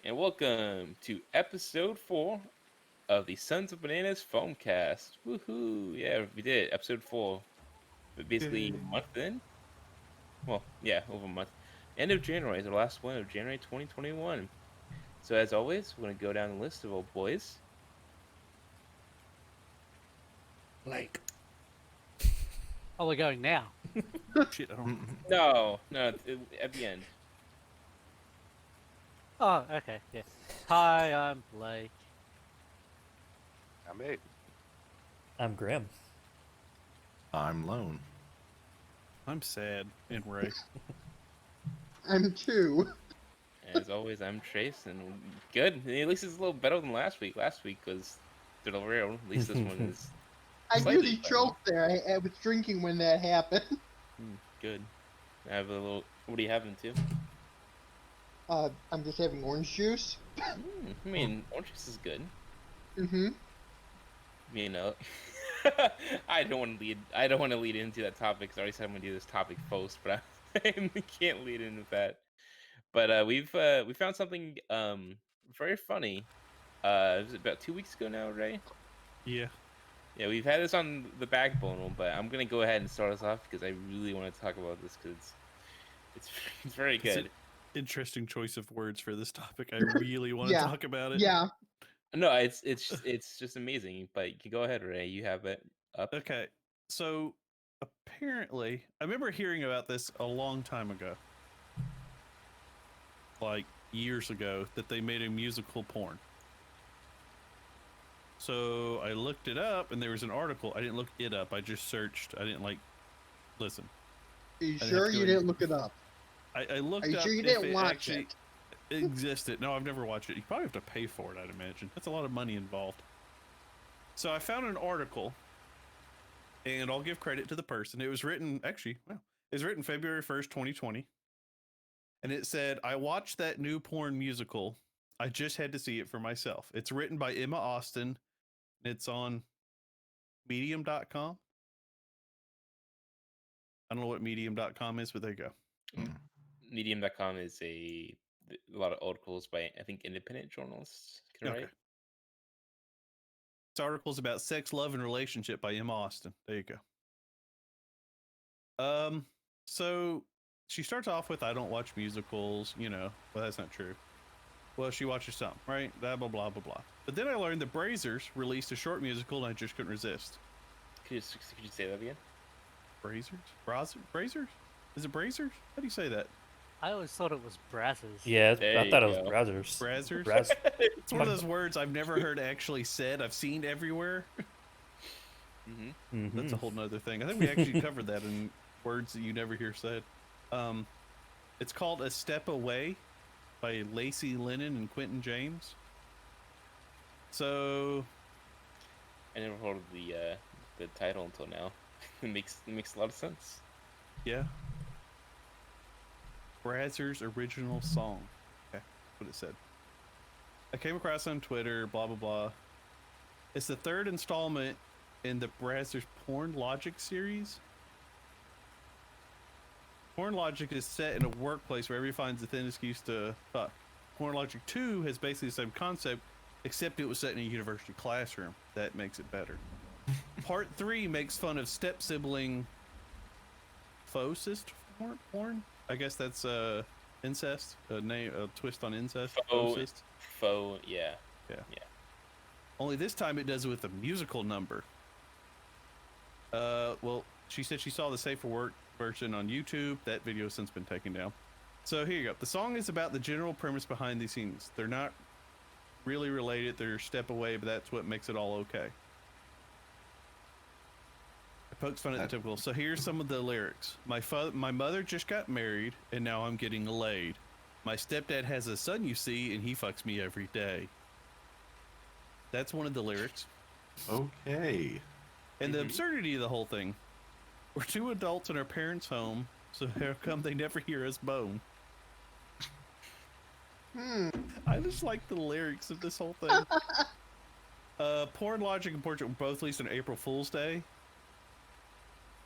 and welcome to episode 4 of the Sons of Bananas Foamcast. Woohoo! Yeah, we did episode 4, but basically a month in. Well, yeah, over a month. End of January is the last one of January 2021. So as always, we're gonna go down the list of old boys. Like, Oh, we're going now. Shit, I don't. No, at the end. Oh, okay, yeah. Hi, I'm Blake. I'm Abe. I'm Grim. I'm Lone. I'm sad and Ray. I'm two. As always, I'm Trace, and good. At least it's a little better than last week. Last week was the real. At least this one is. I Slightly nearly better. choked there. I was drinking when that happened. Good. I have a little. What are you having too? I'm just having orange juice. I mean, orange juice is good. Mm-hmm. You know, I don't want to lead. I don't want to lead into that topic. Cause I already said I'm gonna do this topic first, but I can't lead into that. But we found something very funny. It was about 2 weeks ago now, Ray. Yeah. Yeah, we've had this on the backbone one, but I'm gonna go ahead and start us off because I really want to talk about this because it's very It's good. an interesting choice of words for this topic. I really want to Yeah. talk about it. Yeah. No, it's just amazing. But you can go ahead, Ray. You have it up. Okay. So apparently, I remember hearing about this a long time ago, like years ago, that they made a musical porn. So I looked it up, and there was an article. I didn't look it up. I just searched. I didn't listen. Are you I sure have to you go didn't look it up? I looked Are you up sure you if didn't it watch actually it? existed. No, I've never watched it. You probably have to pay for it, I'd imagine. That's a lot of money involved. So I found an article, and I'll give credit to the person. It was written, actually, well, it was written February 1st, 2020. And it said, I watched that new porn musical. I just had to see it for myself. It's written by Emma Austin. And it's on medium.com. I don't know what medium.com is, but there you go. Medium.com is a lot of articles by I think independent journalists. Can I Okay. write? This article is about sex, love, and relationship by Emma Austin. There you go. So she starts off with, I don't watch musicals, well, that's not true. Well, she watches some, right? Blah, blah, blah, blah, blah. But then I learned that Brazers released a short musical, and I just couldn't resist. Could you say that again? Brazers? Brazers? Is it Brazers? How do you say that? I always thought it was Brazzers. Yeah, There I you thought it was go. Brazzers. Brazzers? It's one of those words I've never heard actually said. I've seen everywhere. That's a whole nother thing. I think we actually covered that in words that you never hear said. It's called A Step Away by Lacey Lennon and Quentin James. So I never heard of the title until now. It makes a lot of sense. yeah. Brazzers original song. Okay, that's what it said. I came across it on Twitter, blah blah blah. It's the third installment in the Brazzers Porn Logic series. Porn Logic is set in a workplace where everybody finds a thin excuse to fuck. Porn Logic 2 has basically the same concept, except it was set in a university classroom. That makes it better. Part 3 makes fun of step-sibling faucist porn? I guess that's incest, a twist on incest. Faux, yeah. Only this time it does it with a musical number. Well, she said she saw the Safe for Work version on YouTube. That video has since been taken down. So here you go. The song is about the general premise behind these scenes. They're not really related. They're a step away, but that's what makes it all okay. It pokes fun at the typical. So here's some of the lyrics. My mother just got married, and now I'm getting laid. My stepdad has a son, you see, and he fucks me every day. That's one of the lyrics. Okay. And the absurdity of the whole thing. We're two adults in our parents' home, so how come they never hear us moan? I just like the lyrics of this whole thing. Porn Logic and Portrait were both released on April Fool's Day.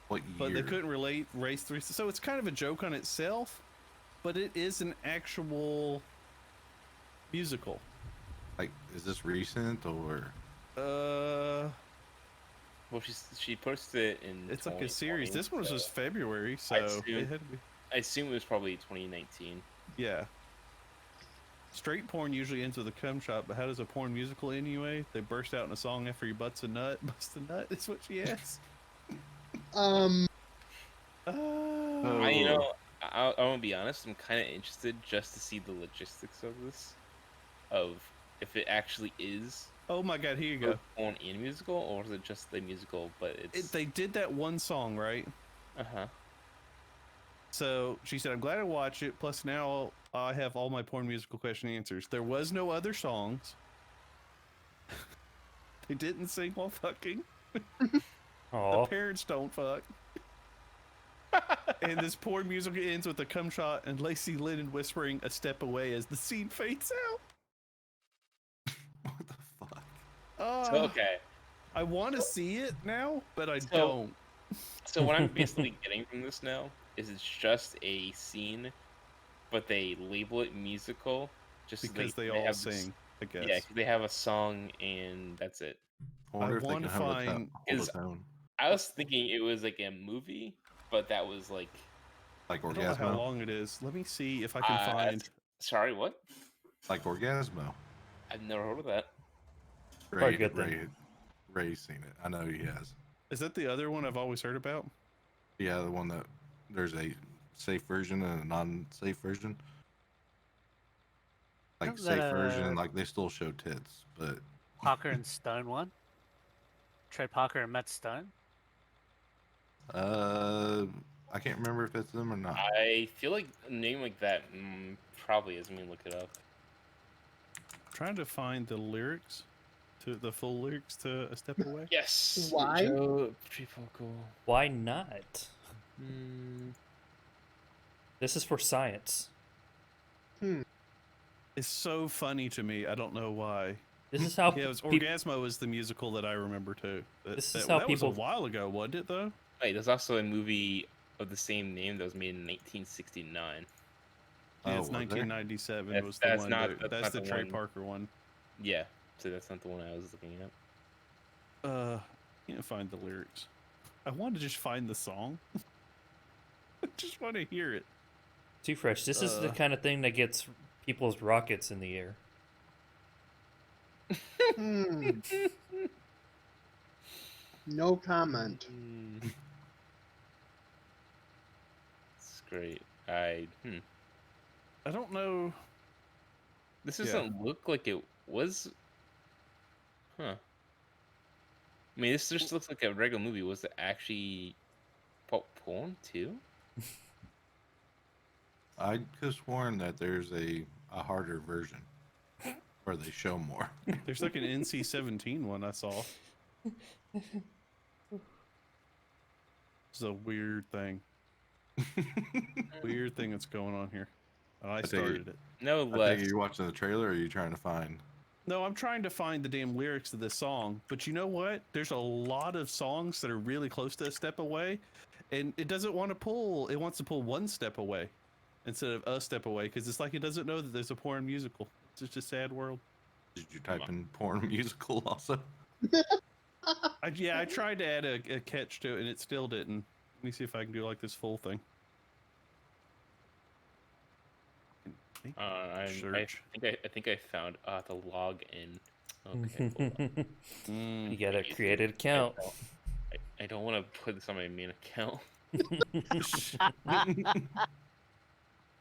What year? But they couldn't race 3. So it's kind of a joke on itself, but it is an actual musical. Like, is this recent or? Well, she posted it in. It's like a 2020, series. This one was so just February, I so assume, it had to be. I assume it was probably 2019. Yeah. Straight porn usually ends with a cum shot, but how does a porn musical end anyway? They burst out in a song after he butts a nut. Bust a nut is what she asks. Um, I, Oh. I want to be honest. I'm kind of interested just to see the logistics of this, of if it actually is Oh my god, here you both go. porn and musical, or is it just the musical? But it's They did that one song, right? uh-huh. So she said, I'm glad I watched it. Plus, now I have all my porn musical question answers. There was no other songs. They didn't sing while fucking. The Aw. parents don't fuck. And this porn musical ends with a cum shot and Lacey Lennon whispering a step away as the scene fades out. What the fuck? So okay. I want to see it now, but I So- don't. So what I'm basically getting from this now is it's just a scene, but they label it musical just so Because they all have this- sing, I guess. Yeah, 'cause they have a song and that's it. I wonder if they wanna can have find- hold is- a tone. I was thinking it was like a movie, but that was like Like I don't know how Orgasmo. long it is. Let me see if I can find. Sorry, what? Like Orgasmo. I've never heard of that. Probably good then. Ray's seen it. I know he has. Is that the other one I've always heard about? Yeah, the one that there's a safe version and a non-safe version. Like Isn't that safe version, like they still show tits, but Parker and Stone one. Trey Parker and Matt Stone. I can't remember if it's them or not. I feel like a name like that probably is. Let me look it up. Trying to find the lyrics to the full lyrics to A Step Away. Yes. Why? People cool. Why not? Mm, This is for science. It's so funny to me. I don't know why. This is how Yeah, it was peop- Orgasmo is the musical that I remember too. This is how that people- was a while ago, wasn't it though? wait, there's also a movie of the same name that was made in 1969. Yeah, Oh, it's was there? 1997 That's- was the that's one. not- that's that's the not the Trey one. Parker one. Yeah, so that's not the one I was looking at. Can't find the lyrics. I want to just find the song. I just want to hear it. Too fresh. This is the kind of thing that gets people's rockets in the air. No comment. It's great. I don't know. This Yeah. doesn't look like it was. Huh. I mean, this just looks like a regular movie. Was it actually porn too? I could have sworn that there's a harder version where they show more. There's like an NC-17 one I saw. It's a weird thing. Weird thing that's going on here. And I take it- started it. No I think less. you're watching the trailer, or are you trying to find? No, I'm trying to find the damn lyrics of this song. But you know what? There's a lot of songs that are really close to A Step Away. And it doesn't want to pull. It wants to pull one step away instead of a step away. Because it's like it doesn't know that there's a porn musical. It's just a sad world. Did you type in porn musical also? I tried to add a catch to it and it still didn't. Let me see if I can do like this full thing. I Search. think I found the log in. Okay. hold on. You gotta create an account. I don't want to put this on my main account.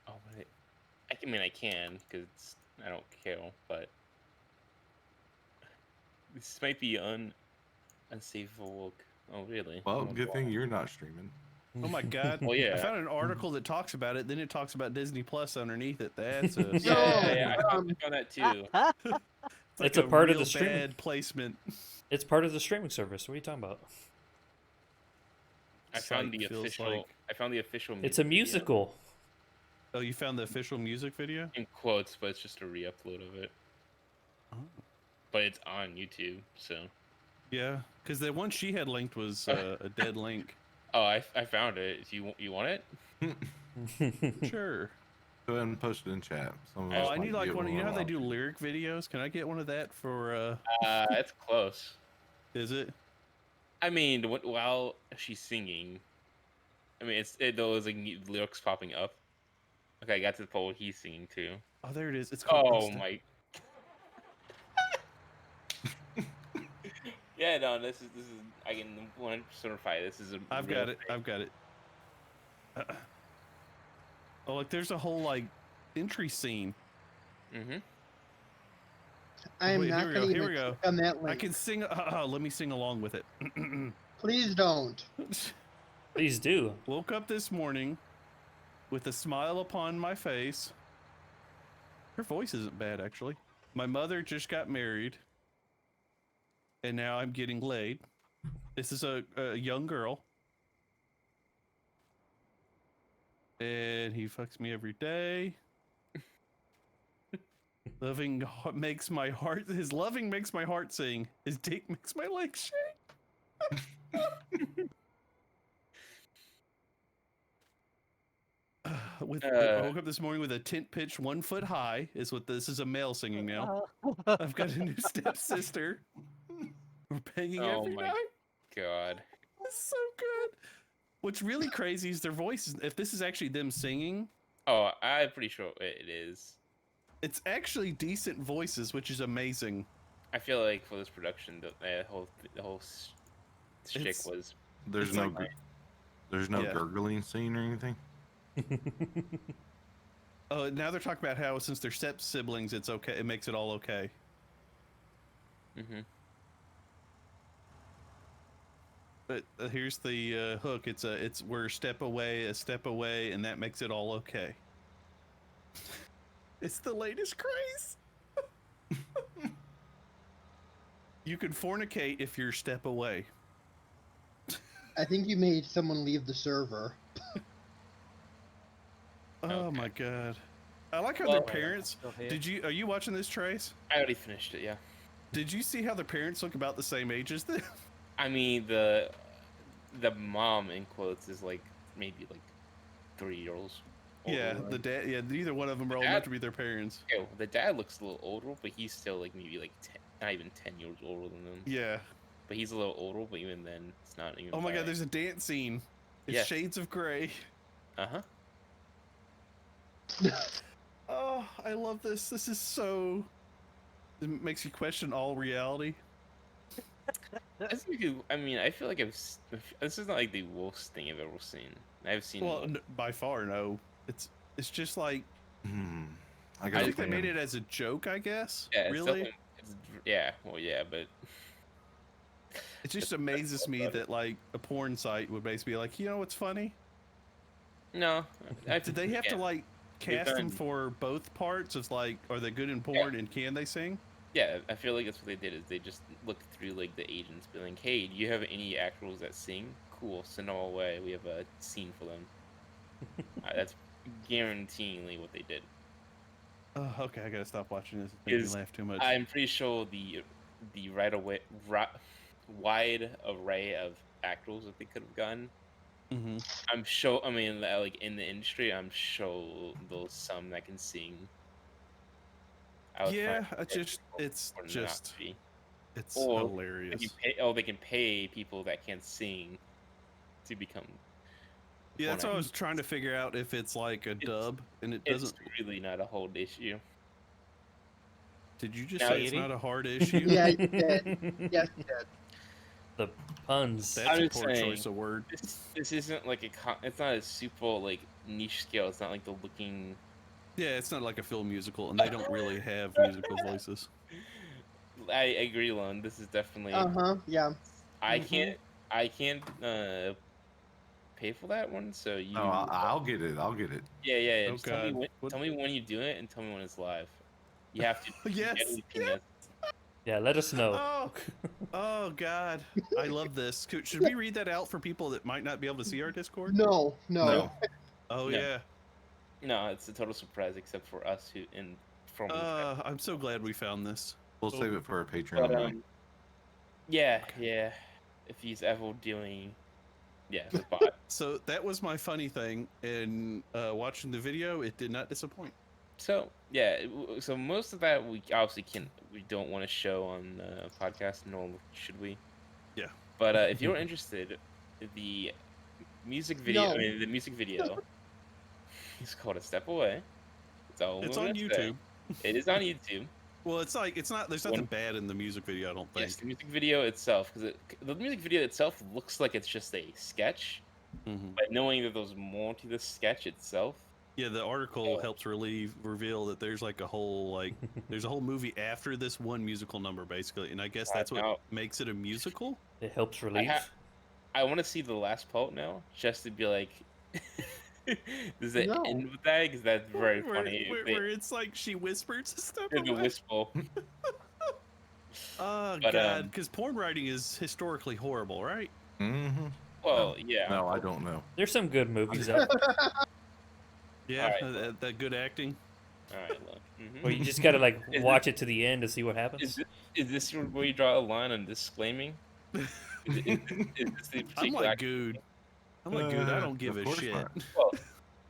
Oh, but I mean I can because I don't care, but this might be unsafe for work. Oh really? Well, Oh, good wow. thing you're not streaming. Oh my god. Well, yeah. I found an article that talks about it, then it talks about Disney Plus underneath it. That's a Yeah, I Um, found that too. It's a part of the real stream. bad placement. It's part of the streaming service. What are you talking about? I found the Site feels official. like- I found the official. It's a video musical. Oh, you found the official music video? in quotes, but it's just a re-upload of it. Oh. But it's on YouTube, so. Yeah, because the one she had linked was a dead link. Oh, I found it. You want it? Sure. Go ahead and post it in chat. Some of Oh, us I might need like get one. You know how they allowed do to. lyric videos? Can I get one of that for? It's close. Is it? I mean, while she's singing, I mean, those like lyrics popping up. Okay, I got to the part where he's singing too. Oh, there it is. It's called. Oh my. Yeah, no, this is I can 100% certify this is a I've real got it. thing. I've got it. Oh, like there's a whole like entry scene. Mm-hmm. I am Wait, not here we go. going to Here even we go. click on that I link. can sing. Let me sing along with it. Please don't. Please do. Woke up this morning with a smile upon my face. Her voice isn't bad, actually. My mother just got married, and now I'm getting laid. This is a young girl. And he fucks me every day. Loving makes my heart. His loving makes my heart sing. His dick makes my legs shake. I woke up this morning with a tent pitch 1 foot high. Is what this is a male singing now. I've got a new stepsister. We're banging Oh every my night. god. It's so good. What's really crazy is their voices. If this is actually them singing, Oh, I'm pretty sure it is. it's actually decent voices, which is amazing. I feel like for this production, the whole shtick It's- was. There's It's no, like- there's no Yeah. gurgling scene or anything. Oh, now they're talking about how since they're step siblings, it's okay. It makes it all okay. Mm-hmm. But here's the hook. It's we're a step away, and that makes it all okay. It's the latest craze. You can fornicate if you're a step away. I think you made someone leave the server. Oh Okay. my god. I like how Well, their parents. Still here. Are you watching this, Trace? I already finished it. Yeah. Did you see how the parents look about the same age as them? I mean the mom in quotes is like maybe like 3 years old. Yeah, the dad. Yeah, neither one of them are old enough to be their parents. Yeah, the dad looks a little older, but he's still like maybe like 10, not even 10 years older than them. Yeah. But he's a little older, but even then, it's not even. Oh my god, bad. there's a dance scene. It's Yeah. Shades of Grey. Uh-huh. Oh, I love this. This is so. It makes you question all reality. I mean, I feel like this is not like the worst thing I've ever seen. I've seen. Well, by far, no. It's just like I I got think they made it as a joke, I guess. yeah, it's Really, definitely- yeah, well, yeah, but it just amazes me that like a porn site would basically be like, you know what's funny? no. Did they have to like cast them for both parts? Of like, are they good in porn and can they sing? Yeah, I feel like that's what they did. Is they just looked through like the agents, be like, "Hey, do you have any actors that sing? Cool, send them all away. We have a scene for them." That's guaranteeingly what they did. Oh, okay, I gotta stop watching this. It's making me Is- laugh too much. I'm pretty sure the wide array of actors that they could have gotten. Mm-hmm. I'm sure. I mean, like in the industry, I'm sure there's some that can sing. Yeah, it's just it's Or hilarious. they can pay people that can't sing to become. Yeah, that's porn what I was trying to figure out if it's like a dub and it It's doesn't. really not a whole issue. Did you just Now, say it's Edie? not a hard issue? Yeah, you did. Yes, you did. The puns. That's I'm a just poor saying, choice of word. This isn't like it's not a super like niche scale. It's not like the looking. Yeah, it's not like a film musical, and they don't really have musical voices. I agree, Lon. This is definitely. Yeah. I can't pay for that one. So you. Oh, I'll get it. I'll get it. Yeah. Oh, Just tell me God. What- tell me when you do it, and tell me when it's live. You have to. Yes, get peanuts. Yeah, let us know. Oh, oh God, I love this. Should we read that out for people that might not be able to see our Discord? No. No. Oh No. yeah. No, it's a total surprise, except for us who from. I'm so glad we found this. We'll save it for our Patreon. But night. yeah. If he's ever doing Yeah, it's a bot. So that was my funny thing. And watching the video, it did not disappoint. So yeah, so most of that we obviously we don't want to show on the podcast, nor should we. Yeah. But if you're interested, the music video, No. I mean the music video, is called "A Step Away." It's all It's I'm on gonna say. YouTube. It is on YouTube. Well, it's like it's not. There's nothing bad in the music video. I don't think. Yes, the music video itself, because the music video itself looks like it's just a sketch, Mhm. but knowing that there's more to the sketch itself. Yeah, the article Oh. helps reveal that there's like a whole there's a whole movie after this one musical number basically, and I guess that's what now- makes it a musical. It helps relieve. I want to see the last part now, just to be like, does it No. end with that? Because that's very funny. Where it's like she whispers a step The away. whisper. Oh But, god, because porn writing is historically horrible, right? Mm-hmm. Well, yeah. No, I don't know. There's some good movies out there. Yeah, Alright. that good acting. All right, look. Mhm. Well, you just gotta like Is watch it to the end to see what Is happens. this where you draw a line on disclaiming? Is this the I'm particular like, act- dude. I'm like, dude, I don't give Of a course shit. not. Well,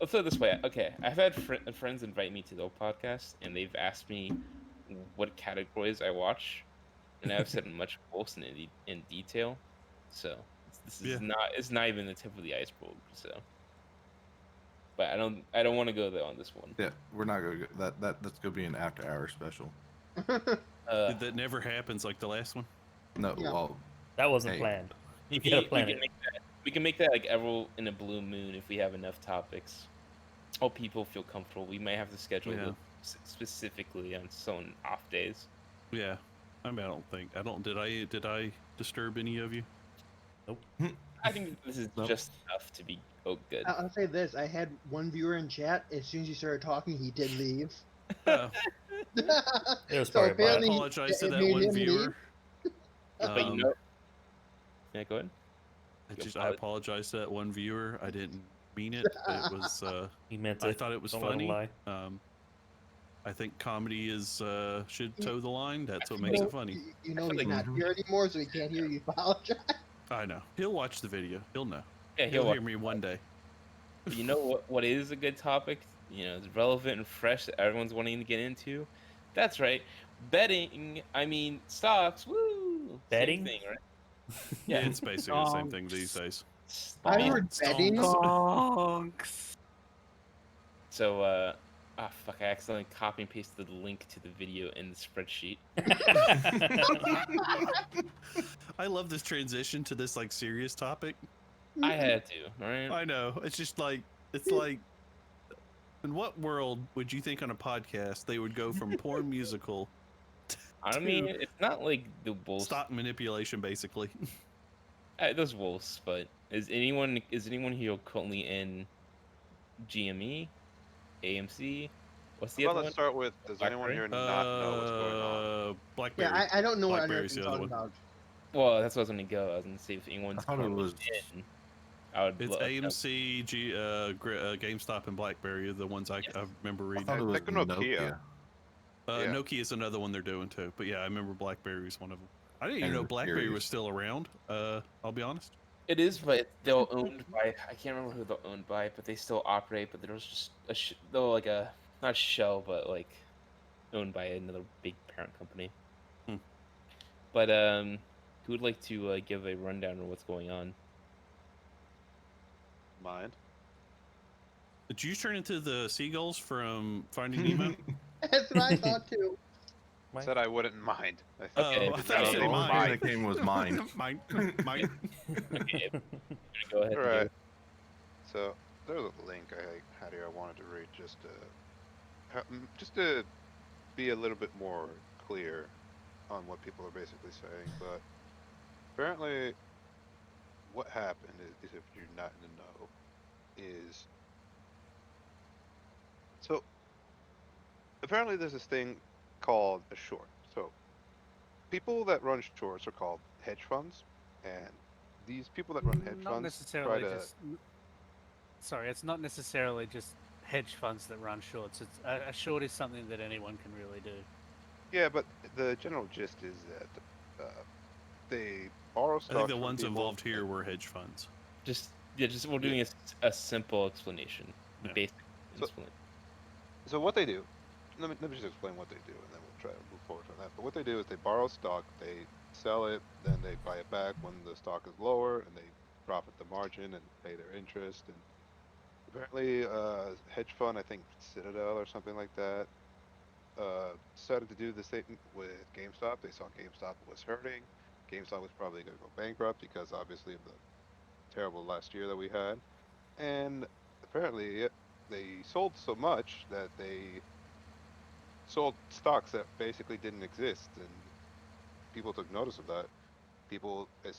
let's put it this way. Okay, I've had friends invite me to their podcast, and they've asked me what categories I watch, and I've said much worse in detail. So this is Yeah. it's not even the tip of the iceberg. So, but I don't want to go there on this one. Yeah, we're not gonna get that's gonna be an after-hour special. That never happens like the last one. No, Yeah. well, That wasn't Hey. planned. You We, gotta we plan can it. make that. We can make that like ever in a blue moon if we have enough topics, or people feel comfortable. We may have to schedule Yeah. it specifically on some off days. Yeah. I mean, I don't. Did I disturb any of you? I think this is Nope. just enough to be good. I'll say this: I had one viewer in chat. As soon as you started talking, he did leave. Uh, It was So probably I apparently- bad. apologize to it that made one him viewer. But you know, yeah, go ahead. I apologize to that one viewer. I didn't mean it. It was. He meant I it. thought it was Don't let him funny. lie. I think comedy is should toe the line. That's what You makes know- it funny. You know I feel he's like- not here anymore, so he can't hear you apologize. I know. He'll watch the video. He'll know. Yeah, He'll he'll hear me one day. But you know what is a good topic? You know, it's relevant and fresh that everyone's wanting to get into. That's right, betting. I mean, stocks. Woo! Betting? Same thing, right? Yeah, Yeah. it's basically the same thing these days. I mean, heard betting. Donks. So, fuck! I accidentally copy and pasted the link to the video in the spreadsheet. I love this transition to this like serious topic. I had to, right? I know. It's just like it's like. In what world would you think on a podcast they would go from porn musical I mean, it's not like the wolves. stock manipulation, basically? Those wolves, but is anyone here currently in GME, AMC? What's the Well, other let's one? start with, does anyone here not know what's going on? Blackberry. Yeah, I don't know what on earth Blackberry's you're the other talking one. about. Well, that's what I was gonna go. I was gonna see if anyone's I thought it currently was- in. I would It's love- AMC, GameStop, and BlackBerry are the ones I remember I reading. thought it was think of Nokia. Nokia. Yeah. Nokia is another one they're doing too. But yeah, I remember BlackBerry was one of them. I didn't even And know the BlackBerry Series. was still around. I'll be honest. It is, but they're owned by. I can't remember who they're owned by, but they still operate. But there's just they're like a not shell, but like owned by another big parent company. Hmm. But who would like to give a rundown of what's going on? Mind? Did you turn into the seagulls from Finding Nemo? That's what I thought too. Mine? Said I wouldn't mind. I Oh, think I it's thought you not said only mine. Only thing that came was mine. mine. Mine. Okay, go ahead. and Alright. do So there's a link I had here I wanted to read just to be a little bit more clear on what people are basically saying. But apparently, what happened is if you're not in the know, is so apparently there's this thing called a short. So people that run shorts are called hedge funds, and these people that run hedge Not funds necessarily try to just. Sorry, it's not necessarily just hedge funds that run shorts. It's a short is something that anyone can really do. Yeah, but the general gist is that they borrow I stocks. think the from ones people involved here and- were hedge funds. Just we're Yeah. doing a simple explanation, the Yeah. basic So- explanation. So what they do, let me just explain what they do, and then we'll try to move forward from that. But what they do is they borrow stock, they sell it, then they buy it back when the stock is lower, and they profit the margin and pay their interest. And apparently, hedge fund, I think Citadel or something like that, decided to do the same with GameStop. They saw GameStop was hurting. GameStop was probably going to go bankrupt because obviously of the terrible last year that we had. And apparently, they sold so much that they sold stocks that basically didn't exist, and people took notice of that. The people that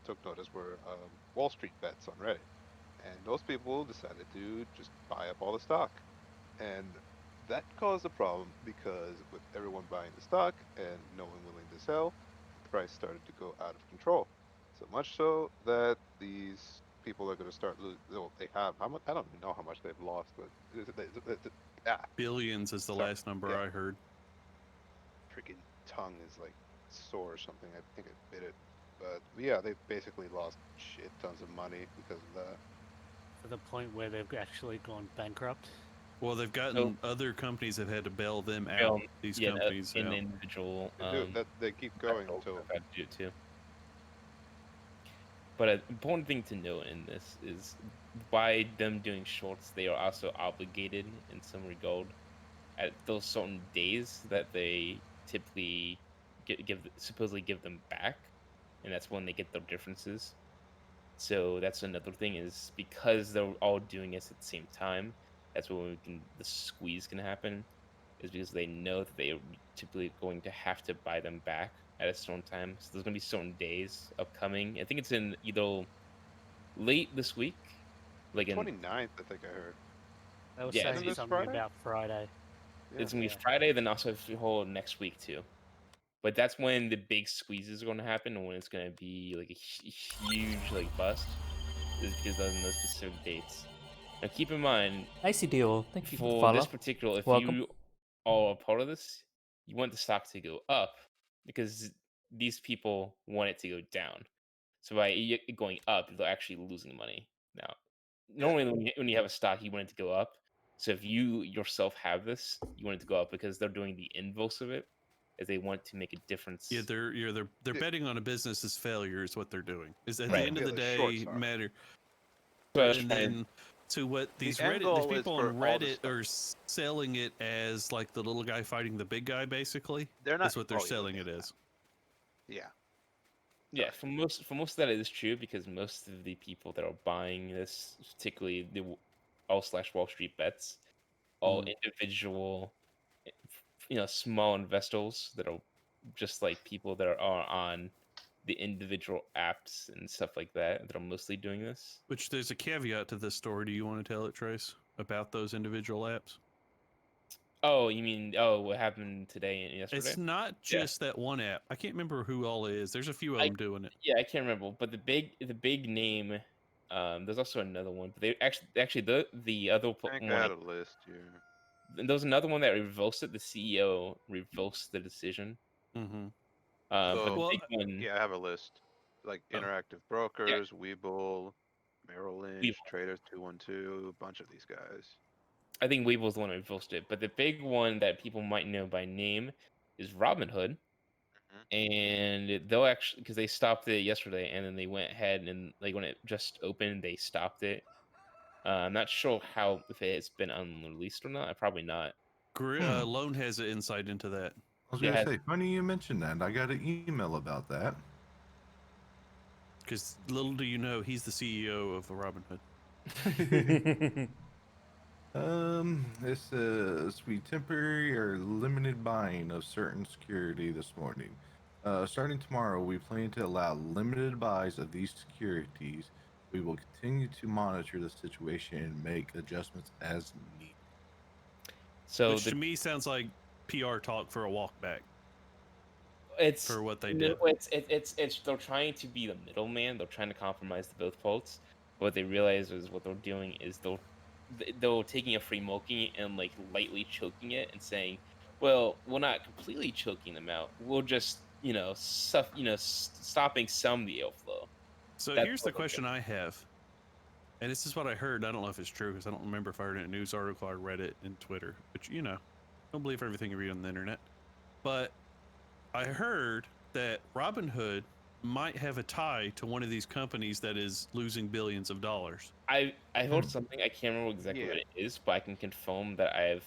took notice were Wall Street bets on Reddit, and those people decided to just buy up all the stock, and that caused a problem because with everyone buying the stock and no one willing to sell, the price started to go out of control. So much so that these people are going to start losing. Well, they have how much? I don't even know how much they've lost, but Billions is the Sorry, last number yeah. I heard. freaking tongue is like sore or something. I think I bit it. But yeah, they basically lost shit tons of money because of that. To the point where they've actually gone bankrupt. Well, they've gotten other companies have had to bail them out. Well, These yeah, companies, an yeah. individual. They do that. They keep going until I've had to do it too. But an important thing to note in this is by them doing shorts, they are also obligated in some regard at those certain days that they typically supposedly give them back, and that's when they get their differences. So that's another thing is because they're all doing this at the same time. That's when the squeeze can happen, is because they know that they are typically going to have to buy them back at a certain time. So there's going to be certain days upcoming. I think it's in either late this week, like in 29th, I think I heard. They were yeah, Isn't saying this something Friday? about Friday. Yeah. it's gonna be Yeah. Friday, then also the whole next week too. But that's when the big squeezes are going to happen, and when it's going to be like a huge like bust, is because on those specific dates. Now keep in mind Icy deal. Thank you for the for this follow. particular, if Welcome. you are a part of this, you want the stock to go up because these people want it to go down. So by it going up, they're actually losing money. Now, normally when you have a stock, you want it to go up. So if you yourself have this, you want it to go up because they're doing the inverse of it, as they want to make a difference. Yeah, they're Yeah. betting on a business's failure is what they're doing. Is at Right. the end of Yeah, the the short day side. matter. So I was And trying- then to what these end Reddit, these goal is people for on all the Reddit stuff. are selling it as like the little guy fighting the big guy, basically. They're not. That's what they're oh, yeah, selling yeah, it as. Yeah. Yeah, Sorry. for most of that is true because most of the people that are buying this, particularly the all slash Wall Street bets, all Mhm. individual, small investors that are just like people that are on the individual apps and stuff like that that are mostly doing this. Which there's a caveat to this story. Do you want to tell it, Trace, about those individual apps? Oh, you mean what happened today and yesterday? It's not Yeah. just that one app. I can't remember who all it is. There's a few of them doing it. Yeah, I can't remember, but the big name. There's also another one, but they actually the other I think I one. had a list here. And there was another one that reversed it. The CEO reversed the decision. Mm-hmm. But the So big one, yeah, I have a list. Like Oh. Interactive Brokers, Webull, Merrill Lynch, Webull. Traders 212, a bunch of these guys. I think Weeble's the one that reversed it. But the big one that people might know by name is Robinhood. And they'll actually, because they stopped it yesterday, and then they went ahead and like when it just opened, they stopped it. I'm not sure how if it's been unreleased or not. Probably not. Lone has an insight into that. I was Yeah, gonna say, funny you mentioned that. I got an email about that. Because little do you know, he's the CEO of Robinhood. It says we temporary or limited buying of certain security this morning. Starting tomorrow, we plan to allow limited buys of these securities. We will continue to monitor the situation and make adjustments as needed. So Which to me sounds like PR talk for a walk back. it's for what they no, did. It's they're trying to be the middleman. They're trying to compromise the both parts. What they realize is what they're doing is they're taking a free milking and like lightly choking it and saying, well, we're not completely choking them out. We'll just stopping some of the airflow. So That's here's the what they question I have, and this is what I heard. I don't know if it's true because I don't remember if I heard it in a news article or read it in Twitter. But you know, don't believe everything you read on the internet. But I heard that Robinhood might have a tie to one of these companies that is losing billions of dollars. I heard something. I can't remember exactly what Yeah. it is, but I can confirm that I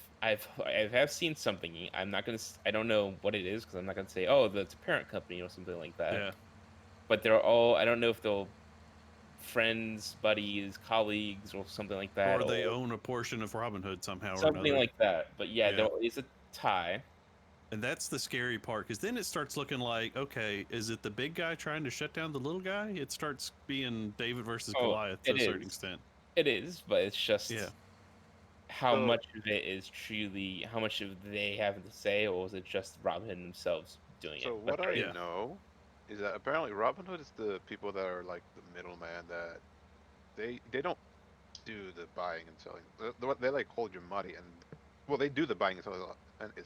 have seen something. I'm not gonna. I don't know what it is because I'm not gonna say, oh, that's a parent company or something like that. Yeah. But they're all. I don't know if they're friends, buddies, colleagues, or something like that, Or they own a portion of Robinhood somehow or something another. like that. But yeah, Yeah. there is a tie. And that's the scary part, because then it starts looking like, okay, is it the big guy trying to shut down the little guy? It starts being David versus Oh, Goliath to it a certain is. extent. It is, but it's just Yeah. how So- much of it is truly how much of they have to say, or is it just Robin themselves doing So it? But what I Yeah. know is that apparently Robinhood is the people that are like the middleman that they don't do the buying and selling. They like hold your money and well they do the buying and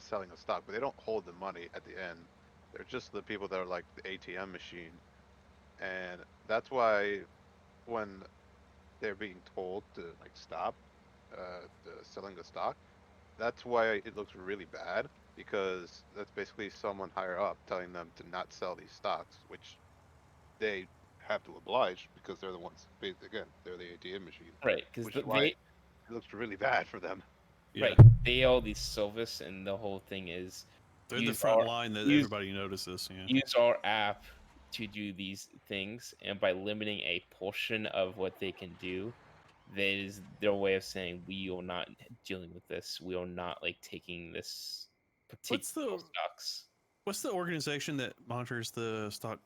selling of stock, but they don't hold the money at the end. They're just the people that are like the ATM machine, and that's why when they're being told to like stop the selling the stock, that's why it looks really bad because that's basically someone higher up telling them to not sell these stocks, which they have to oblige because they're the ones. Again, they're the ATM machine, right, because which is why they it looks really bad for them. Yeah. right they all these service, and the whole thing is They're the use front our line that use everybody notices. Yeah. use our app to do these things, and by limiting a portion of what they can do, that is their way of saying we are not dealing with this. We are not like taking this particular stocks. What's the organization that monitors the stock?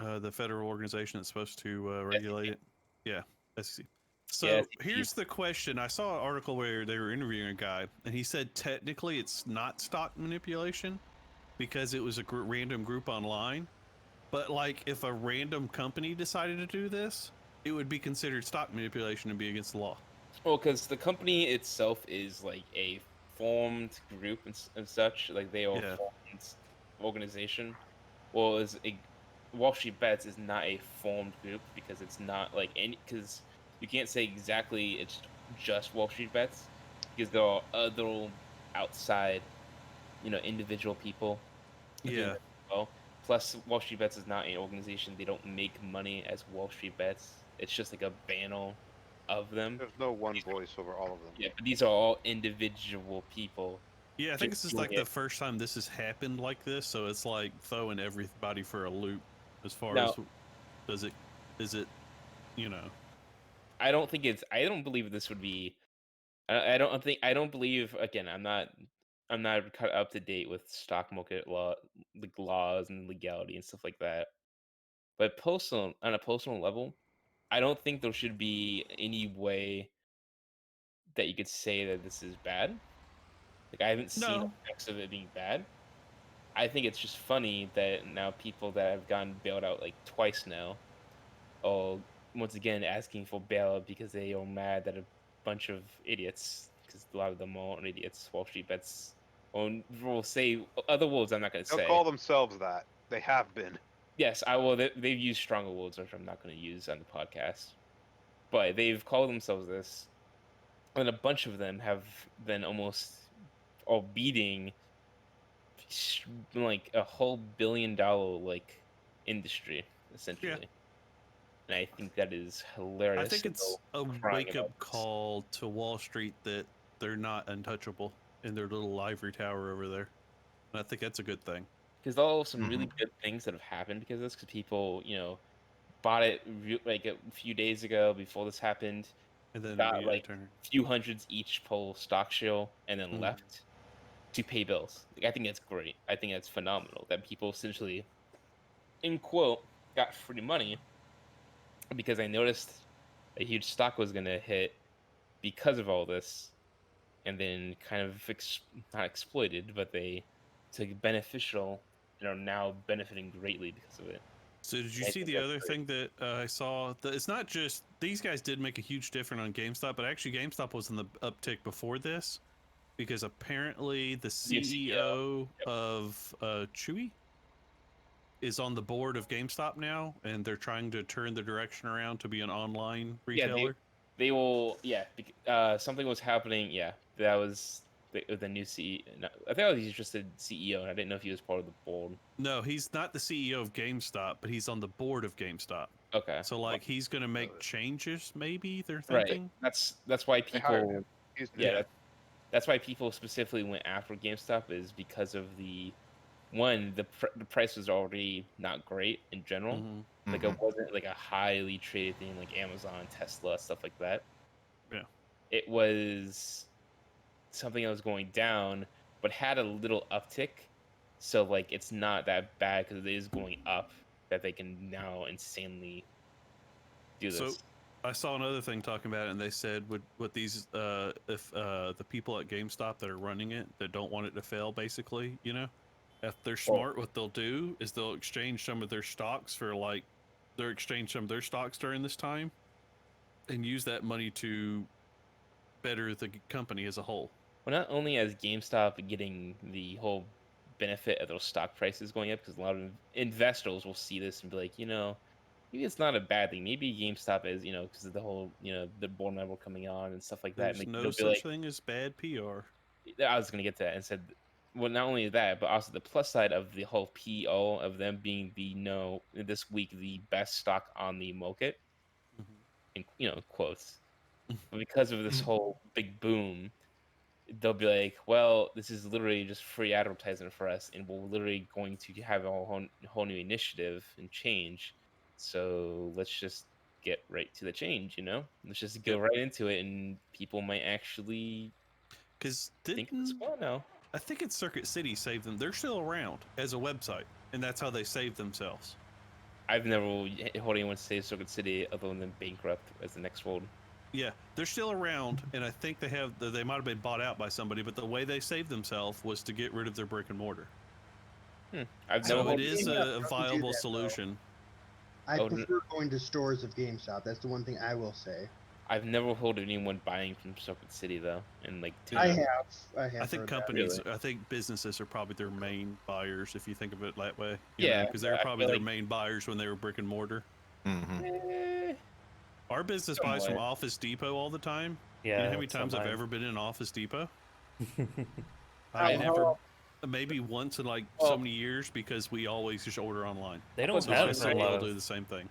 The federal organization that's supposed to regulate it. Yeah, SEC. So Yeah, here's the question. I saw an article where they were interviewing a guy, and he said technically it's not stock manipulation because it was a random group online. But like, if a random company decided to do this, it would be considered stock manipulation and be against the law. well, because the company itself is like a formed group and such. Like they are Yeah. formed organization. Well, is a Wall Street Bets is not a formed group because it's not like any because you can't say exactly it's just Wall Street Bets because there are other outside, individual people doing Yeah. it as well. Plus, Wall Street Bets is not an organization. They don't make money as Wall Street Bets. It's just like a banner of them. There's no one These are- voice over all of them. Yeah, but these are all individual people. Yeah, I think this is doing like the it. first time this has happened like this, so it's like throwing everybody for a loop as far Now- as is it, you know. I don't think it's. I don't believe this would be. I don't think. I don't believe. Again, I'm not. I'm not cut up to date with stock market law, like laws and legality and stuff like that. But on a personal level, I don't think there should be any way that you could say that this is bad. Like I haven't seen No. effects of it being bad. I think it's just funny that now people that have gotten bailed out like twice now, are once again asking for bailout because they are mad that a bunch of idiots, because a lot of them are idiots, Wall Street Bets, or will say other words I'm not going to They'll say. call themselves that. They have been. Yes, I will. They've used stronger words, which I'm not going to use on the podcast. But they've called themselves this, and a bunch of them have been almost all beating like a whole billion-dollar like industry essentially. And I think that is hilarious. I think it's a crying wake up about this. call to Wall Street that they're not untouchable in their little ivory tower over there. And I think that's a good thing. Because there are some really good things that have happened because of this. Because people, bought it like a few days ago before this happened. And then Got immediately like turn. few hundreds each per stock show, and then Mhm. left to pay bills. Like, I think that's great. I think that's phenomenal that people essentially, in quote, got free money because I noticed a huge stock was gonna hit because of all this, and then kind of not exploited, but they took beneficial and are now benefiting greatly because of it. So did you I see think the that's other great. thing that I saw? It's not just these guys did make a huge difference on GameStop, but actually GameStop was in the uptick before this because apparently the CEO, CEO yep. of Chewy is on the board of GameStop now, and they're trying to turn the direction around to be an online Yeah, retailer. they will. Yeah, something was happening. Yeah, that was the new CEO. No, I thought he was just a CEO, and I didn't know if he was part of the board. No, he's not the CEO of GameStop, but he's on the board of GameStop. Okay, So like he's going to make changes. Maybe they're right. thinking. That's why They hired people. him. He's new. Yeah, that's why people specifically went after GameStop is because of the the price was already not great in general. Mhm. Like it wasn't like a highly traded thing like Amazon, Tesla, stuff like that. Yeah. It was something that was going down, but had a little uptick. So like it's not that bad because it is going up that they can now insanely do So this. I saw another thing talking about it, and they said with these if the people at GameStop that are running it that don't want it to fail, basically, you know, if they're smart, what they'll do is they'll exchange some of their stocks for like they'll exchange some of their stocks during this time and use that money to better the company as a whole. Well, not only is GameStop getting the whole benefit of those stock prices going up, because a lot of investors will see this and be like, maybe it's not a bad thing. Maybe GameStop is, because of the whole, the board member coming on and stuff like that. There's And no they'll be such like, thing as bad PR. I was going to get to that and said, well, not only that, but also the plus side of the whole PO of them being this week, the best stock on the market, in, quotes. But because of this whole big boom, they'll be like, well, this is literally just free advertising for us, and we're literally going to have a whole new initiative and change. So let's just get right to the change, Let's just go right into it, and people might actually Because think it's fun now. I think it's Circuit City saved them. They're still around as a website, and that's how they saved themselves. I've never heard anyone say Circuit City other than bankrupt as the next one. Yeah, they're still around, and I think they might have been bought out by somebody, but the way they saved themselves was to get rid of their brick and mortar. So it is a viable solution. I prefer going to stores of GameStop. That's the one thing I will say. I've never heard of anyone buying from Circuit City though, and like I have. I think companies, I think businesses are probably their main buyers if you think of it that way. Because they were probably their main buyers when they were brick and mortar. Our business buys from Office Depot all the time. Yeah. You know how many times I've ever been in Office Depot? I never. Maybe once in like so many years because we always just order online. They don't have a lot of do the same thing.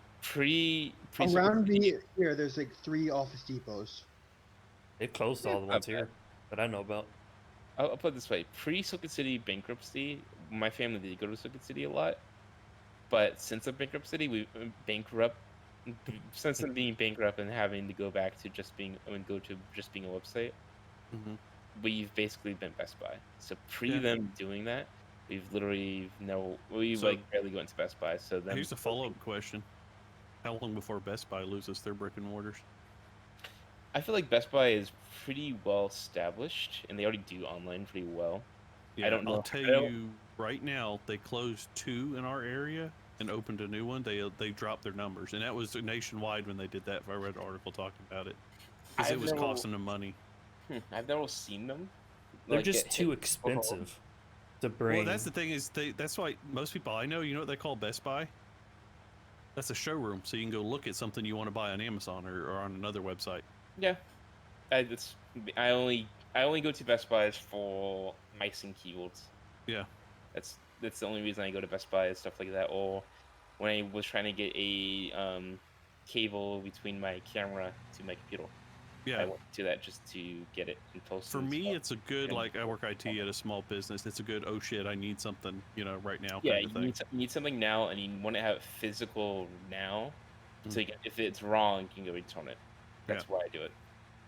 Around here, there's like 3 Office Depots. They've closed all the ones here that I know about. I'll put it this way: pre-Circuit City bankruptcy, my family did go to Circuit City a lot, but since the bankruptcy, we bankrupt. Since them being bankrupt and having to go back to just being a website, we've basically been Best Buy. So them doing that, we've literally barely go into Best Buy. So then here's a follow-up question: how long before Best Buy loses their brick and mortars? I feel like Best Buy is pretty well established, and they already do online pretty well. Yeah, I don't know. I'll tell you right now, they closed 2 in our area and opened a new one. They dropped their numbers, and that was nationwide when they did that. If I read an article talking about it, because it was costing them money. I've never seen them. They're just too expensive to bring. Well, that's the thing is that's why most people I know, you know what they call Best Buy? That's a showroom, so you can go look at something you want to buy on Amazon or on another website. Yeah, I only go to Best Buy for mice and keyboards. Yeah, that's the only reason I go to Best Buy and stuff like that. Or when I was trying to get a cable between my camera to my computer. Yeah, I went to that just to get it in post. For me, it's a good I work IT at a small business. It's a good oh shit, I need something right now. Yeah, kind of you need something now, and you want to have it physical now. So if it's wrong, you can go return it. That's why I do it.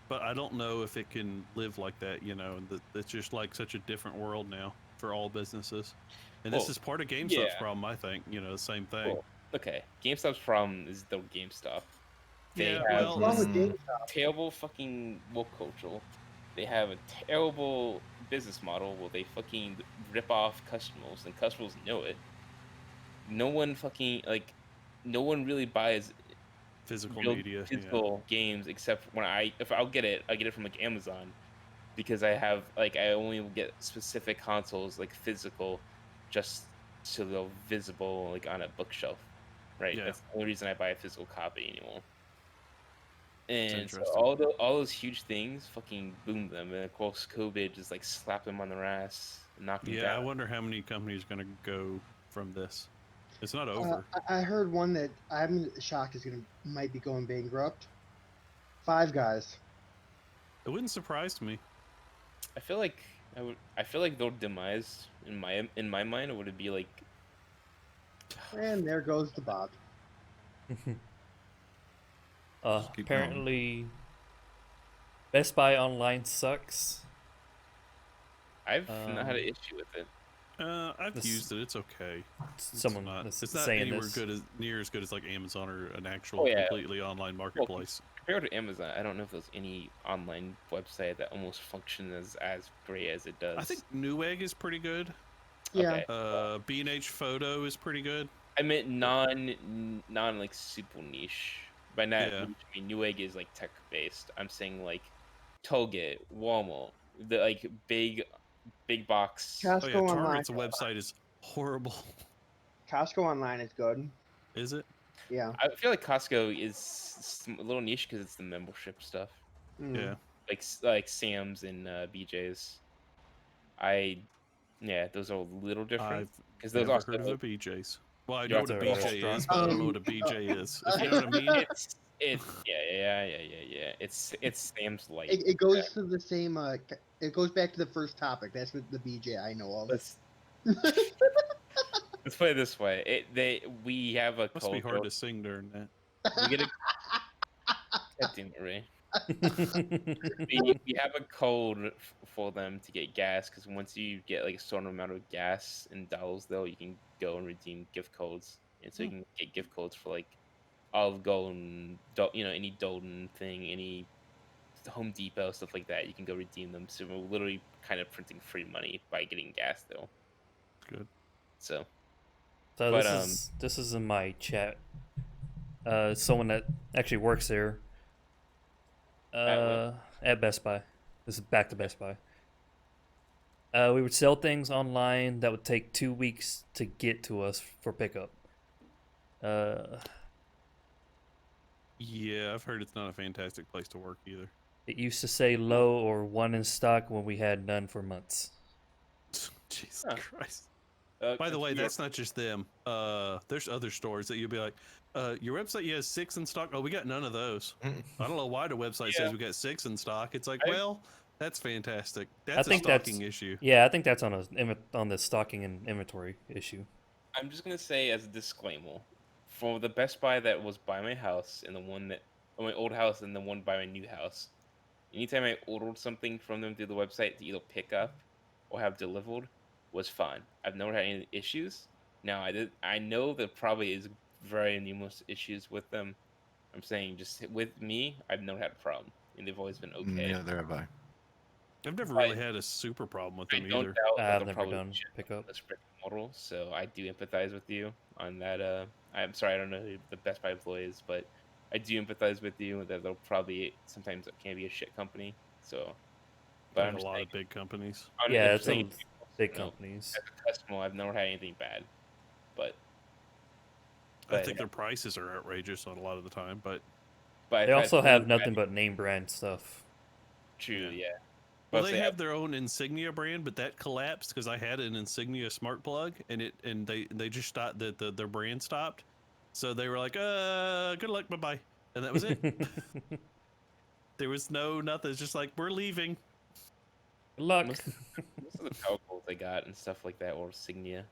But I don't know if it can live like that. It's just like such a different world now for all businesses, and this is part of GameStop's problem. I think the same thing. Cool. Okay, GameStop's problem is the GameStop. They have terrible fucking woke culture. They have a terrible business model where they fucking rip off customers, and customers know it. No one really buys physical games except when if I'll get it, I get it from like Amazon, because I have I only get specific consoles like physical, just so they're visible like on a bookshelf, right? Yeah. That's the only reason I buy a physical copy anymore. And so interesting. all those huge things fucking boomed them, and of course COVID just like slapped them on their ass, and knocked them Yeah, I down. wonder how many companies are going to go from this. It's not over. I heard one that I'm shocked is might be going bankrupt. Five Guys. It wouldn't surprise me. I feel like I feel like their demise in my mind would be like And there goes the bot. Just keep going. Apparently, Best Buy online sucks. I've not had an issue with it. I've This- used it. It's okay. Someone It's not saying anywhere this. good near as good as like Amazon or an actual Oh, yeah. completely online marketplace. Compared to Amazon, I don't know if there's any online website that almost functions as great as it does. I think Newegg is pretty good. Yeah. Okay. B&H Photo is pretty good. I meant non like super niche. By that, Yeah. I mean Newegg is like tech based. I'm saying like Target, Walmart, the like big box. Costco Oh yeah, online. Target's website is horrible. Costco online is good. Is it? Yeah. I feel like Costco is a little niche because it's the membership stuff, Mm. Yeah. like Sam's and BJ's. Yeah, those are a little different I've because those never also heard of the BJ's. Well, I You know have what a to BJ restaurant. is, but I don't know what a BJ is. If you know what I mean? it's yeah. It's Sam's Light. It goes to the same. It goes back to the first topic. That's what the BJ I know of. Let's put it this way. We have a Must be code. hard to sing during that. We get a God damn it, Ray. We have a code for them to get gas because once you get like a certain amount of gas in dollars, though, you can go and redeem gift codes, and so you can get gift codes for like Olive Garden, any Dalton thing, any Home Depot, stuff like that. You can go redeem them. So we're literally kind of printing free money by getting gas, though. Good. So So But, this is in my chat. Someone that actually works there. At Best Buy. This is back to Best Buy. We would sell things online that would take 2 weeks to get to us for pickup. Yeah, I've heard it's not a fantastic place to work either. It used to say low or one in stock when we had none for months. Jesus Huh. Christ. By the way, that's not just them. There's other stores that you'll be like, your website, you have 6 in stock. Oh, we got none of those. I don't know why the website says we got 6 in stock. It's like, well, that's fantastic. That's a think stocking issue. Yeah, I think that's on the stocking and inventory issue. I'm just gonna say as a disclaimer, for the Best Buy that was by my house and the one that my old house and the one by my new house, anytime I ordered something from them through the website to either pick up or have delivered was fine. I've never had any issues. Now I know there probably is very numerous issues with them. I'm saying just with me, I've never had a problem, and they've always been okay. Neither have I. I've never really had a super problem with I them don't either. doubt that I've they'll never probably done ship pickup. a script model, so I do empathize with you on that. I'm sorry, I don't know who the Best Buy employee is, but I do empathize with you that they'll probably sometimes it can be a shit company. So, but Like I'm a just lot saying, of big companies. Yeah, I'm it's saying, big you know, companies. as a customer, I've never had anything bad, but I think their prices are outrageous on a lot of the time, but I've They had also really have bad- nothing but name brand stuff. True, Yeah. yeah. well, But they say have their own Insignia brand, but that collapsed because I had an Insignia smart plug, and they just stopped their brand stopped, so they were like, good luck, bye bye, and that was it. There was nothing. It's just like we're leaving. Good luck. most of the power cords I got and stuff like that were Signia.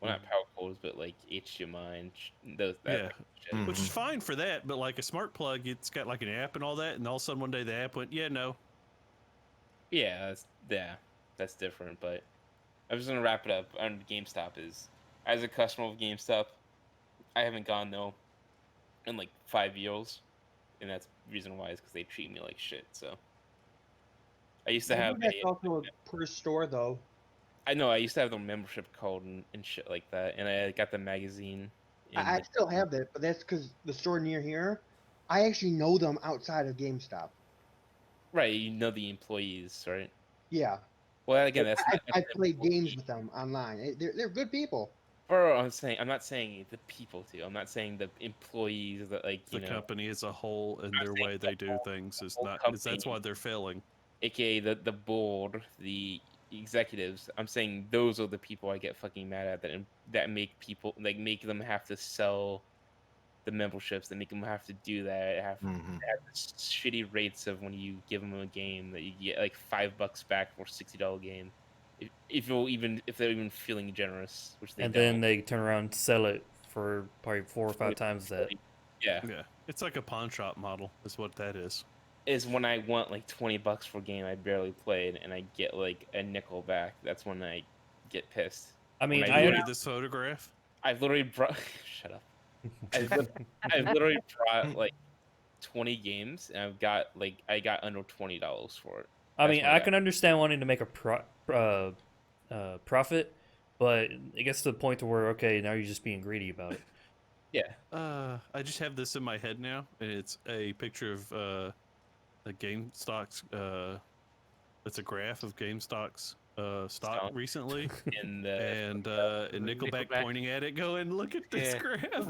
Well, not power cords, but like HDMI and those. That Yeah. shit. Which is fine for that, but like a smart plug, it's got like an app and all that, and all of a sudden one day the app went, yeah, no. Yeah, that's different. But I'm just gonna wrap it up. On GameStop is, as a customer of GameStop, I haven't gone though in like 5 years, and that's the reason why is because they treat me like shit. So I used to I have think that's also per store though. I know I used to have the membership code and shit like that, and I got the magazine. and I the- still have that, but that's because the store near here, I actually know them outside of GameStop. Right, you know the employees, right? Yeah. Well, again, that's I not- that's play employee. games with them online. They're good people. Bro, I'm not saying the people do. I'm not saying the employees that like The you know. company as a whole and I'm their saying way they do things is whole not. That's company, why they're failing. aka the board, the executives. I'm saying those are the people I get fucking mad at that make people like make them have to sell the memberships, that make them have to do that. Mm-hmm. Have this shitty rates of when you give them a game that you get like $5 back for $60 game. If they're even feeling generous, which they And don't. then they turn around and sell it for probably 4 or 5 times that. Yeah, Yeah, it's like a pawn shop model. Is what that is. is when I want like $20 for a game I barely played and I get like a nickel back. That's when I get pissed. I When mean, Can you look I at this photograph? I've literally brought shut up. I've literally brought like 20 games and I got under $20 for it. I That's mean, when I I got can understand wanting to make a profit, but it gets to the point to where okay, now you're just being greedy about it. yeah. I just have this in my head now, and it's a picture of a GameStop's. It's a graph of GameStop's stock Stock recently, in the and Nickelback Nickelback. pointing at it, going, "Look at this Yeah. graph."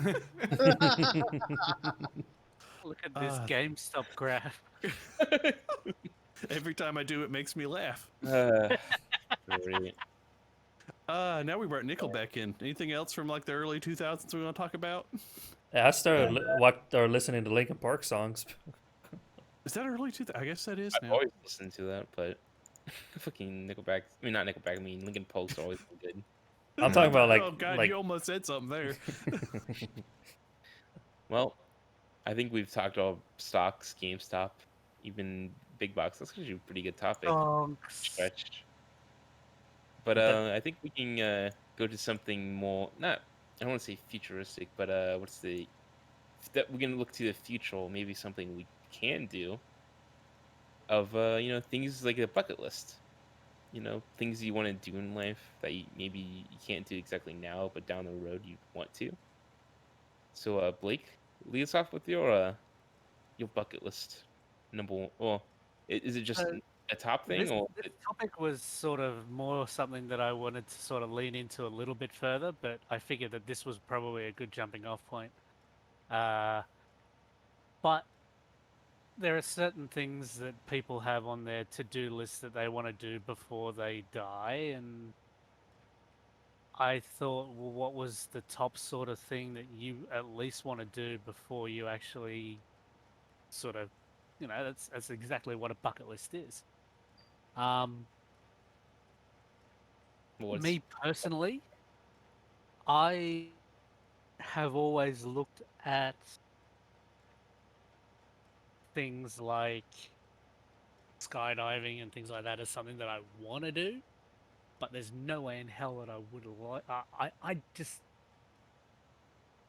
Look at this Ah. GameStop graph. Every time I do, it makes me laugh. Great. Now we brought Nickelback in. Anything else from like the early 2000s we want to talk about? Yeah, I started listening to Linkin Park songs. Is that early 2000s? I guess that is I've now. always listened to that, but fucking Nickelback. I mean, not Nickelback. I mean, Linkin Park's always been good. I'm talking about Oh God, you almost said something there. Well, I think we've talked about stocks, GameStop, even big box. That's actually a pretty good topic. Stretched. But I think we can go to something more not I don't want to say futuristic, but what's the that we're gonna look to the future, or maybe something we can do of things like a bucket list. Things you want to do in life that maybe you can't do exactly now, but down the road you want to. So Blake, lead us off with your bucket list. Number one. Well, is it just So a top thing, this or this topic was sort of more something that I wanted to sort of lean into a little bit further, but I figured that this was probably a good jumping off point. But there are certain things that people have on their to-do list that they want to do before they die, and I thought, well, what was the top sort of thing that you at least want to do before you actually sort of, that's exactly what a bucket list is. what's Me personally, I have always looked at things like skydiving and things like that as something that I want to do, but there's no way in hell that I would like. I just,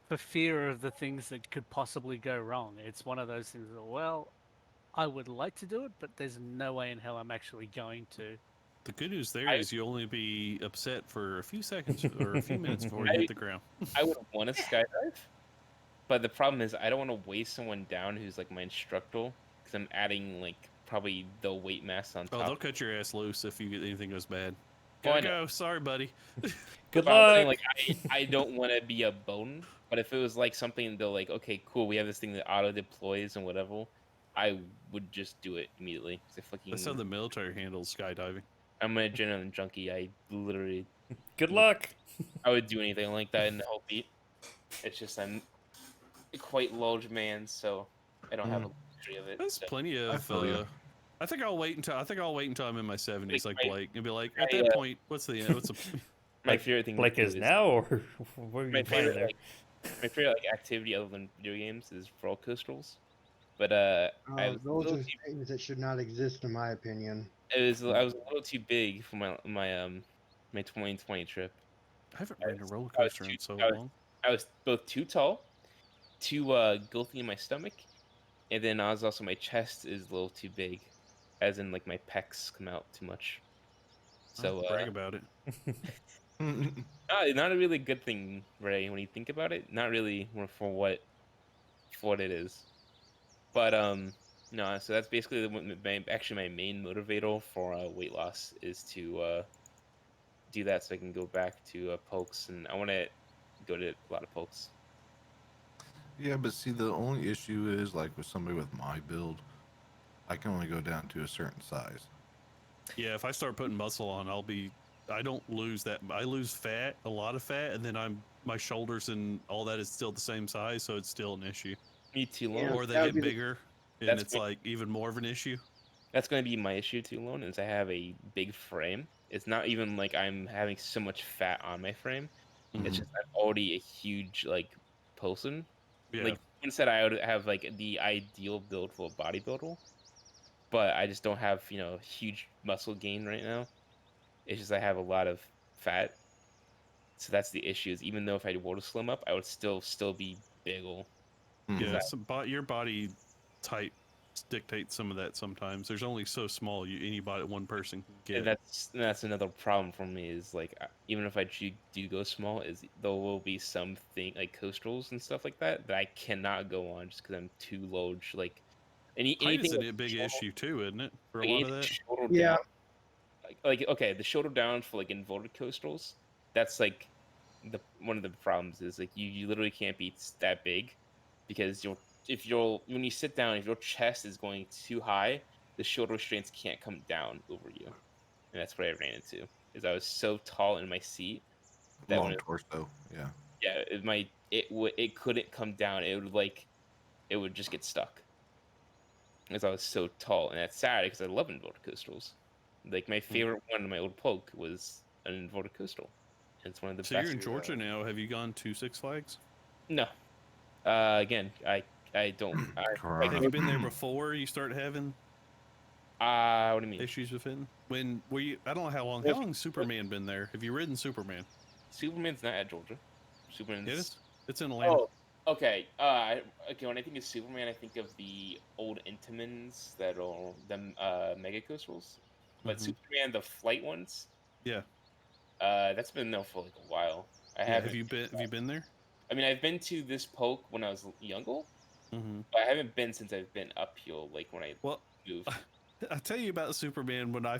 for fear of the things that could possibly go wrong, it's one of those things that, well, I would like to do it, but there's no way in hell I'm actually going to. The good news there I is you only be upset for a few seconds or a few minutes before you I, hit the ground. I would want to skydive, but the problem is I don't want to weigh someone down who's like my instructor because I'm adding like probably the weight mass on Oh, top. they'll cut your ass loose if anything goes bad. Oh, I Gotta know. go. Sorry, buddy. Good But I'm saying luck. like I don't want to be a bone, but if it was like something they're like, okay, cool, we have this thing that auto deploys and whatever, I would just do it immediately. 'Cause That's how the military handles skydiving. I'm an adrenaline junkie. I literally Good luck. I would do anything like that in a heartbeat. It's just I'm a quite large man, so I don't have a history of it. There's So plenty I of. feel you. I think I'll wait until I'm in my 70s, like Like, Blake, and be like, at my, that point, what's the my Like favorite thing to Blake do is now, or what are my you playing favorite there? my favorite like activity other than video games is roller coasters. But I was a Those little are too, things that should not exist, in my opinion. I was a little too big for my 2020 trip. I haven't I ridden a was, roller I was coaster too in so I was long. I was both too tall, too gulpy in my stomach, and then I was also my chest is a little too big, as in like my pecs come out too much. So Brag about it. not a really good thing, Ray, when you think about it. Not really for what it is. But no, so that's basically actually my main motivator for weight loss is to do that so I can go back to pokes, and I want to go to a lot of pokes. Yeah, but see, the only issue is like with somebody with my build, I can only go down to a certain size. Yeah, if I start putting muscle on, I don't lose that. I lose fat, a lot of fat, and then my shoulders and all that is still the same size, so it's still an issue. Me too, Yeah. Lone. Or they that would get be the- bigger, and That's it's going, like even more of an issue. that's going to be my issue too, Lone. Is I have a big frame. It's not even like I'm having so much fat on my frame. It's Mhm. just I'm already a huge like person. Yeah, Like instead, I would have like the ideal build for a bodybuilder, but I just don't have huge muscle gain right now. It's just I have a lot of fat. So that's the issue. Is even though if I were to slim up, I would still be bigger. Mhm. yeah. Your body type dictates some of that. Sometimes there's only so small anybody one person can And get. that's another problem for me is like even if I do go small, is there will be something like coastals and stuff like that that I cannot go on just because I'm too large. Like Height anything is like a big shoulder, issue too, isn't it? For a like lot of anything that. shoulder Yeah. down, like okay, the shoulder down for like inverted coastals. That's like the one of the problems is like you literally can't be that big because when you sit down, if your chest is going too high, the shoulder restraints can't come down over you. And that's what I ran into. Is I was so tall in my seat that Long torso. Yeah. it couldn't come down. It would just get stuck because I was so tall, and that's sad because I love inverted coastals. Like my Hmm. favorite one in my old poke was an inverted coastal. And it's one of the So you're best. in Yeah. Georgia now. Have you gone to Six Flags? No, again, I don't. Have you been there before you start having What do you mean? issues with it? When were you? I don't know how long. Well, How long Superman been there? Have you ridden Superman? Superman's not at Georgia. It Superman's is. It's in Atlanta. Oh, okay. Okay. When I think of Superman, I think of the old Intamans that are the Mega Coastals. But Hmm. Superman, the flight ones, Yeah. that's been there for like a while. I Yeah. Have haven't. you been? Have you been there? I mean, I've been to this poke when I was younger, Hmm. but I haven't been since I've been up here. Like when I Well, moved. I'll tell you about Superman when I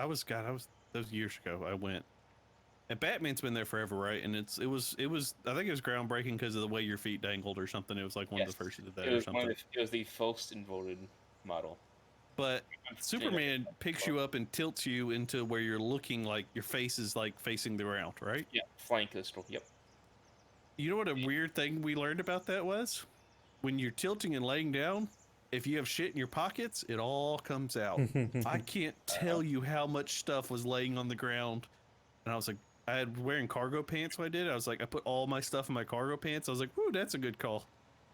was God. That was years ago. I went. And Batman's been there forever, right? And it was I think it was groundbreaking because of the way your feet dangled or something. It was like one of Yes, the first that did it that or was something. it was the first inverted model. But I'm doing it. Superman picks you up and tilts you into where you're looking like your face is like facing the ground, right? Yeah, flying coastal. Yep. You know what a weird thing we learned about that was? When you're tilting and laying down, if you have shit in your pockets, it all comes out. I can't tell you how much stuff was laying on the ground. And I was like, I had wearing cargo pants when I did it. I was like, I put all my stuff in my cargo pants. I was like, whoo, that's a good call.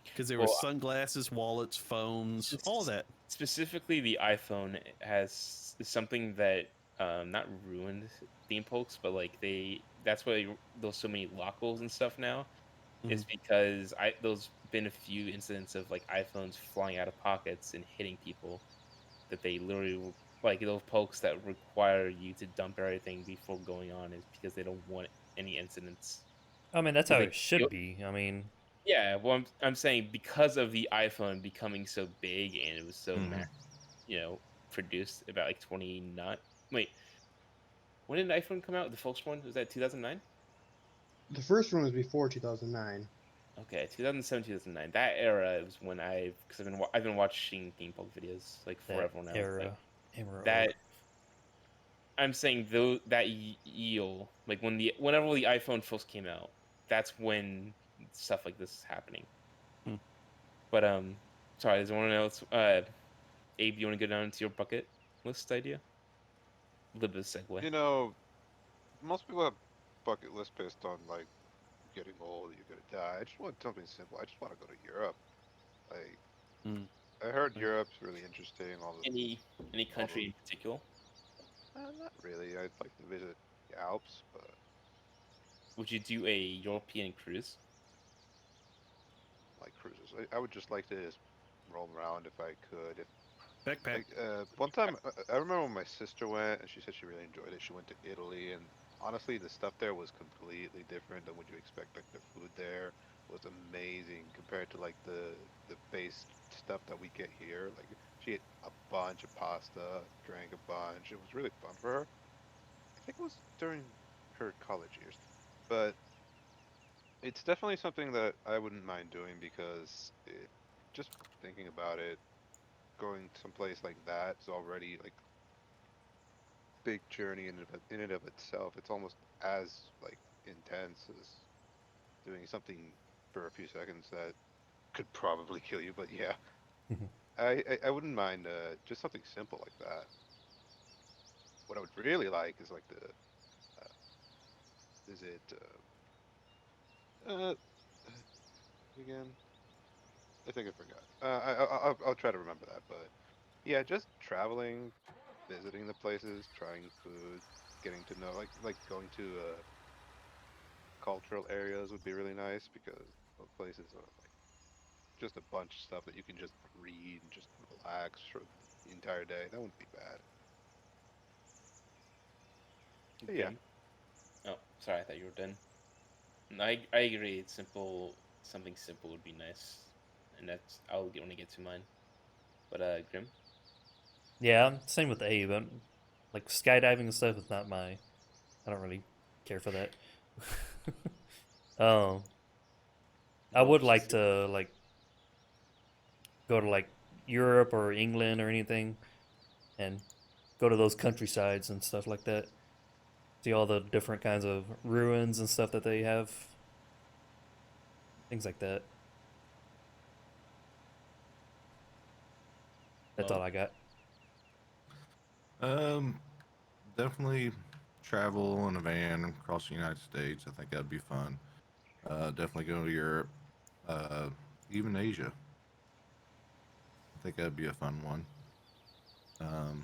Because there were Well, sunglasses, wallets, phones, all that. Specifically, the iPhone has something that not ruined theme pokes, but like that's why there's so many lock holes and stuff now. Is because there's been a few incidents of like iPhones flying out of pockets and hitting people that they literally like those pokes that require you to dump everything before going on is because they don't want any incidents. I mean, that's 'Cause how they it should be. I mean, yeah, well, I'm saying because of the iPhone becoming so big and it was so Mhm. produced about like 29. Wait, when did iPhone come out? The first one was that 2009. The first one was before 2009. Okay, 2007, 2009. That era was when because I've been watching theme park videos like that forever now. Like era. that, I'm saying though that year, like whenever the iPhone first came out, that's when stuff like this is happening. Hmm. But sorry, is anyone else? Abe, you want to go down to your bucket list idea? A little bit of segue. You know, most people have bucket list based on like getting old, you're gonna die. I just want something simple. I just want to go to Europe. Like Mm. I heard Europe's really interesting. Any All the country in particular? not really. I'd like to visit the Alps, but Would you do a European cruise? like cruises, I would just like to just roam around if I could. If Backpack. like one time, I remember when my sister went and she said she really enjoyed it. She went to Italy, and honestly, the stuff there was completely different than what you expect. Like the food there was amazing compared to like the base stuff that we get here. Like she ate a bunch of pasta, drank a bunch. It was really fun for her. I think it was during her college years. But it's definitely something that I wouldn't mind doing because just thinking about it, going someplace like that is already like big journey in and of itself. It's almost as like intense as doing something for a few seconds that could probably kill you. But yeah, I wouldn't mind just something simple like that. What I would really like is like the is it uh again? I think I forgot. I'll try to remember that. But yeah, just traveling, visiting the places, trying food, getting to know like going to cultural areas would be really nice because those places are like just a bunch of stuff that you can just read and just relax for the entire day. That wouldn't be bad. But yeah, Grim. Oh, sorry, I thought you were done. No, I agree. It's simple. Something simple would be nice, and that's I'll only get to mine. But Grim. Yeah, same with Abe. Like skydiving and stuff is not my. I don't really care for that. um, I More would like specific. to like go to like Europe or England or anything, and go to those countrysides and stuff like that. See all the different kinds of ruins and stuff that they have. Things like that. That's all Well, I got. Um, definitely travel in a van across the United States. I think that'd be fun. Definitely go to Europe, uh, even Asia. I think that'd be a fun one. Um,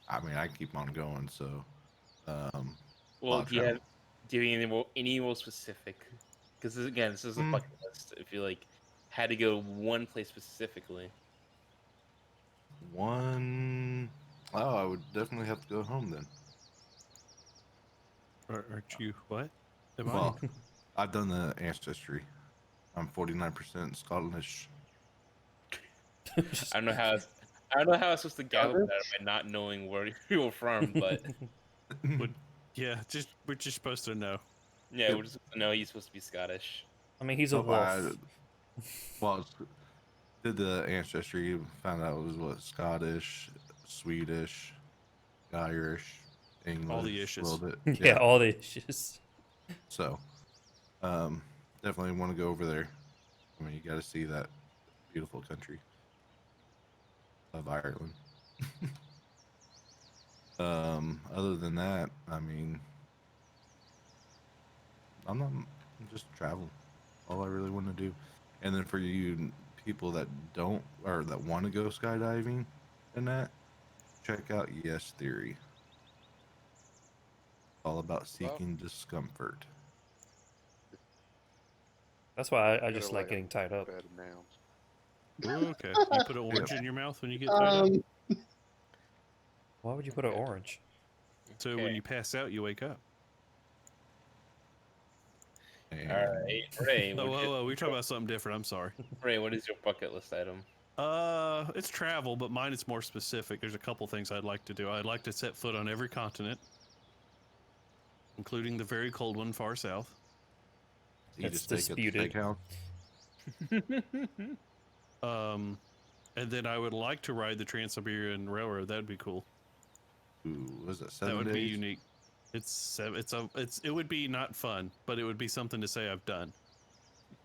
I mean, I keep on going, so um, a well, lot of travel. do you have any more specific? Because again, this is a Mm, bucket list. If you like had to go one place specifically, one, oh, I would definitely have to go home then. Aren't you what? Am I? Well, I've done the ancestry. I'm 49% Scottish. Just- I don't know how. I don't know how I was supposed to gather that Scottish? by not knowing where you were from, but Would yeah, we're just supposed to know. yeah, Yep. we're just supposed to know he's supposed to be Scottish. I mean, he's a Nope, I wolf. well did the ancestry. Found out it was what Scottish, Swedish, Irish, All the English, a little issues. bit. Yeah, Yeah. all the issues. So, um, definitely want to go over there. I mean, you got to see that beautiful country of Ireland. Other than that, I mean, I'm not just travel. All I really want to do. And then for you people that don't or that want to go skydiving and that, check out Yes Theory. All about well, seeking discomfort. That's why I gotta just lay like on getting tied up. bed now. Okay. You put an orange in your mouth when you get tied up? Um, Why would you put an Okay. orange? So when you pass out, you wake up. And All right, Ray. Oh, whoa, we're talking about something different. I'm sorry. Ray, what is your bucket list item? It's travel, but mine is more specific. There's a couple things I'd like to do. I'd like to set foot on every continent, including the very cold one far south. eat a That's steak at the disputed. steakhouse. And then I would like to ride the Trans-Siberian Railroad. That'd be cool. Ooh, was it That 7 would days? be unique. It would be not fun, but it would be something to say I've done.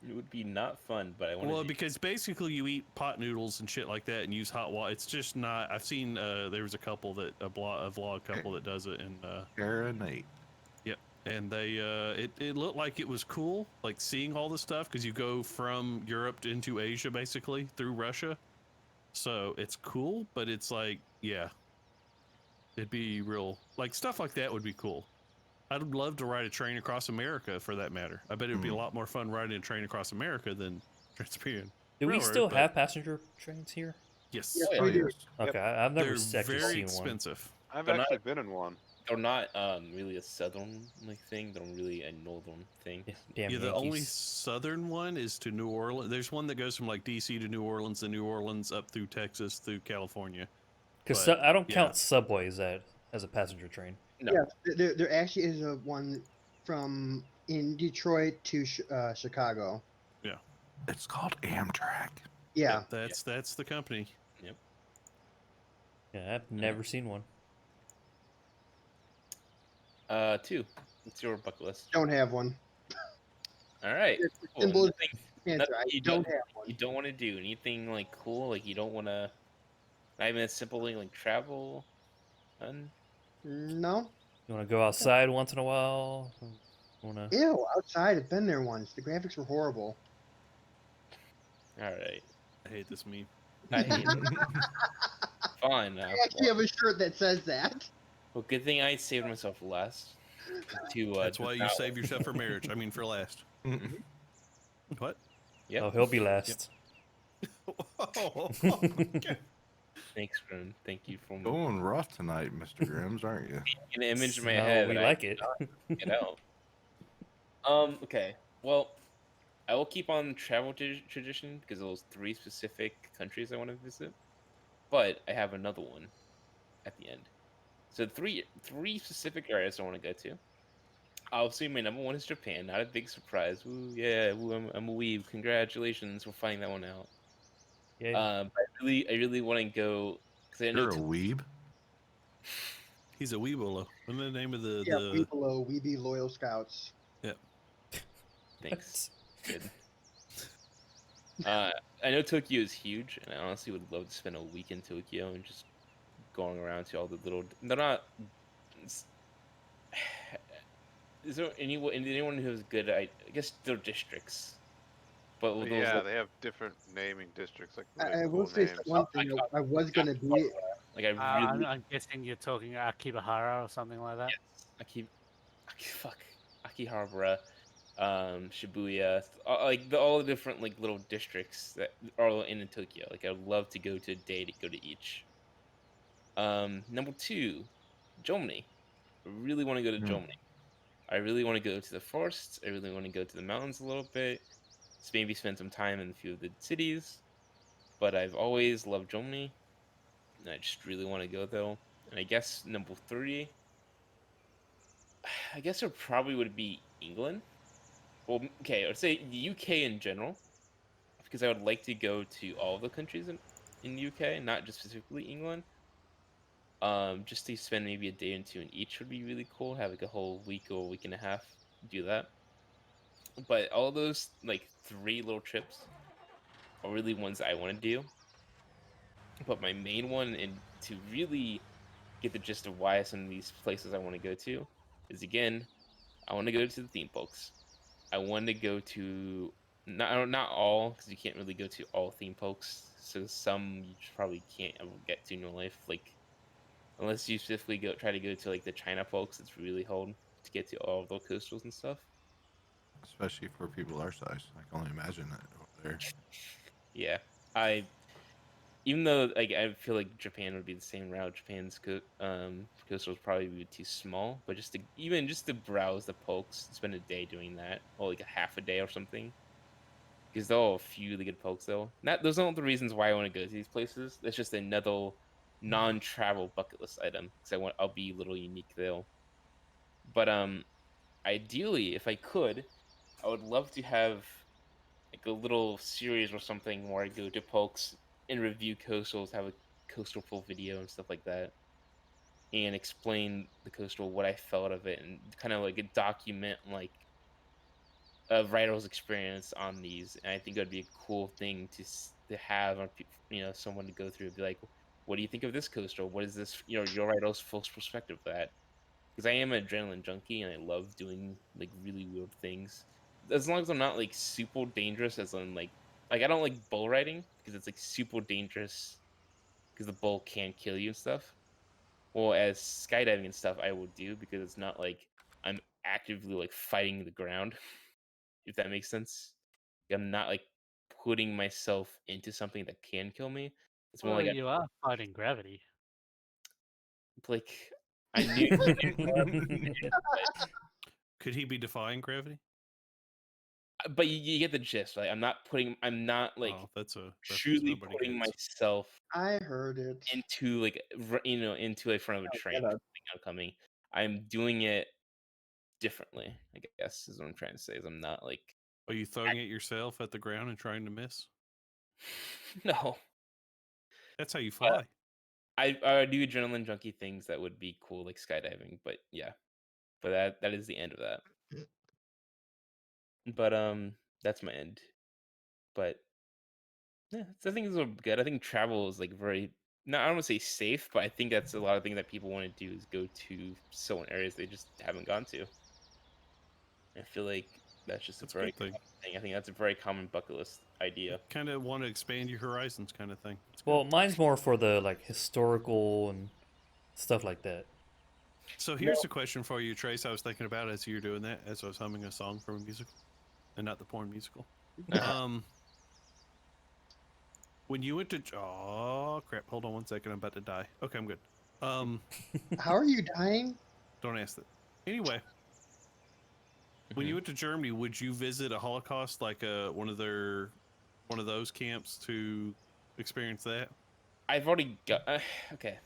It would be not fun, but I want Well, to. because basically you eat pot noodles and shit like that and use hot water. It's just not. I've seen there was a couple that a vlog couple that does it, and Kara Nate. yep, and they it looked like it was cool, like seeing all the stuff because you go from Europe into Asia basically through Russia, so it's cool, but it's like yeah, it'd be real like stuff like that would be cool. I'd love to ride a train across America for that matter. I bet it would be a lot more fun riding a train across America than Trans-Siberian Do we Railroad, still but have passenger trains here? yes. yes, Oh we do. yes. Okay, Yep. I've never They're actually very seen expensive. I've They're not- actually been in one. They're not really a southern like thing. They're really a northern thing. one. Damn Yeah, the only Yankees. southern one is to New Orleans. There's one that goes from like DC to New Orleans, then New Orleans up through Texas, through California. Because but, I don't yeah. count subways as a passenger train. No. Yes, there actually is a one from in Detroit to Chicago. It's called Amtrak. Yeah. That's the company. Yep. Yeah, I've never seen one. 2. What's your bucket list? Don't have one. All right. It's a Cool. simple Nothing, answer. nothing I you don't have one. You don't want to do anything like cool. Like you don't want to. Not even a simple thing like travel. None. No. You want to go outside once in a while? Want to? Ew, outside. I've been there once. The graphics were horrible. All right. I hate this meme. I hate it. Fine. I actually have a shirt that says that. Well, good thing I saved myself last. To That's why you devour. save yourself for marriage. I mean, for last. Mhm. What? Yep. Oh, he'll be last. Oh, Thanks, Grim. Thank you for Going rough tonight, Mr. Grims, aren't you? an image in my How head. we that I like it. Get out. Okay. Well, I will keep on travel tradition because those 3 specific countries I want to visit. But I have another one at the end. So three specific areas I want to go to. Obviously, my number 1 is Japan. Not a big surprise. Woo, yeah, woo, I'm a weeb. Congratulations for finding that one out. Yeah. But I really want to go because I know You're a weeb. he's a Weebolo. What's the name of Yeah, the? we be loyal scouts. Yeah. Thanks. Good. I know Tokyo is huge, and I honestly would love to spend a week in Tokyo and just going around to all the little. They're not. Is there anyone who has good? I guess they're districts, but with those. Yeah, they have different naming districts, like really I will cool say names. one thing. I was gonna be. Like I really. I'm guessing you're talking Akibahara or something like that. Yes, fuck Akihabara, Shibuya, like all the different like little districts that are all in Tokyo. Like I'd love to go to a day to go to each. Number 2, Germany. I really want to go to Hmm. Germany. I really want to go to the forests. I really want to go to the mountains a little bit. Just maybe spend some time in a few of the cities. But I've always loved Germany, and I just really want to go though. And I guess number 3, I guess it probably would be England. Well, okay, I'd say the UK in general, because I would like to go to all the countries in the UK, not just specifically England. Just to spend maybe a day or 2 in each would be really cool. Have like a whole week or a week and a half do that. But all those like 3 little trips are really ones I want to do. But my main one, and to really get the gist of why some of these places I want to go to, is again, I want to go to the theme parks. I want to go to not all, because you can't really go to all theme parks. So some you just probably can't ever get to in your life. Like unless you specifically try to go to like the China parks, it's really hard to get to all of the coastals and stuff. Especially for people our size. I can only imagine that over there. Yeah, I even though like I feel like Japan would be the same route. Japan's coastal would probably be too small, but just to browse the pokes, spend a day doing that, or like a half a day or something. Because there are a few really good pokes though. Not those aren't the reasons why I want to go to these places. That's just another non-travel bucket list item. Because I'll be a little unique though. But ideally, if I could, I would love to have like a little series or something where I go to pokes and review coastals, have a coastal full video and stuff like that, and explain the coastal, what I felt of it, and kind of like a document like a writer's experience on these. And I think that'd be a cool thing to have on someone to go through and be like, what do you think of this coastal? What is this? Your writer's full perspective of that. Because I am an adrenaline junkie and I love doing like really weird things. As long as I'm not like super dangerous, as in like I don't like bull riding because it's like super dangerous because the bull can kill you and stuff. Well, as skydiving and stuff, I will do because it's not like I'm actively like fighting the ground, if that makes sense. I'm not like putting myself into something that can kill me. It's more Well, like you are fighting gravity. like I knew, Could he be defying gravity? but you get the gist, right? I'm not like Oh, that's a reference truly nobody putting gets. myself I heard it. into like into a front of a train Get up. oncoming. I'm doing it differently. I guess is what I'm trying to say. Is I'm not like Are you throwing it yourself at the ground and trying to miss? no. That's how you fly. I do adrenaline junkie things that would be cool, like skydiving. But yeah, but that is the end of that. But that's my end. But yeah, I think it's good. I think travel is like very. No, I don't want to say safe, but I think that's a lot of things that people want to do is go to certain areas they just haven't gone to. I feel like that's just That's a a very good thing. common thing. I think that's a very common bucket list idea. Kind of want to expand your horizons, kind of thing. It's Well, good. mine's more for the like historical and stuff like that. So here's a question for you, Trace. I was thinking about as you were doing that, as I was humming a song from a musical, and not the porn musical. When you went to oh crap, hold on one second, I'm about to die. Okay, I'm good. How are you dying? Don't ask that. Anyway, when you went to Germany, would you visit a Holocaust like one of those camps to experience that? I've already got okay.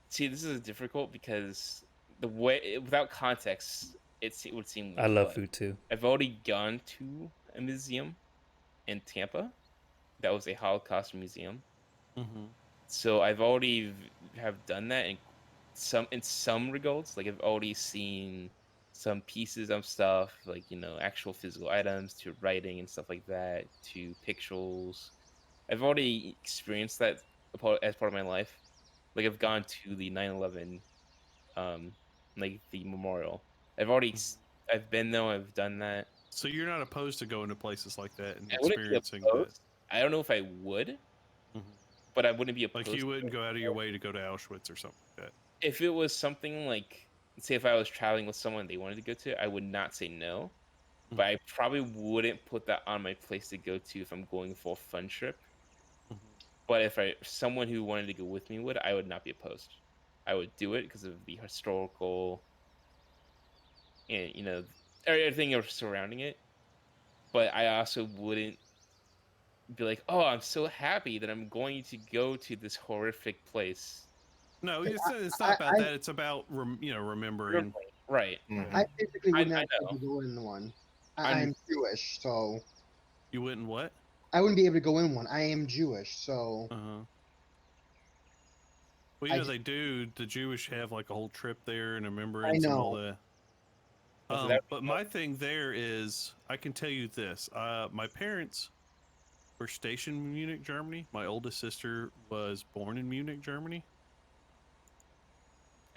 See, this is difficult because the way without context, it would seem I weird. love But food too. I've already gone to a museum in Tampa. That was a Holocaust museum. Mm-hmm. So I've already have done that in some regards. Like I've already seen some pieces of stuff, like actual physical items, to writing and stuff like that, to pictures. I've already experienced that as part of my life. Like I've gone to the 9/11, um, like the memorial. I've been there. I've done that. So you're not opposed to going to places like that and I wouldn't be experiencing that? opposed. I don't know if I would, Mhm. but I wouldn't be Like opposed you to wouldn't it. go out of your way to go to Auschwitz or something like that. If it was something like, say, if I was traveling with someone they wanted to go to, I would not say no. But I probably wouldn't put that on my place to go to if I'm going for a fun trip. But if someone who wanted to go with me would, I would not be opposed. I would do it because of the historical and everything surrounding it. But I also wouldn't be like, oh, I'm so happy that I'm going to go to this horrific place. No, Like, it's I, not about I, that. It's about remembering. Right. I physically I would not be able know. to go in one. I'm I'm Jewish, so You wouldn't what? I wouldn't be able to go in one. I am Jewish, so Uh-huh. Well, I you know just, they do. The Jewish have like a whole trip there and I remembrance and all know. that. so that But my thing there is, I can tell you this. My parents were stationed in Munich, Germany. My oldest sister was born in Munich, Germany.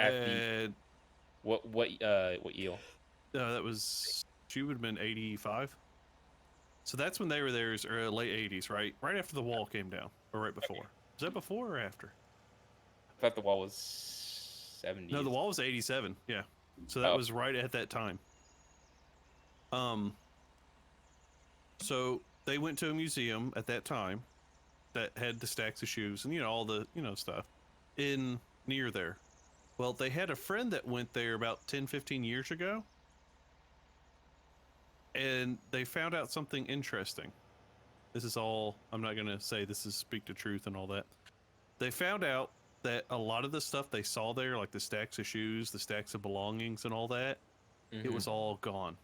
at the And what year? that was, she would have been 85. So that's when they were there, is late 80s, right? Right after the wall came down, or right before. Was that before or after? I thought the wall was 70s. No, the wall was 87. Yeah. So that Oh. was right at that time. So they went to a museum at that time that had the stacks of shoes and all the stuff in near there. Well, they had a friend that went there about 10-15 years ago, and they found out something interesting. This is all, I'm not going to say this is speak to truth and all that. They found out that a lot of the stuff they saw there, like the stacks of shoes, the stacks of belongings and all that, it was all gone.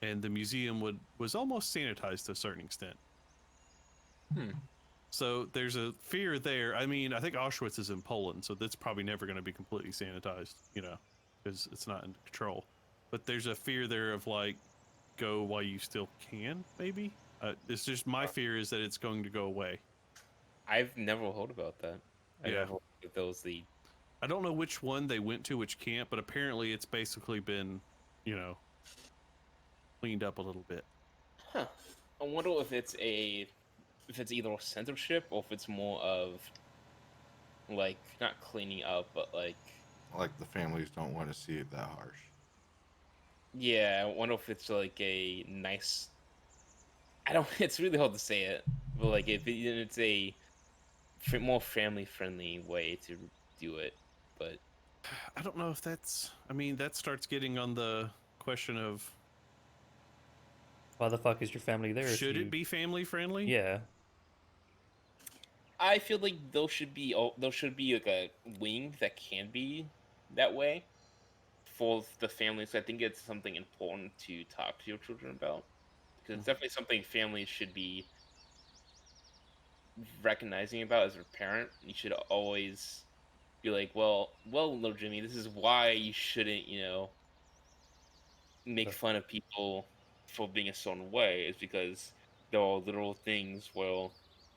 And the museum was almost sanitized to a certain extent. So there's a fear there. I mean, I think Auschwitz is in Poland, so that's probably never going to be completely sanitized, because it's not in control. But there's a fear there of like, go while you still can, maybe. It's just my fear is that it's going to go away. I've never heard about that. I Yeah. never heard that those the I don't know which one they went to, which camp, but apparently it's basically been, cleaned up a little bit. Huh. I wonder if it's either censorship or if it's more of like not cleaning up, but like the families don't want to see it that harsh. yeah. I wonder if it's like a nice. I don't. It's really hard to say it, but like if it's a more family friendly way to do it, but I don't know if that's. I mean, that starts getting on the question of Why the fuck is your family there? should it be family friendly? Yeah. I feel like there should be like a wing that can be that way for the families, I think it's something important to talk to your children about because it's definitely something families should be recognizing about as a parent. You should always be like, well, little Jimmy, this is why you shouldn't, make fun of people for being a certain way. Is because there are literal things where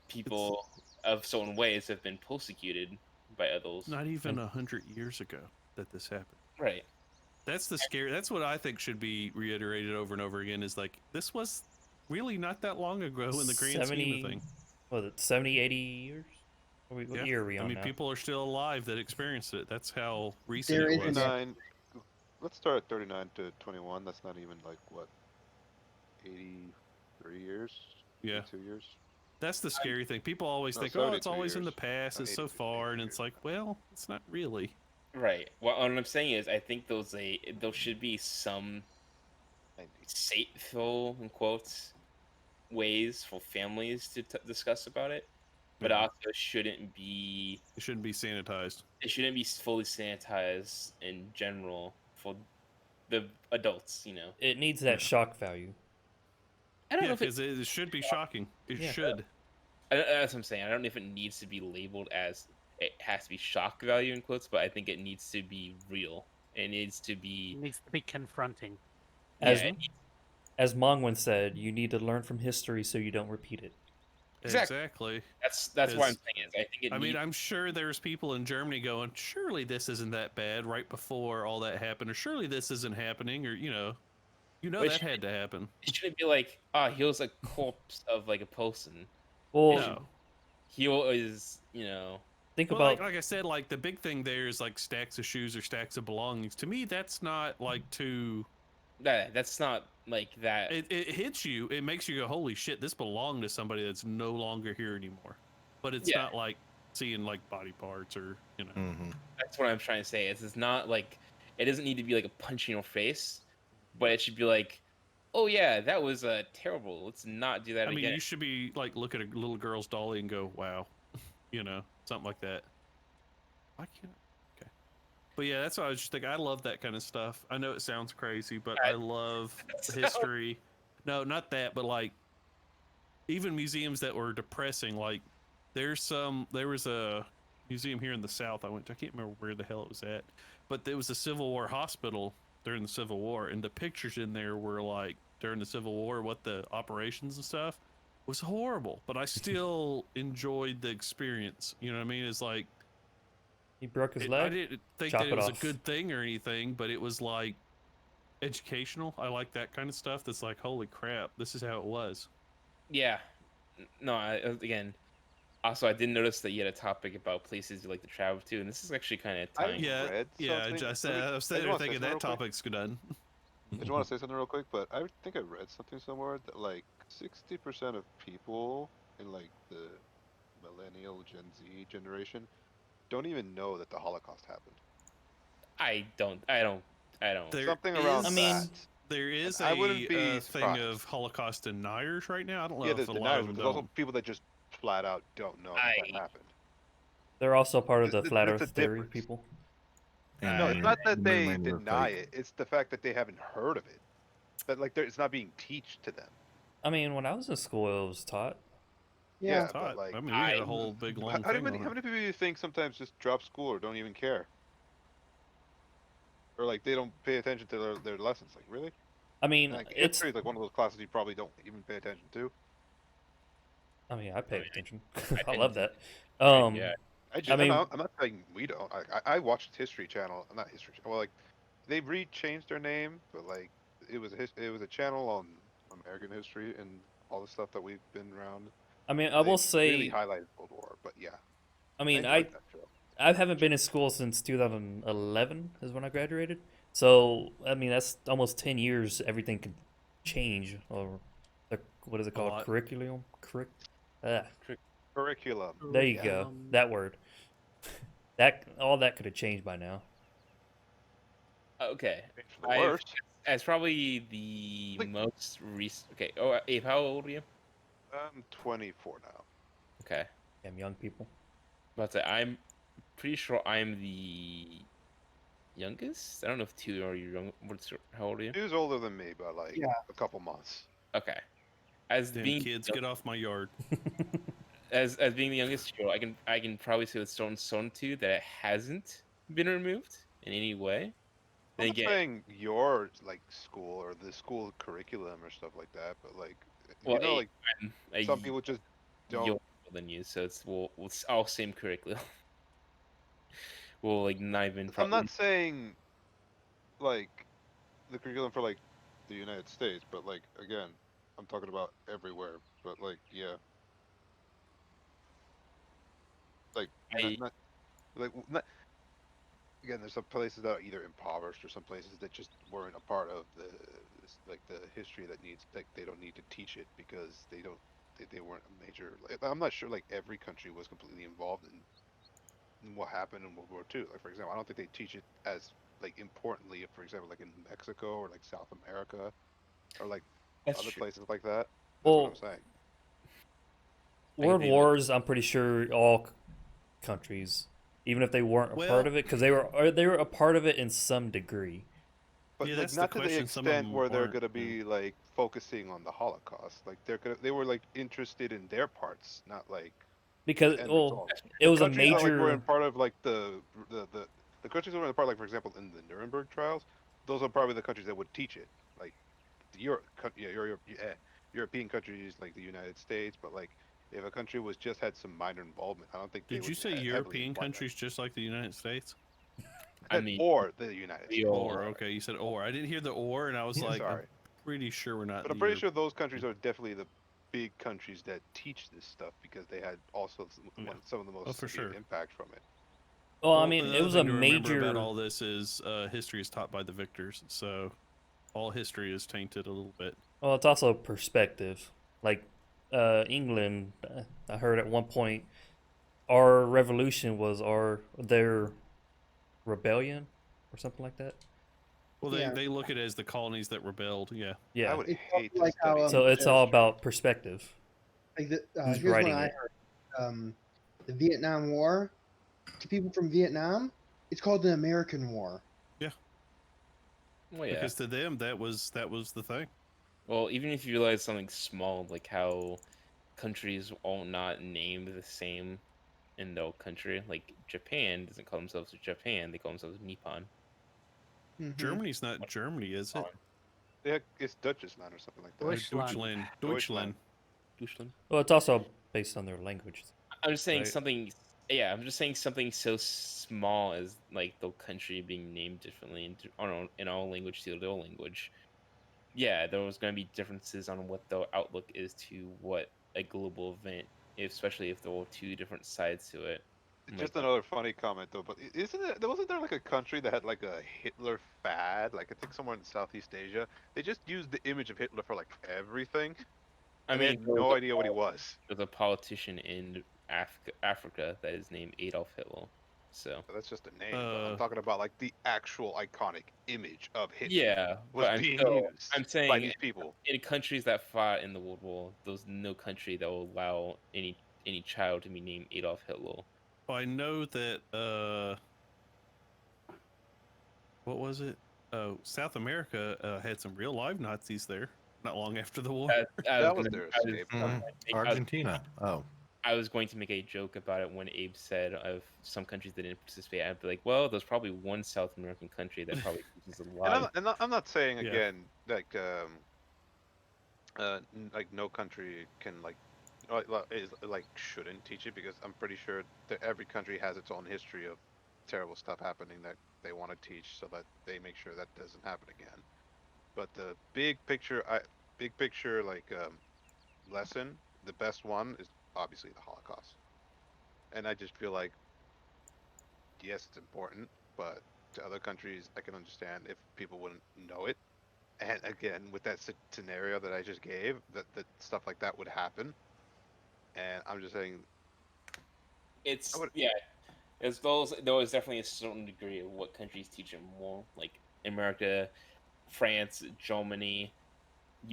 people of certain ways have been persecuted by others. Not even And 100 years ago that this happened. Right. That's the scary. That's what I think should be reiterated over and over again. Is like this was really not that long ago in the grand scheme of 70, things. was it 70, 80 years? What year are we I on mean, now? people are still alive that experienced it. That's how recent There it is an was. 39. Let's start at 39 to 21. That's not even like what 83 years, Yeah. 82 years. That's the scary thing. People always No, think, oh, it's 72 always in the years. past. It's so 82 far. And 82 it's years. like, well, it's not really. Right. Well, what I'm saying is, I think there should be some 90. sateful in quotes ways for families to discuss about it, but Yeah. also shouldn't be It shouldn't be sanitized. it shouldn't be fully sanitized in general for the adults. It needs that Yeah. shock value. I don't Yeah, know if because it should be shocking. It Yeah. should. that's what I'm saying. I don't know if it needs to be labeled as it has to be shock value in quotes, but I think it needs to be real. It needs to It be needs to be confronting. As yeah, as Mong once said, you need to learn from history so you don't repeat it. Exactly. That's what I'm 'Cause, saying. Is I think it I mean, needs I'm sure there's people in Germany going, surely this isn't that bad right before all that happened, or surely this isn't happening, or Which- that had to happen. it shouldn't be like, he was a corpse of like a person. Well, No. He is, think Well, about like I said, like the big thing there is like stacks of shoes or stacks of belongings. To me, that's not like too. that's not like that. It hits you. It makes you go, holy shit, this belonged to somebody that's no longer here anymore. But it's Yeah. not like seeing like body parts or Mm-hmm. That's what I'm trying to say. It's not like it doesn't need to be like a punch in your face, but it should be like, oh yeah, that was terrible. Let's not do that I mean, again. you should be like look at a little girl's dolly and go, wow, something like that. Why can't I? Okay. But yeah, that's what I was just thinking. I love that kind of stuff. I know it sounds crazy, but I love history. No, not that, but like even museums that were depressing. Like there was a museum here in the South I went to. I can't remember where the hell it was at, but there was a Civil War hospital during the Civil War, and the pictures in there were like during the Civil War, what the operations and stuff was horrible, but I still enjoyed the experience. You know what I mean? It's like he broke his I leg. didn't think chop that it it was off. a good thing or anything, but it was like educational. I like that kind of stuff. That's like, holy crap, this is how it was. Yeah. No, again. Also, I did notice that you had a topic about places you like to travel to, and this is actually kind of I tying. Yeah, read yeah. something. I Let said me- I was I sitting there just wanna say thinking something real that quick. topic's done. I just want to say something real quick, but I think I read something somewhere that like 60% of people in like the millennial Gen Z generation don't even know that the Holocaust happened. I don't. There Something around I mean, that. there is I wouldn't a be thing surprised. of Holocaust deniers right now. I don't know Yeah, if there's a lot deniers, of but them there's also don't. people that just flat out don't know that I- happened. They're also part of the Th- flat that's Earth a theory difference. people. No, it's not that the they moon landing was deny fake. it. It's the fact that they haven't heard of it. That like it's not being taught to them. I mean, when I was in school, it was taught. Yeah. But Taught. like, I mean, we had I- a whole big long how thing many on how it. many people do you think sometimes just drop school or don't even care, or like they don't pay attention to their lessons? Like really? I mean, Like it's. history is like one of those classes you probably don't even pay attention to. I mean, I paid attention. I didn't love do that. yeah. I mean- I'm not saying we don't. I watched History Channel. Not History Channel. Well, like they changed their name, but like it was a channel on American history and all the stuff that we've been around. I mean, I They will say. really highlighted World War. But yeah, I mean, enjoyed that show. I haven't been in school since 2011 is when I graduated. So I mean, that's almost 10 years. Everything could change, or what is it called? lot. Curriculum. Curriculum. There you go. That word. All that could have changed by now. Okay. For the worst. As probably the Wait. most recent. Okay. Oh, Abe, how old are you? I'm 24 now. Okay. Damn young people. About to say, I'm pretty sure I'm the youngest? I don't know if two are you young. How old are you? He was older than me by like Yeah. a couple months. Okay. As Damn being kids, get off my yard. as being the youngest, sure, I can probably say with Stone 2 that it hasn't been removed in any way. I'm Then not again, saying your like school or the school curriculum or stuff like that, but like well, like I'm a some people just year don't. older than you, so it's all same curriculum. Well, like not even I'm probably. not saying like the curriculum for like the United States, but like again, I'm talking about everywhere. But like yeah, like I not like not again. There's some places that are either impoverished or some places that just weren't a part of like the history that needs like they don't need to teach it because they weren't a major. Like, I'm not sure like every country was completely involved in what happened in World War II. Like for example, I don't think they teach it as like importantly, for example, like in Mexico or like South America or like That's other true. places like that. That's what I'm Well, saying. I can World think of Wars, I'm pretty sure all countries, even if they weren't a part Well- of it, because they were a part of it in some degree. But Yeah, like that's the not to the question. Some of extent them where they're aren't. gonna be like focusing on the Holocaust. Like they were like interested in their parts, not like Because the end well, result. it The was a countries that like were in major. part of like the countries that were in part like for example in the Nuremberg trials, those are probably the countries that would teach it. Like the European countries like the United States, but like if a country was just had some minor involvement, I don't think they Did you would say heavily European imply that. countries just like the United States? I mean, Or the United we States. all Or okay, you said or. I didn't hear the or, and I was Yeah, like, I'm Sorry. pretty sure we're not. But I'm pretty sure those countries are definitely the big countries that teach this stuff because they had also Yeah. some of the most for severe sure. impact from it. Well, I Well, mean, it another was a thing to remember about major. all this is history is taught by the victors, so all history is tainted a little bit. Well, it's also perspective. Like England, I heard at one point, our revolution was their rebellion or something like that. Well, Yeah. they look at it as the colonies that rebelled. Yeah. I Yeah. would It's hate to like how, study So English it's all history. about perspective. Like Who's here's one writing I it? heard. The Vietnam War. To people from Vietnam, it's called an American War. well, yeah. Because to them that was the thing. Well, even if you realize something small, like how countries all not named the same in their country, like Japan doesn't call themselves Japan; they call themselves Nippon. Mhm. Germany's not Germany, is it? Yeah, it's Dutchesland or something like that. Deutschland. Deutschland. Deutschland. Well, it's also based on their language. I'm just saying Right. something. Yeah, I'm just saying something so small as like the country being named differently in all language to their language. Yeah, there was going to be differences on what the outlook is to what a global event, especially if there were two different sides to it. Just Like, another funny comment though, but wasn't there like a country that had like a Hitler fad? Like I think somewhere in Southeast Asia, they just used the image of Hitler for like everything, I and they mean, had no idea what he was. there's a politician in Africa that is named Adolf Hitler. So So that's just a name, but I'm talking about like the actual iconic image of Hitler yeah, was but being used I'm by saying these people. in countries that fought in the World War, there's no country that will allow any child to be named Adolf Hitler. Well, I know that what was it? Oh, South America had some real live Nazis there not long after the war. That was their escape. Argentina. Oh, I was going to make a joke about it when Abe said of some countries that didn't participate. I'd be like, well, there's probably one South American country that probably teaches a And lot. I'm not saying Yeah. again like no country can is like shouldn't teach it because I'm pretty sure that every country has its own history of terrible stuff happening that they want to teach so that they make sure that doesn't happen again. But the big picture like lesson, the best one is obviously the Holocaust. And I just feel like yes, it's important, but to other countries, I can understand if people wouldn't know it. And again, with that scenario that I just gave, that stuff like that would happen. And I'm just saying, I It's would. yeah, as well as there was definitely a certain degree of what countries teach it more. Like America, France, Germany,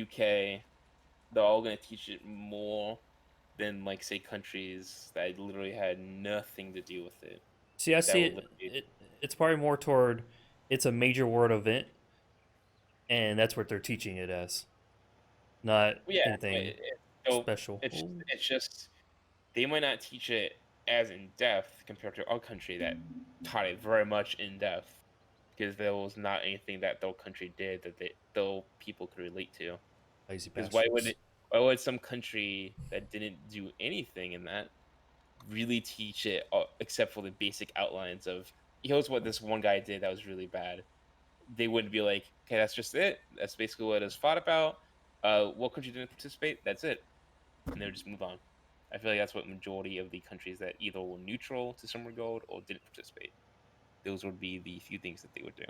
UK, they're all going to teach it more than like say countries that literally had nothing to do with it. See, I That see will it, literally it. It's probably more toward it's a major world event, and that's what they're teaching it as, not Yeah, anything so special. it's Oh. it's just they might not teach it as in depth compared to our country that taught it very much in depth because there was not anything that their country did that though people could relate to. Lazy Because bastards. why would some country that didn't do anything in that really teach it except for the basic outlines of here's what this one guy did that was really bad? They wouldn't be like, okay, that's just it. That's basically what it was fought about. What country didn't participate? That's it, and they would just move on. I feel like that's what majority of the countries that either were neutral to Summer Gold or didn't participate. Those would be the few things that they would do.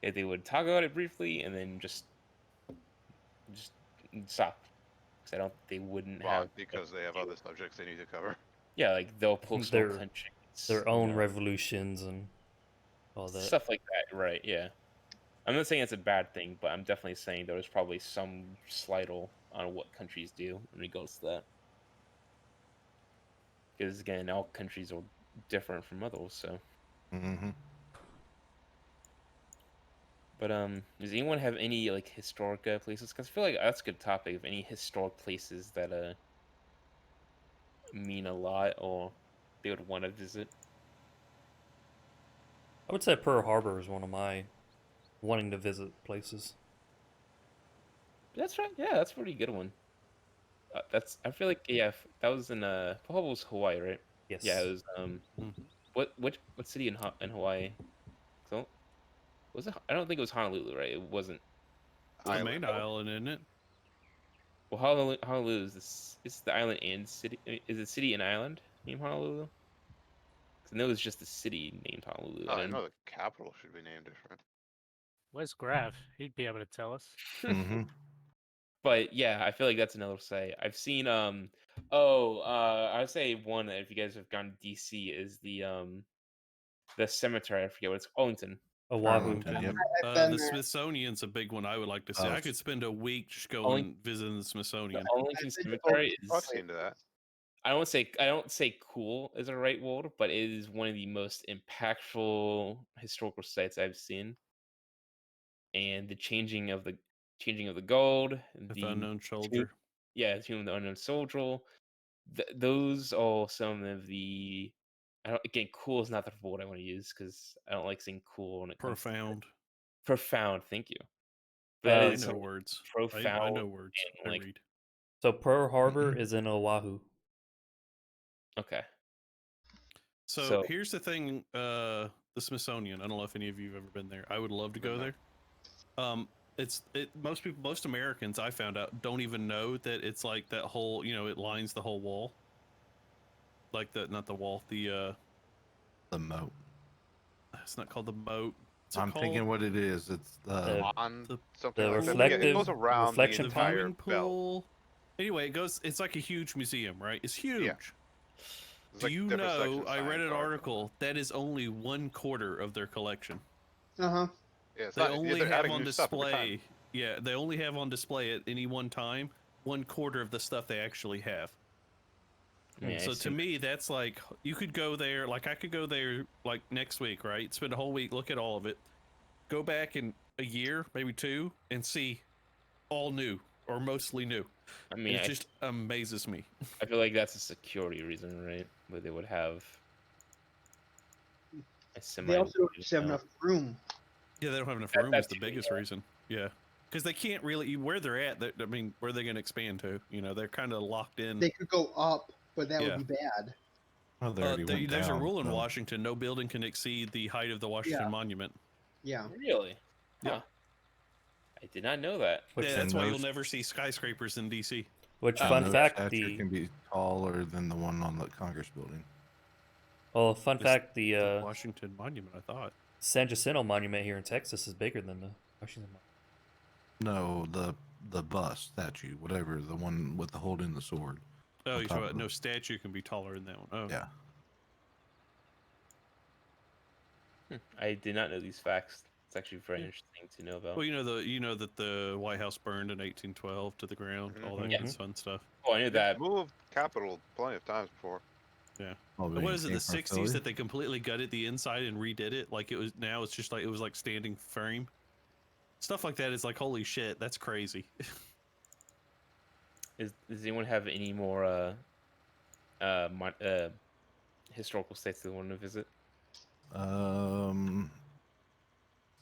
If they would talk about it briefly and then just stop, because I don't. They wouldn't Well, have because they have other subjects they need to cover. yeah, like they'll post no Their countries, own revolutions and all that. stuff like that, right? Yeah. I'm not saying it's a bad thing, but I'm definitely saying there was probably some slight on what countries do in regards to that. Because again, all countries are different from others, so. Mm-hmm. But does anyone have any like historic places? Because I feel like that's a good topic. Of any historic places that mean a lot or they would want to visit. I would say Pearl Harbor is one of my wanting to visit places. That's right. Yeah, that's a pretty good one. That's I feel like yeah, that was in Pearl Harbor was Hawaii, right? Yes. Yeah, it was Mhm. what city in Hawaii? So was it? I don't think it was Honolulu, right? It wasn't. The Was it, main island, isn't it? well, Honolulu is this. It's the island and city. Is it city and island named Honolulu? Because I know it's just the city named Honolulu. Oh, I know the capital should be named different. Where's Grav? He'd be able to tell us. Mm-hmm. But yeah, I feel like that's another site. I've seen I would say one that if you guys have gone to DC is the cemetery, I forget what it's Arlington. Oahu. Arlington, yep. I've been The there. Smithsonian's a big one I would like to see. Oh, I could spend a week just Only- going visiting the The Smithsonian. Arlington I've been to Cemetery both. I've is seen to that. I don't say cool is the right word, but it is one of the most impactful historical sites I've seen. And the changing of the gold, The unknown soldier. yeah, Tomb of the Unknown Soldier. Those are some of the. I don't, again, cool is not the word I want to use because I don't like saying cool when it comes to Profound. profound. Thank you. But that I is know some words. profound. I know words. and, I like, read. So Pearl Harbor is in Oahu. okay. So here's the thing, the Smithsonian. I don't know if any of you have ever been there. I would love to go there. Most Americans I found out don't even know that it's like that whole, it lines the whole wall. Like not the wall, the moat. it's not called the moat. I'm thinking what it is. It's On the- something the like that. But yeah, it reflective- goes around reflection the the entire viewing belt. pool. Anyway, it's like a huge museum, right? It's huge. Yeah. There's Do like you different know, section I read signs an are. article that is only 1/4 of their collection. Uh-huh. Yeah, it's They not, only they're have adding on new stuff every time. display. Yeah, they only have on display at any one time 1/4 of the stuff they actually have. Yeah, So I've to seen- me, that's like you could go there. Like I could go there like next week, right? Spend a whole week, look at all of it, go back in a year, maybe 2, and see all new or mostly new. I mean, It just amazes me. I feel like that's a security reason, right? Where they would have a semi. They also don't just have enough room. Yeah, they don't have enough That- room. that Is the too, biggest yeah. reason. Yeah, because they can't really where they're at. I mean, where are they going to expand to? They're kind of locked in. They could go up, but that Yeah. would be bad. well, they already went There's a down, rule in so- Washington: no building can exceed the height of the Washington Yeah. Monument. Yeah. Really? Yep. Huh. I did not know that. Which, Yeah, that's And why those- you'll never see skyscrapers in DC. which and fun no fact, statue can be taller than the one on the Congress building. fun It's fact, The the Washington Monument, I thought. San Jacinto Monument here in Texas is bigger than the Washington Monument. No, the bust statue, whatever, the one with the holding the sword. Oh, On you top saw of no it. statue can be taller than that one. Oh, Yeah. I did not know these facts. It's actually very interesting to know about. Well, you know that the White House burned in 1812 to the ground, all that Mhm. good fun stuff. Oh, I knew that. Moved capital plenty of times before. Yeah. Well, What is it? came The from 60s Philly. that they completely gutted the inside and redid it. Like it's just like it was like standing frame. Stuff like that is like holy shit. That's crazy. Does anyone have any more historical sites they want to visit?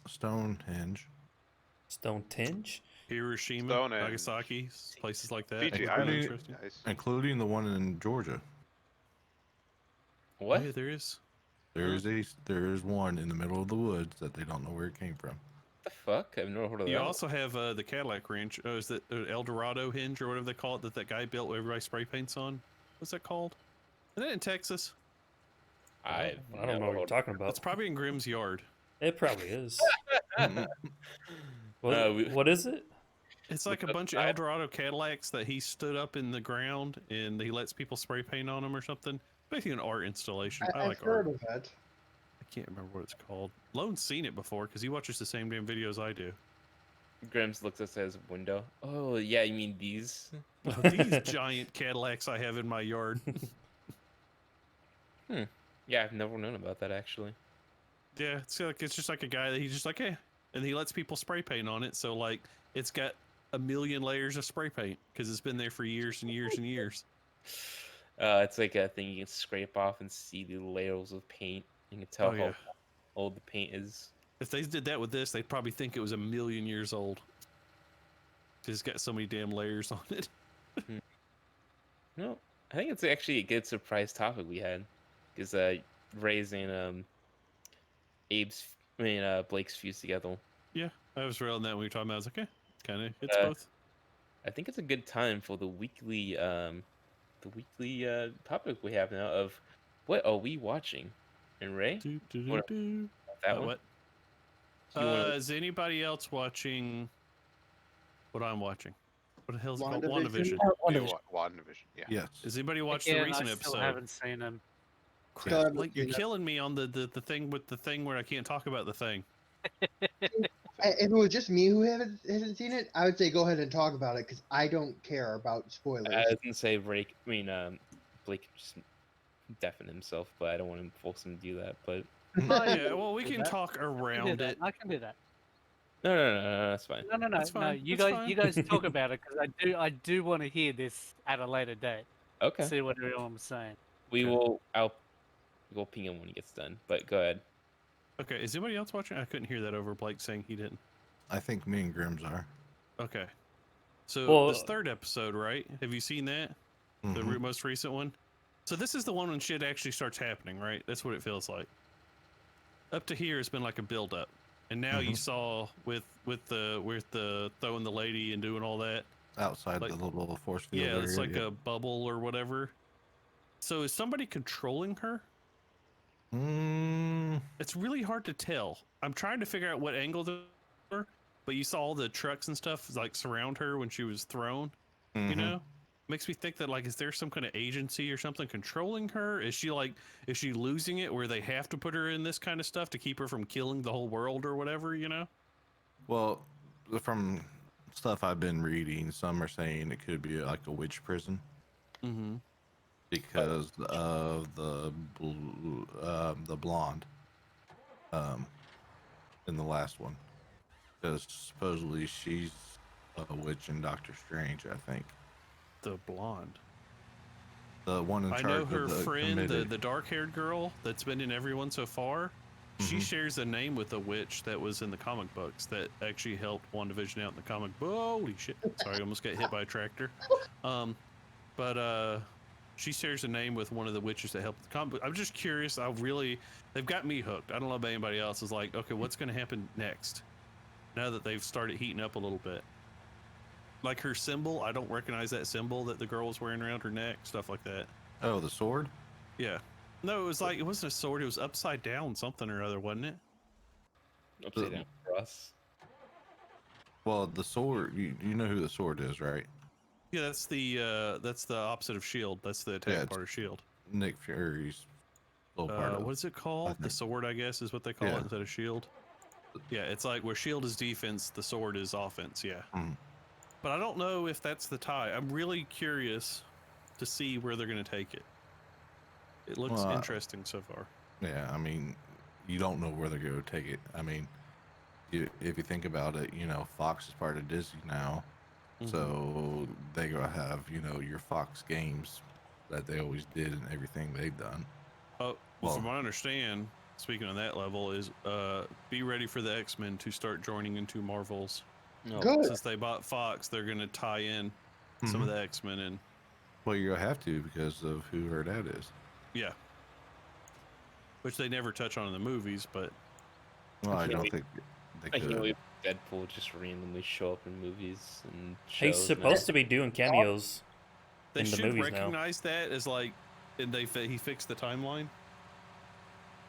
Stonehenge. Stonehenge? Hiroshima, Stonehenge. Nagasaki, places like that. Fiji Pretty Island would interesting. be nice. Including the one in Georgia. What? Oh, yeah, there is. There is one in the middle of the woods that they don't know where it came from. The fuck? I've never heard of You that. also have the Cadillac Ranch. Oh, is that El Dorado Hinge or whatever they call it that guy built where everybody spray paints on? What's that called? Is that in Texas? I don't know what you're talking about. It's probably in Grimm's yard. It probably is. Uh, What is it? It's like a bunch of El Dorado Cadillacs that he stood up in the ground and he lets people spray paint on them or something. Basically an art installation. I like I've heard art. of that. I can't remember what it's called. Lone's seen it before because he watches the same damn videos I do. Grims looks at his window. Oh yeah, you mean these? These giant Cadillacs I have in my yard. Yeah, I've never known about that actually. Yeah, it's just like a guy that he's just like, hey, and he lets people spray paint on it. So like, it's got a million layers of spray paint because it's been there for years and years and years. It's like a thing you can scrape off and see the layers of paint. You can tell Oh, yeah. how old the paint is. If they did that with this, they'd probably think it was a million years old. Because it's got so many damn layers on it. No, I think it's actually a good surprise topic we had, because raising Blake's fuse together. Yeah, I was railing that when we were talking about. I was like, kind of hits Uh, both. I think it's a good time for the weekly topic we have now of what are we watching? And Ray, what- that one. What? You wanna- Is anybody else watching what I'm watching? What the hell's it called? WandaVision? WandaVision. WandaVision, yeah. Yes. Does anybody watch Again, the recent I still episode? haven't seen them. Still haven't Like, you're seen it. killing me on the thing with the thing where I can't talk about the thing. If it was just me who hasn't seen it, I would say go ahead and talk about it because I don't care about spoilers. I was gonna say Blake just deafen himself, but I don't want to force him to do that. But Oh yeah, well we Do can that. talk I can do around that. it. I can do that. no, that's fine. No. That's fine, You that's guys fine. talk about it because I do want to hear this at a later date. Okay, See what everyone's saying. we Okay. will. We'll ping him when he gets done. But go ahead. Okay, is anybody else watching? I couldn't hear that over Blake saying he didn't. I think me and Grims are. Okay. So Well, this third episode, right? Have you seen that? The Mhm. most recent one? So this is the one when shit actually starts happening, right? That's what it feels like. Up to here has been like a build up. And now you Mhm. saw with the throwing the lady and doing all that. Outside like- the little force field Yeah, it's area, like a bubble or whatever. So is somebody controlling her? It's really hard to tell. I'm trying to figure out what angle they were, but you saw all the trucks and stuff like surround her when she was thrown. You Mhm. know, makes me think that like, is there some kind of agency or something controlling her? Is she losing it where they have to put her in this kind of stuff to keep her from killing the whole world or whatever? You know? Well, from stuff I've been reading, some are saying it could be like a witch prison Mm-hmm. because of the blonde in the last one. Because supposedly she's a witch in Doctor Strange, I think. The blonde. The one in I charge know her of the friend, committee. the dark-haired girl that's been in everyone so far. She Mhm. shares a name with a witch that was in the comic books that actually helped WandaVision out in the comic book. Holy shit! Sorry, I almost got hit by a tractor. But she shares a name with one of the witches that helped the comic book. I'm just curious. They've got me hooked. I don't know about anybody else. Is like, okay, what's going to happen next? Now that they've started heating up a little bit. Like her symbol, I don't recognize that symbol that the girl was wearing around her neck. Stuff like that. Oh, the sword? Yeah. No, it wasn't a sword. It was upside down something or other, wasn't it? Upside down for us. Well, the sword, you know who the sword is, right? Yeah, that's the opposite of shield. That's the attack Yeah, part of shield. Nick Fury's little part of What is it called? The think. sword, I guess, is what they call Yeah. it instead of shield. Yeah, it's like where shield is defense, the sword is offense. Yeah. Mhm. But I don't know if that's the tie. I'm really curious to see where they're going to take it. It looks Well, interesting so far. Yeah, I mean, you don't know where they're going to take it. I mean, if you think about it, Fox is part of Disney now, so they're gonna have your Fox games that they always did and everything they've done. Well, Well- from what I understand, speaking on that level, is be ready for the X-Men to start joining into Marvel's. No. Good. Since they bought Fox, they're going to tie in some of the X-Men in. Well, you're gonna have to because of who her dad is. Yeah. Which they never touch on in the movies, but Well, I can't don't wait- think they I can't could. wait for Deadpool just randomly show up in movies and He's shows. supposed to be doing cameos they in the should movies now. recognize that as like, and he fixed the timeline.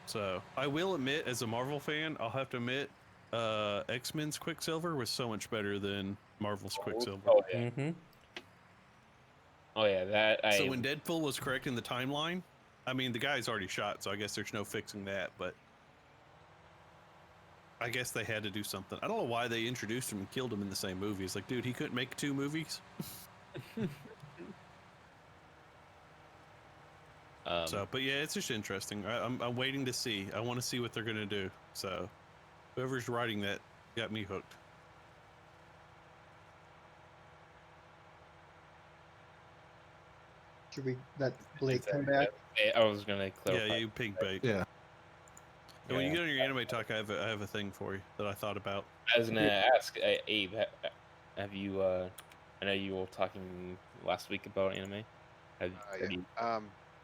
So I will admit, as a Marvel fan, I'll have to admit, X-Men's Quicksilver was so much better than Marvel's Quicksilver. Oh yeah. Mm-hmm. Oh yeah. That I. So when Deadpool was correcting the timeline, I mean, the guy's already shot, so I guess there's no fixing that, but I guess they had to do something. I don't know why they introduced him and killed him in the same movie. It's like, dude, he couldn't make 2 movies. So, but yeah, it's just interesting. I'm waiting to see. I want to see what they're gonna do. So, whoever's writing that got me hooked. Should we let Blake Is that- come back? I was gonna clarify. Yeah, you pig bait. Yeah. And when you Yeah. get on your anime talk, I have a thing for you that I thought about. I was gonna ask Abe, have you? I know you were talking last week about anime. Have Yeah. you?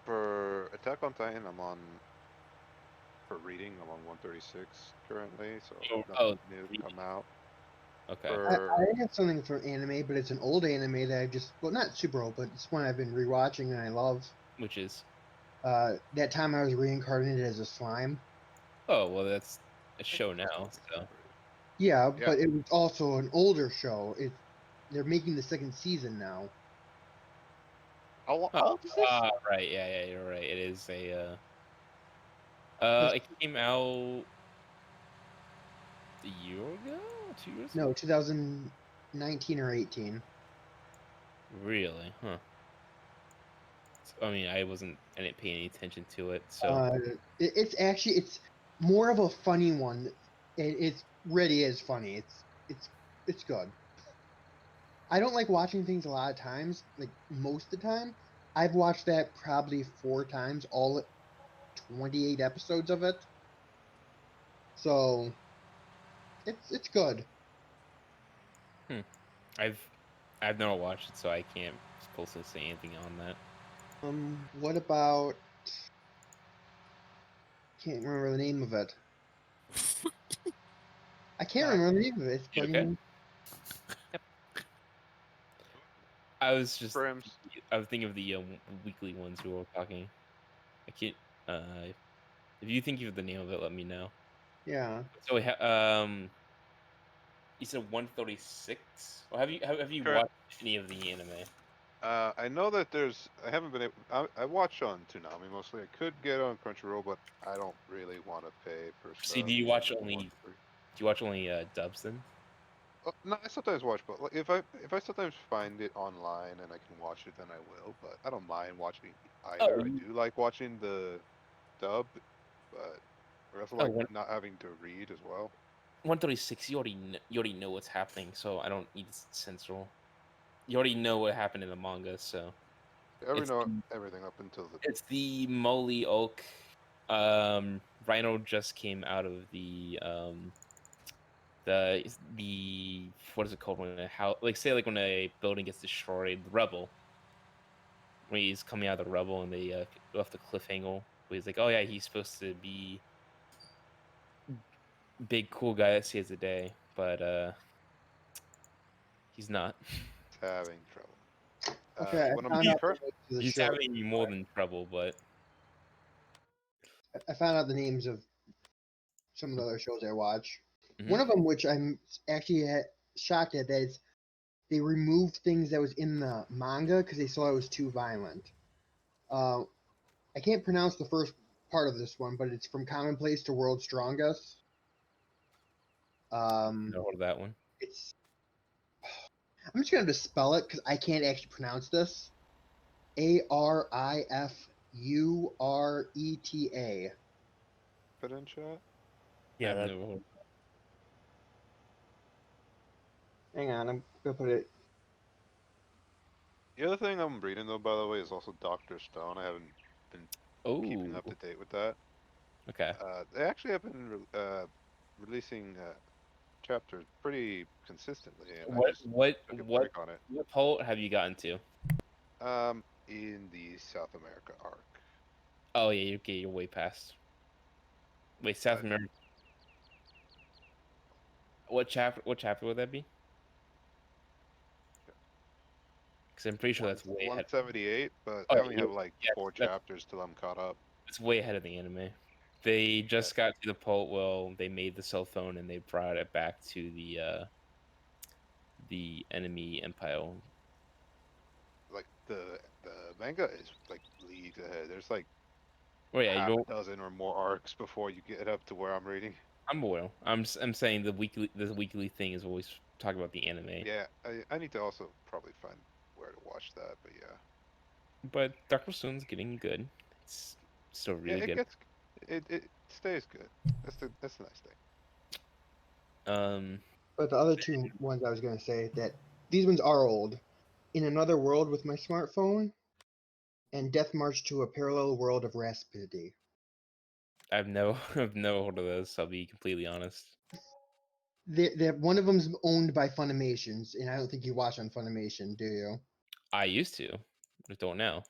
For Attack on Titan, for reading, I'm on 136 currently, so nothing new to come out. Okay. I have something for anime, but it's an old anime that I just, well, not super old, but it's one I've been rewatching and I love. Which is? That time I was reincarnated as a slime. Oh well, that's a show now. So. Yeah, Yeah. but it was also an older show. They're making the second season now. How old is this? Right. Yeah. You're right. It is a. It came out a year ago, 2 years ago. No, 2019 or 18. Really? Huh. I mean, I didn't pay any attention to it, so. It's more of a funny one. It really is funny. It's good. I don't like watching things a lot of times, like most of the time. I've watched that probably 4 times, all 28 episodes of it. So it's good. I've never watched it, so I can't supposed to say anything on that. What about? Can't remember the name of it. I can't remember the name of it. It's You bugging okay? me. I was just. Brims. I was thinking of the weekly ones we were talking. I can't. If you think of the name of it, let me know. Yeah. So you said 136. Or have you Correct. watched any of the anime? I know that I haven't been able, I watch on Toonami mostly. I could get on Crunchyroll, but I don't really want to pay per See, sub. do you watch I only? want free. Do you watch only dubs then? No, I sometimes watch, but like, if I sometimes find it online and I can watch it, then I will. But I don't mind watching either. I do like watching the dub, but I also like not having to read as well. 136. You already know what's happening, so I don't need censor. You already know what happened in the manga, so. Everything up until the It's the Molly Oak. Rhino just came out of the what is it called when a house, like say like when a building gets destroyed, the rubble. When he's coming out of the rubble and they left the cliffhanger, where he's like, oh yeah, he's supposed to be big cool guy that saves the day, but he's not. having trouble. Okay, What I I'm found out the first, names of the He's show. having more than trouble, but I found out the names of some of the other shows I watch. Mhm. One of them, which I'm actually shocked at, that is they removed things that was in the manga because they saw it was too violent. I can't pronounce the first part of this one, but it's From Commonplace to World's Strongest. no hold of that one. It's. I'm just gonna have to spell it because I can't actually pronounce this. Arifmete. Ureta. Put in chat. Yeah, I've that, never heard. Hang on, I'm gonna put it. The other thing I'm reading though, by the way, is also Doctor Stone. I haven't been keeping Oh, up to date with that. okay. They actually have been releasing chapters pretty consistently, and I What just what took a what break on it. what poll have you gotten to? In the South America arc. Oh yeah, okay, you're way past. Wait, South But America. What chapter? What chapter would that be? Because I'm pretty sure that's way ahead. 178, but Oh I yeah, only have like yeah, 4 chapters till I'm caught up. it's way ahead of the anime. They Yeah, just got to the point where they made the cell phone and they brought it back to the enemy empire. like the manga is like leagues ahead. There's like Oh yeah, half a dozen or more arcs before you get up to where I'm reading. I'm aware. I'm saying the weekly thing is always talking about the anime. Yeah, I need to also probably find where to watch that, but yeah. But Doctor Stone's getting good. It's still Yeah, really it good. gets it stays good. That's the nice thing. Um, But the other two ones I was gonna say that these ones are old. In Another World with My Smartphone, and Death March to a Parallel World of Rapidity. I've no I've never heard of those. I'll be completely honest. One of them's owned by Funimations, and I don't think you watch on Funimation, do you? I used to, but don't now.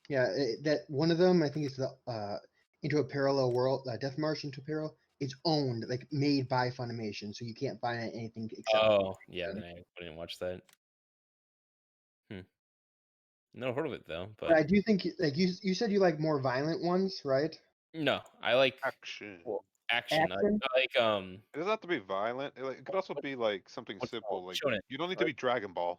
Yeah, that one of them, I think it's the Into a Parallel World, Death March into Parallel. It's owned, like made by Funimation, so you can't find it anything except. Oh yeah, Funimation. then I wouldn't watch that. Never heard of it though. But But I do think, like you said, you like more violent ones, right? no, I like Action. well, action. Action. I like It doesn't have to be violent. It could also be like something what's it simple. called? Like Shonen. you don't need I to like, be Dragon Ball.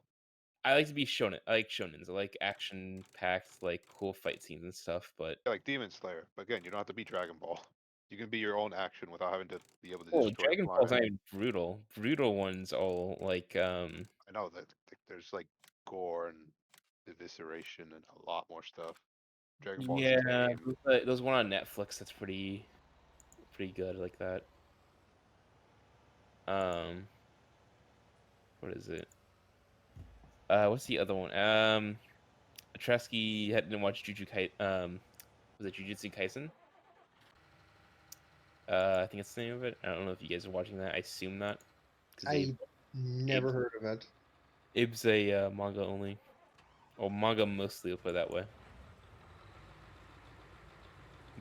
I like to be shonen. I like shonens. I like action packed, like cool fight scenes and stuff. But Yeah, like Demon Slayer. But again, you don't have to be Dragon Ball. You can be your own action without having to be able to oh, destroy a Dragon Ball's planet. not even brutal. Brutal ones all like I know that there's like gore and evisceration and a lot more stuff. Dragon Ball is yeah, tame. those one on Netflix that's pretty good like that. Um, what is it? What's the other one? Tresky didn't watch was it Jujutsu Kaisen? I think it's the name of it. I don't know if you guys are watching that. I assume not, because I never heard of it. Abe's a manga only, or manga mostly. We'll put it that way.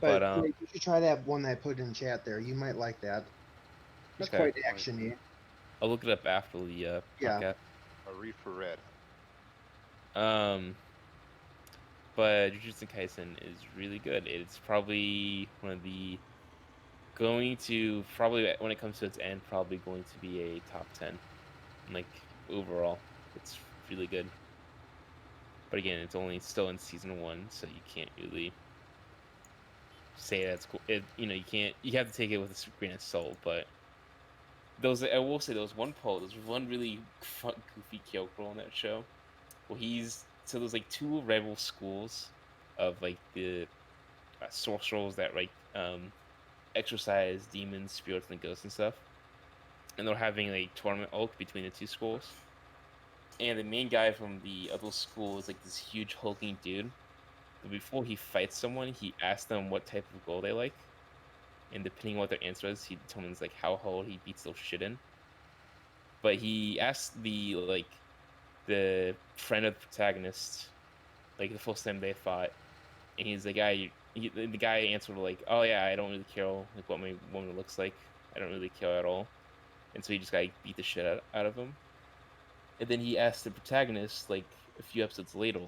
But But yeah, you should try that one that I put in chat there. You might like that. It's okay, quite actiony. I'll look it up after the Yeah. podcast. A referred. But Jujutsu Kaisen is really good. It's probably one of the probably when it comes to its end, probably going to be a top 10. Like overall, it's really good. But again, it's only still in season 1, so you can't really say that's cool. You have to take it with a grain of salt. But I will say, there's one really fun, goofy Kyoko on that show. Well, there's like two rival schools of like the sorcerers that exorcise demons, spirits, and ghosts and stuff. And they're having a tournament between the two schools. And the main guy from the other school is like this huge hulking dude. But before he fights someone, he asks them what type of goal they like. And depending on what their answer is, he determines like how hard he beats those shit in. But he asks the friend of the protagonist, like the first time they fought, and the guy answered like, "Oh yeah, I don't really care like what my woman looks like. I don't really care at all." And so he just got beat the shit out of him. And then he asked the protagonist like a few episodes later.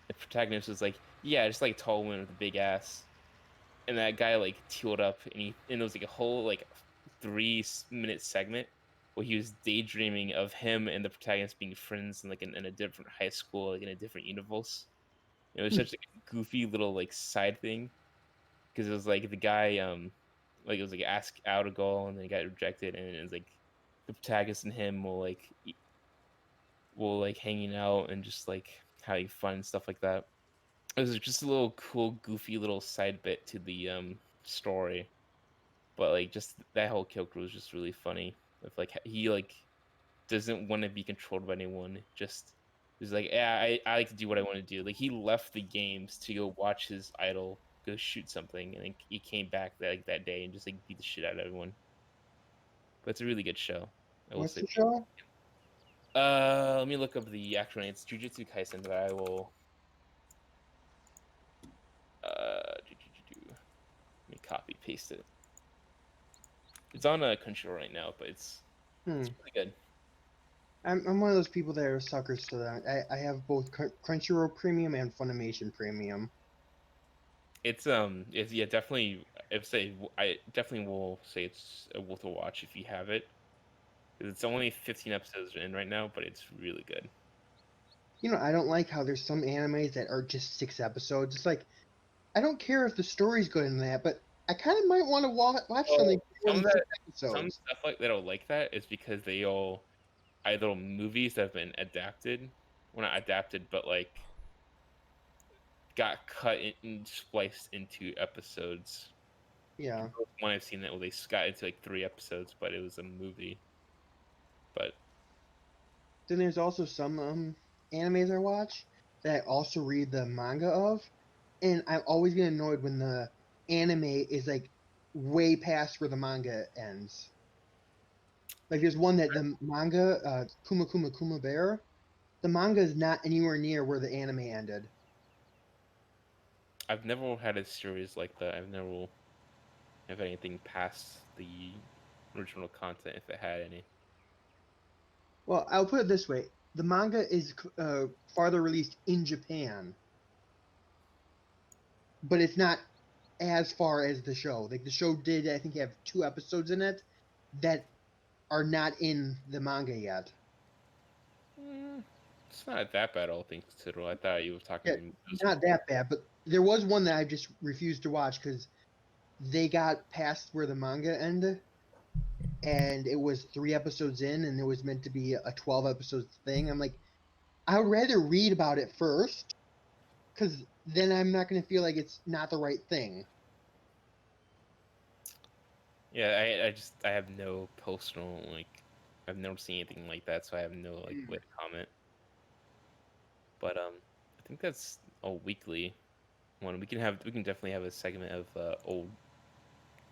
The protagonist was like, "Yeah, just like tall woman with a big ass." And that guy like tealed up, and it was like a whole like 3-minute segment where he was daydreaming of him and the protagonist being friends in in a different high school, like in a different universe. It was such like, a goofy little like side thing, because it was like the guy like it was like ask out a goal and then he got rejected, and it was like the protagonist and him will like hanging out and just like having fun and stuff like that. It was just a little cool, goofy little side bit to the story, but like just that whole character was just really funny. With like he like doesn't want to be controlled by anyone. Just he's like, yeah, I like to do what I want to do. Like he left the games to go watch his idol go shoot something, and then he came back that day and just like beat the shit out of everyone. But it's a really good show. I will What's say. the show? Let me look up the actual name. It's Jujutsu Kaisen, but I will. Let me copy paste it. It's on a Crunchyroll right now, but it's Hmm. really good. I'm one of those people that are suckers to that. I have both Crunchyroll Premium and Funimation Premium. It's yeah, definitely. I definitely will say it's worth a watch if you have it. 'Cause it's only 15 episodes in right now, but it's really good. You know, I don't like how there's some animes that are just 6 episodes. It's like, I don't care if the story's good in that, but I kind of might want to watch something Well, for more some than of six that, some episodes. stuff like that are like that is because they all either movies that have been adapted, well not adapted, but like got cut and spliced into episodes. Yeah. One I've seen that where they got into like 3 episodes, but it was a movie. But Then there's also some animes I watch that I also read the manga of, and I'm always get annoyed when the anime is like way past where the manga ends. Like there's one that the manga, Kuma Kuma Kuma Bear, the manga is not anywhere near where the anime ended. I've never had a series like that. I've never have anything past the original content if it had any. Well, I'll put it this way: the manga is farther released in Japan, but it's not as far as the show. Like the show did, I think, have 2 episodes in it that are not in the manga yet. It's not that bad, all things considered. I thought you were Yeah, talking. not that bad, but there was one that I just refused to watch because they got past where the manga ended, and it was 3 episodes in, and it was meant to be a 12 episode thing. I'm like, I would rather read about it first, because then I'm not going to feel like it's not the right thing. Yeah, I have no personal like I've never seen anything like that, so I have no like way to comment. But I think that's a weekly one. We can definitely have a segment of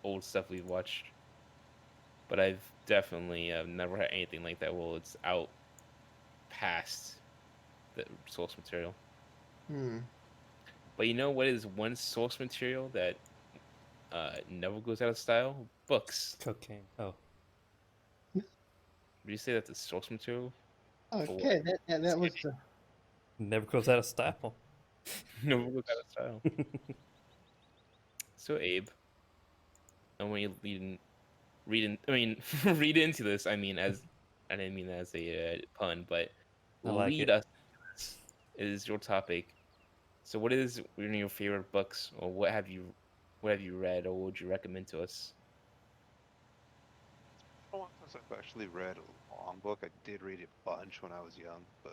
old stuff we've watched. But I've definitely never had anything like that. Well, it's out past the source material. Hmm. But you know what is one source material that never goes out of style? Books. Cocaine. Oh, Would you say that's a source material for what? Okay, that was the. never goes out of style. Never goes out of style. So Abe, I want you to I mean, read into this. I mean, as I didn't mean that as a pun, but I like lead it. us. This is your topic. So, what is one of your favorite books, or what have you read, or what would you recommend to us? Well, since I've actually read a long book, I did read a bunch when I was young, but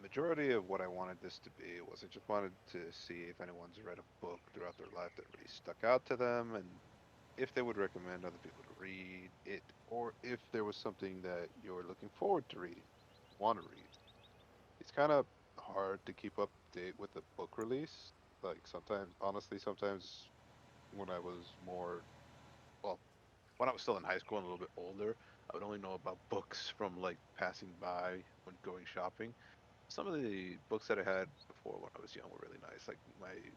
majority of what I wanted this to be was I just wanted to see if anyone's read a book throughout their life that really stuck out to them, and if they would recommend other people to read it, or if there was something that you're looking forward to reading, want to read. It's kind of hard to keep up to date with the book release. Like sometimes, honestly, sometimes when I was more, well, when I was still in high school and a little bit older, I would only know about books from like passing by when going shopping. Some of the books that I had before when I was young were really nice. Like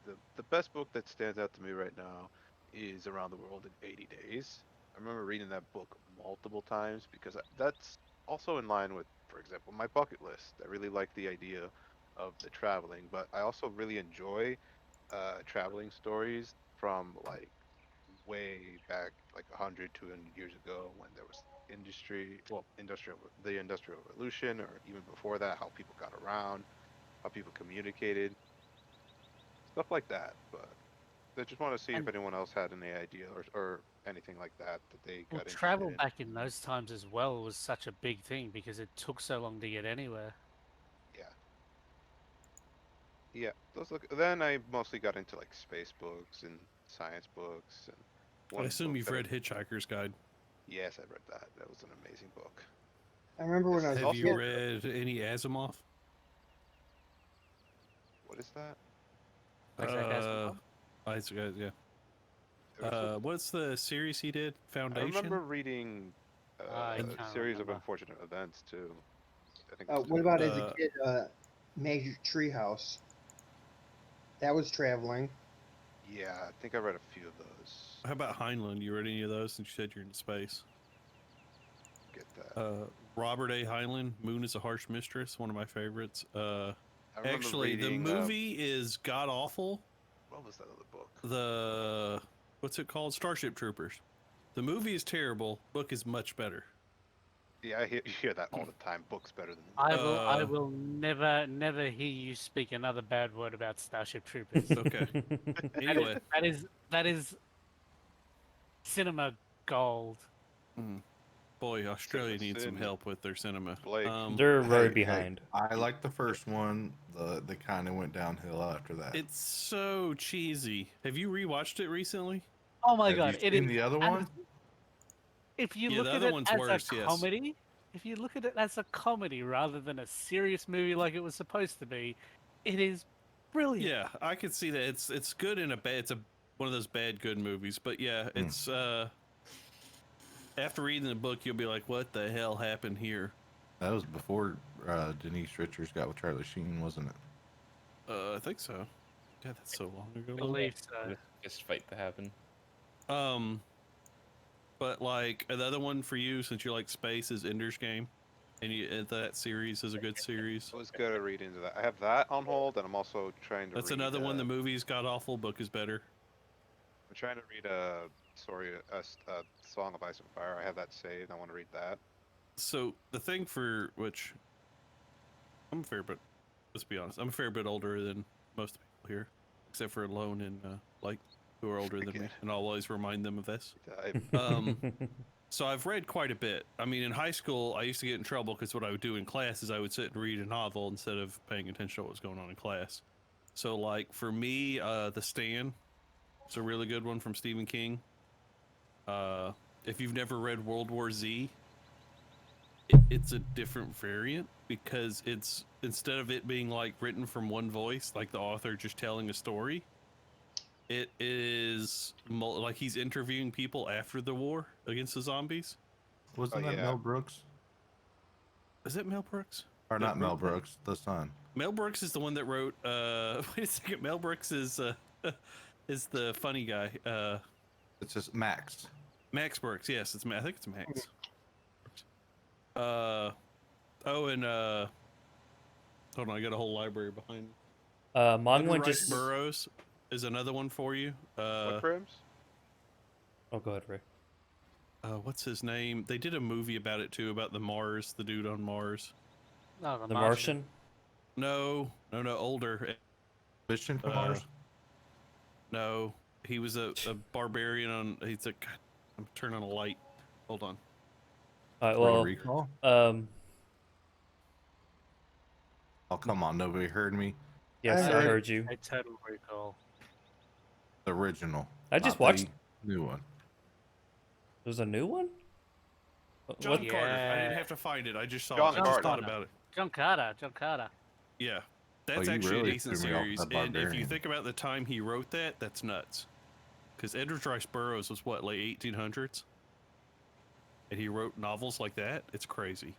the best book that stands out to me right now is Around the World in 80 Days. I remember reading that book multiple times because that's also in line with, for example, my bucket list. I really like the idea of the traveling, but I also really enjoy traveling stories from like way back, like 100, 200 years ago when there was the industrial revolution, or even before that, how people got around, how people communicated, stuff like that. But I just want to see if And anyone else had any idea or anything like that that they well, got interested travel in. back in those times as well was such a big thing because it took so long to get anywhere. Yeah. Yeah, those look. Then I mostly got into like space books and science books and I one assume book you've that read Hitchhiker's Guide. Yes, I read that. That was an amazing book. I remember when I was It's Have a you kid. read any Asimov? What is that? Isaac Asimov? Isaac, yeah. There was a- What's the series he did? I Foundation? remember reading I a can't series of remember. unfortunate events too. I think that's What about as a Uh, kid? Magic Treehouse. That was traveling. Yeah, I think I read a few of those. How about Heinlein? You read any of those since you said you're in space? Get that. Robert A. Heinlein, Moon is a Harsh Mistress, one of my favorites. I remember Actually, reading, the movie is god awful. what was that other book? The what's it called? Starship Troopers. The movie is terrible. Book is much better. Yeah, you hear that all the time. Books better than the I movie. will. I will never hear you speak another bad word about Starship Troopers. Okay. Anyway, that is cinema gold. boy, Australia Cinema needs some Sin. help with their cinema. Blake. They're very Hey, behind. I like the first one. They kind of went downhill after that. It's so cheesy. Have you rewatched it recently? Oh my Have god! you It seen is. the other one? If you Yeah, look the at other it one's as worse, a yes. comedy, if you look at it as a comedy rather than a serious movie like it was supposed to be, it is brilliant. Yeah, I could see that. It's good in a bad. It's one of those bad good movies. But yeah, it's after reading the book, you'll be like, "What the hell happened here?" That was before Denise Richards got with Charlie Sheen, wasn't it? I think so. God, that's so long I ago. believe so. Just fight to happen. But like the other one for you, since you like space, is Ender's Game, and that series is a good series. I was gonna read into that. I have that on hold, and I'm also trying to That's read. another one. The movie's got awful. Book is better. I'm trying to read a Song of Ice and Fire. I have that saved. I want to read that. So the thing for which I'm a fair bit, let's be honest, I'm a fair bit older than most people here, except for Lone and like who are older than me, and I'll always remind them of this. So I've read quite a bit. I mean, in high school, I used to get in trouble because what I would do in class is I would sit and read a novel instead of paying attention to what was going on in class. So like for me, The Stand, it's a really good one from Stephen King. If you've never read World War Z, it's a different variant because it's instead of it being like written from one voice, like the author just telling a story, it is like he's interviewing people after the war against the zombies. Wasn't Oh, that yeah. Mel Brooks? Is it Mel Brooks? Or that not Mel wrote that? Brooks, the son. Mel Brooks is the one that wrote. Wait a second. Mel Brooks is the funny guy. It's just Max. Max Brooks. Yes, it's. I think it's Max. Oh, and hold on. I got a whole library behind me. Mine Edgar went Rice just. Burroughs is another one for you. What Grims? Oh, go ahead, Ray. What's his name? They did a movie about it too, about the Mars, the dude on Mars. No, The Martian. No, older. Mission to Mars? No, he was a barbarian on. He's a. God, I'm turning on a light. Hold on. All right. Total Well, Recall? Oh, come on. Nobody heard me. yes, I heard- heard you. A Total Recall. The original. I just not watched. the new one. There's a new one. John Yeah. Carter. I didn't have to find it. I just saw John it. I just Carter. thought about it. John Carter. John Carter. Yeah. That's you actually really a decent threw me off series. that And if you Barbarian. think about the time he wrote that, that's nuts. Because Edgar Rice Burroughs was what, like 1800s? And he wrote novels like that? It's crazy.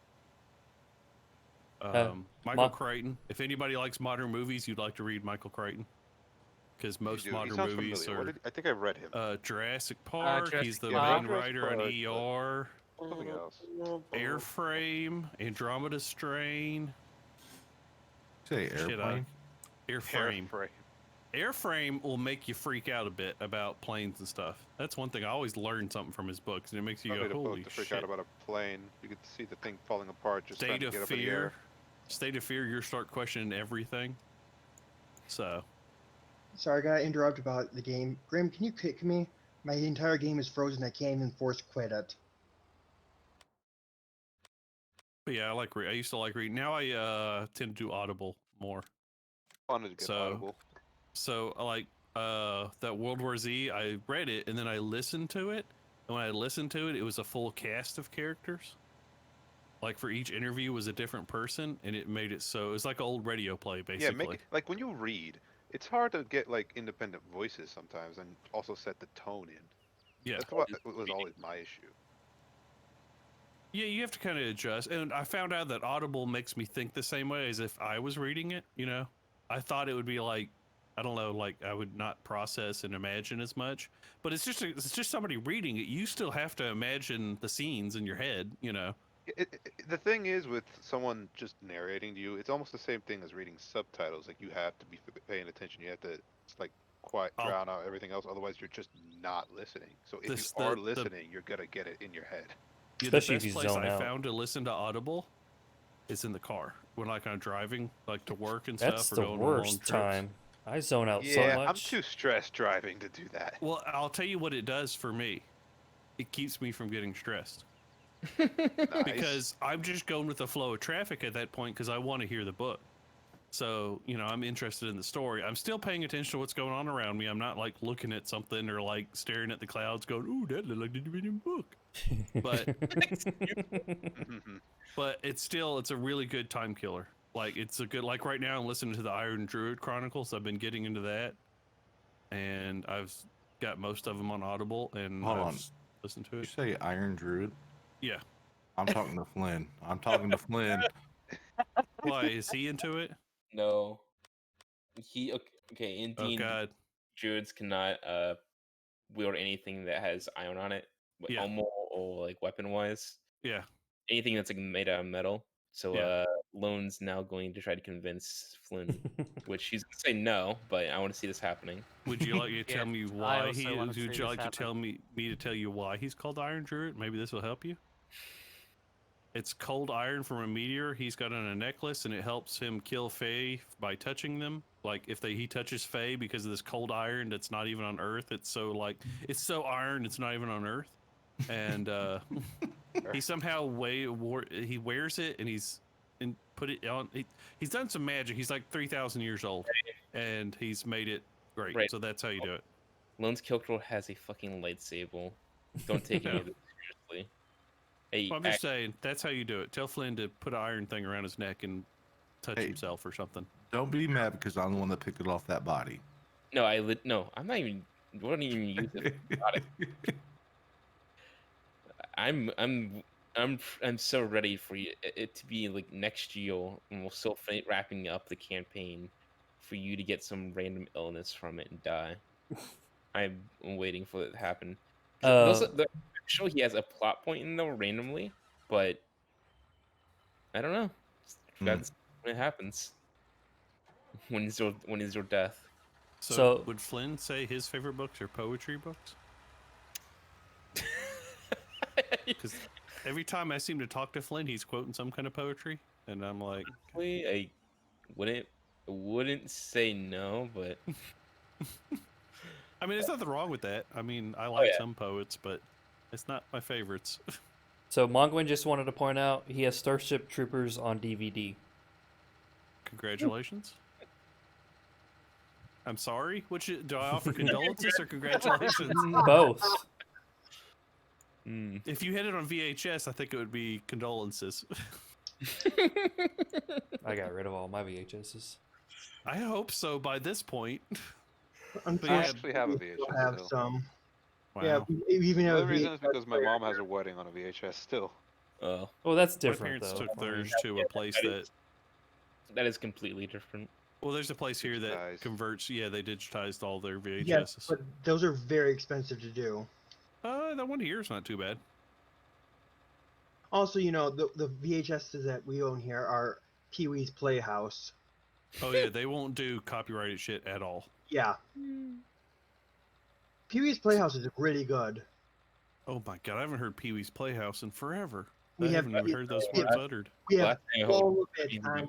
Michael Crichton. If anybody likes modern movies, you'd like to read Michael Crichton. Because most He modern sounds movies familiar. are I think I read him. Jurassic Park. He's Jurassic the Park. main Jurassic writer on Park, ER. Something else. Airframe, Andromeda Strain. Say Shit, airplane? Airframe. Airframe. Airframe will make you freak out a bit about planes and stuff. That's one thing I always learn something from his books, and it makes you Don't go, need a book "Holy to freak shit!" out about a plane. You could see the thing falling apart just trying State to of get up in the air. fear. State of fear. You start questioning everything. So Sorry, I got to interrupt about the game. Grim, can you kick me? My entire game is frozen. I can't even force quit it. but yeah, I used to like reading. Now I tend to do Audible more. Wanted to get Audible. So like that World War Z, I read it and then I listened to it. And when I listened to it, it was a full cast of characters. Like for each interview was a different person, and it made it so it was like old radio play basically. Yeah, like when you read, it's hard to get like independent voices sometimes, and also set the tone in. Yeah. That's what was always my issue. Yeah, you have to kind of adjust. And I found out that Audible makes me think the same way as if I was reading it, you know? I thought it would be like, I don't know, like I would not process and imagine as much. But it's just somebody reading it. You still have to imagine the scenes in your head, you know? The thing is with someone just narrating to you, it's almost the same thing as reading subtitles. Like you have to be paying attention. You have to like quiet, drown out everything else. Otherwise, you're just not listening. So if you are listening, you're gonna get it in your head. Yeah, Especially the if best you place zone I out. found to listen to Audible is in the car when like I'm driving, like to work and That's stuff. the Or going on long worst trips. time. I zone out so Yeah, much. I'm too stressed driving to do that. Well, I'll tell you what it does for me. It keeps me from getting stressed. Nice. Because I'm just going with the flow of traffic at that point because I want to hear the book. So, you know, I'm interested in the story. I'm still paying attention to what's going on around me. I'm not like looking at something or like staring at the clouds going, ooh, that looked like the Dominion book. But it's a really good time killer. Like it's a good, like right now I'm listening to the Iron Druid Chronicles. I've been getting into that. And I've got most of them on Audible and Hold I've on. listened to You it. say Iron Druid? Yeah. I'm talking to Flynn. I'm talking to Flynn. Why, is he into it? No. He okay, in Oh, D&D, God. druids cannot wield anything that has iron on it, Yeah. or like weapon wise. Yeah. Anything that's like made out of metal. So Yeah. Lone's now going to try to convince Flynn, which he's gonna say no, but I want to see this happening. Would you like to tell me I why also he? wanna Would see you this like to happen. tell me to tell you why he's called Iron Druid? Maybe this will help you. It's cold iron from a meteor he's got on a necklace, and it helps him kill Fae by touching them. Like if he touches Fae because of this cold iron that's not even on Earth. It's so iron it's not even on Earth, and he somehow he wears it and put it on. He's done some magic. He's like 3,000 years old, and he's made it great. Right. So that's how you do it. Lone's kill control has a fucking lightsaber. Don't take any of it seriously. Hey, Well, I'm just saying that's how you do it. Tell Flynn to put an iron thing around his neck and touch himself or something. Don't be mad because I'm the one that picked it off that body. no, I'm not even. Wouldn't even use it. I'm so ready for it to be like next year, and we'll still wrapping up the campaign, for you to get some random illness from it and die. I'm waiting for it to happen. The show he has a plot point in though randomly, but I don't know. That's when it happens. When is your death? So would Flynn say his favorite books are poetry books? Because every time I seem to talk to Flynn, he's quoting some kind of poetry, and I'm like, I wouldn't say no, but I mean, there's nothing wrong with that. I mean, I like some poets, but it's not my favorites. So Mongwin just wanted to point out he has Starship Troopers on DVD. Congratulations. I'm sorry. Do I offer condolences or congratulations? Both. If you had it on VHS, I think it would be condolences. I got rid of all my VHSs. I hope so by this point. I actually have a VHS. Have still. some. Wow. Yeah, even The though only reason is because my mom has her wedding on a VHS still. Oh, that's My different parents though. took theirs to a place that is completely different. Well, there's a place here that Digitized. converts. Yeah, they digitized all their VHSs. yes, but those are very expensive to do. That one here is not too bad. Also, you know, the VHSs that we own here are Pee-wee's Playhouse. Oh yeah, they won't do copyrighted shit at all. Yeah. Pee-wee's Playhouse is really good. Oh my god, I haven't heard Pee Wee's Playhouse in forever. We I have- haven't even heard those yeah. words uttered. We have Last thing I hope all of he it on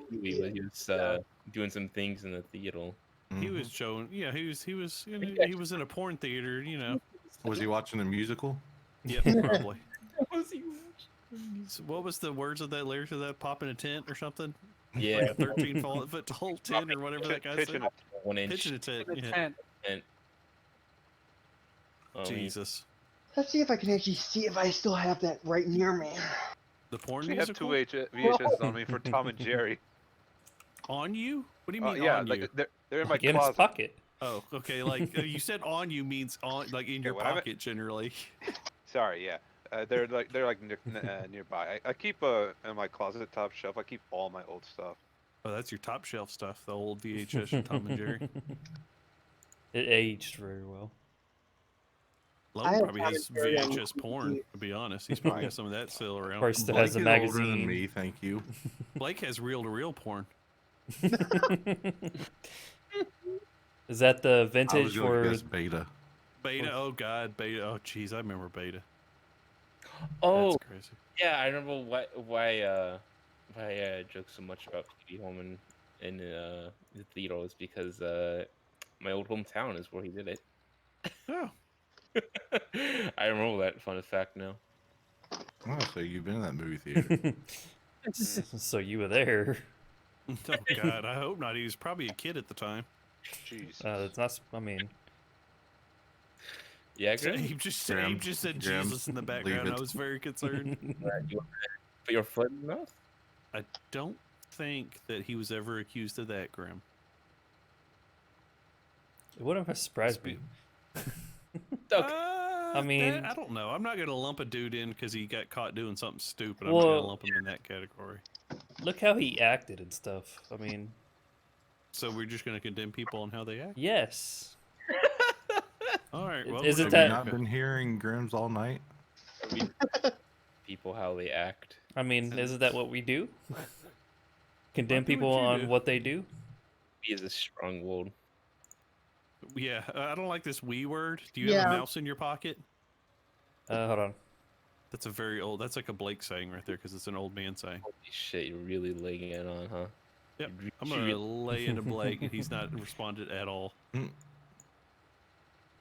was doing some things in the theater. He was showing. Yeah, he was in a porn theater. You know. Was he watching a musical? Yeah, probably. So what was the words of that lyrics of that? Pop in a tent or something? Yeah, 13 foot tall, 10 or whatever that guy Pitching said. it. 1 inch. Pitching a tent. The Yeah. tent. And, Jesus. Let's see if I can actually see if I still have that right near me. The porn Actually have musical? two VHSs on me for Tom and Jerry. On you? What do you mean Yeah, on like you? they're in my Like in his closet. pocket. Oh, okay. Like you said, on you means on, like in your when I meant- pocket generally. Sorry, yeah. They're like nearby. I keep in my closet top shelf. I keep all my old stuff. Oh, that's your top shelf stuff. The old VHS Tom and Jerry. It aged very well. I Logan have probably Tom has and Jerry on VHS porn. To be honest, he's probably got some of that still around. Probably still Blake has the is older than magazine. me, thank you. Blake has reel-to-reel porn. Is that the I was vintage going for? to guess beta. Beta. Oh God, Beta. Oh jeez, I remember Beta. oh, That's crazy. yeah, I remember why I joke so much about TV Home in the theater was because my old hometown is where he did it. Oh, I remember that fun fact now. Oh, so you've been in that movie theater. So you were there. oh God, I hope not. He was probably a kid at the time. Jeez. It's not. I mean, Yeah, So Grim? Abe just Grim, Abe just said Grim, Jesus in the leave background. I it. was very concerned. You put your foot in the mouth? I don't think that he was ever accused of that, Grim. it wouldn't have surprised me. Okay. I mean- I don't know. I'm not gonna lump a dude in because he got caught doing something stupid. I'm not Well- gonna lump him in that category. Look how he acted and stuff. I mean, So we're just gonna condemn people on how they act. yes. All right. Well, Isn't Have that- you not been hearing Grims all night? People how they act. I mean, isn't that what we do? Condemn What do people you on do? what they do. He is a strong willed. Yeah, I don't like this "we" word. Do you have Yeah. a mouse in your pocket? Hold on. That's a very old. That's like a Blake saying right there because it's an old man saying. Holy shit, you're really laying it on, huh? Yep. You I'm should gonna really- lay into Blake, and he's not responded at all.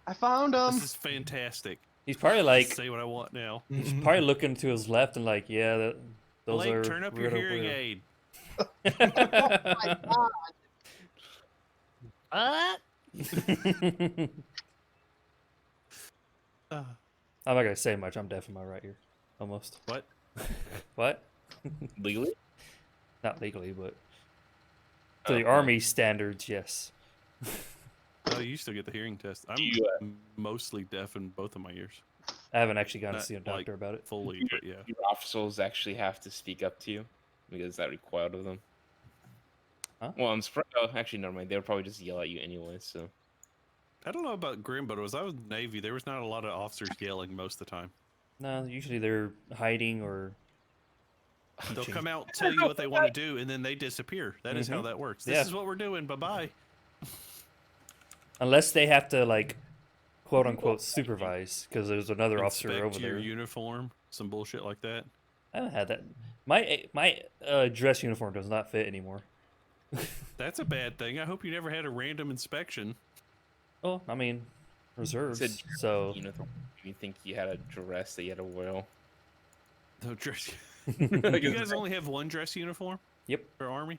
I found him. This is fantastic. He's probably like, Say what I want now. he's probably looking to his left and like, yeah, those Blake, are. turn up your weirdo hearing weirdo. aid. My God. Uh, I'm not gonna say much. I'm deaf in my right ear, almost. what? What? Legally? Not legally, but to Oh, the well. army standards, yes. Oh, you still get the hearing test. I'm you, mostly deaf in both of my ears, I haven't actually gone to Not see a like- doctor about it. fully, but yeah. Your officers actually have to speak up to you because that required of them. Huh? Well, I'm surprised. Oh, actually, never mind. They'll probably just yell at you anyway. So I don't know about Grim, but as I was in the Navy, there was not a lot of officers yelling most of the time. No, usually they're hiding or. They'll punching. come out, tell you what they want to do, and then they disappear. That is how Mhm. that works. This Yeah. is what we're doing. Bye bye. Unless they have to like, quote unquote, supervise because there's another officer Inspect over your there. uniform, some bullshit like that. I haven't had that. My dress uniform does not fit anymore. That's a bad thing. I hope you never had a random inspection. Oh, I mean, reserves. Said- So you know, you think you had a dress that you had to wear? No dress. Like, You guys only have one dress uniform yep. for Army?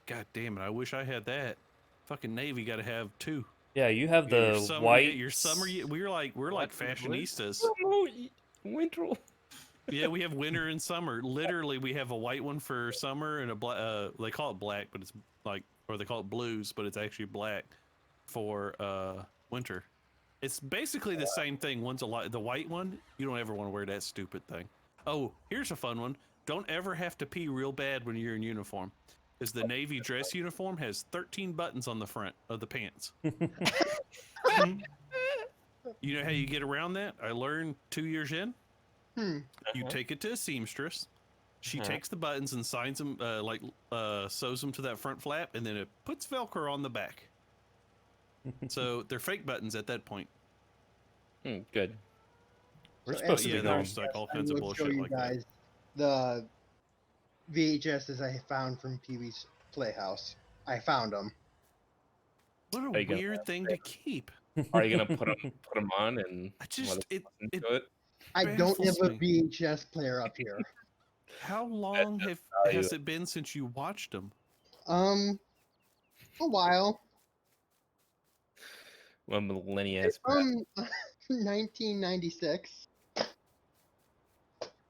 God damn it! I wish I had that. Fucking Navy got to have two. Yeah, you have You got the your summer, white. you got your summer. We're like What? fashionistas. Winter. Yeah, we have winter and summer. Literally, we have a white one for summer and a black. They call it black, but it's like, or they call it blues, but it's actually black for winter. It's basically the same thing. One's a lot. The white one, you don't ever want to wear that stupid thing. Oh, here's a fun one. Don't ever have to pee real bad when you're in uniform. Is the Navy dress uniform has 13 buttons on the front of the pants. You know how you get around that? I learned 2 years in. Hmm. You Uh-huh. take it to a seamstress. She Uh-huh. takes the buttons and signs them, sews them to that front flap, and then it puts Velcro on the back. So they're fake buttons at that point. Good. We're So supposed But to yeah, be going. there's like all I kinds of will show bullshit you like that. guys the VHSs I found from Pee Wee's Playhouse. I found them. What Are a you gonna weird thing to keep. Are you gonna put them on and I just let us it listen it to it? I don't have baffles a me. VHS player up here. How long value. has it been since you watched them? A while. One millennia It's has passed. from 1996.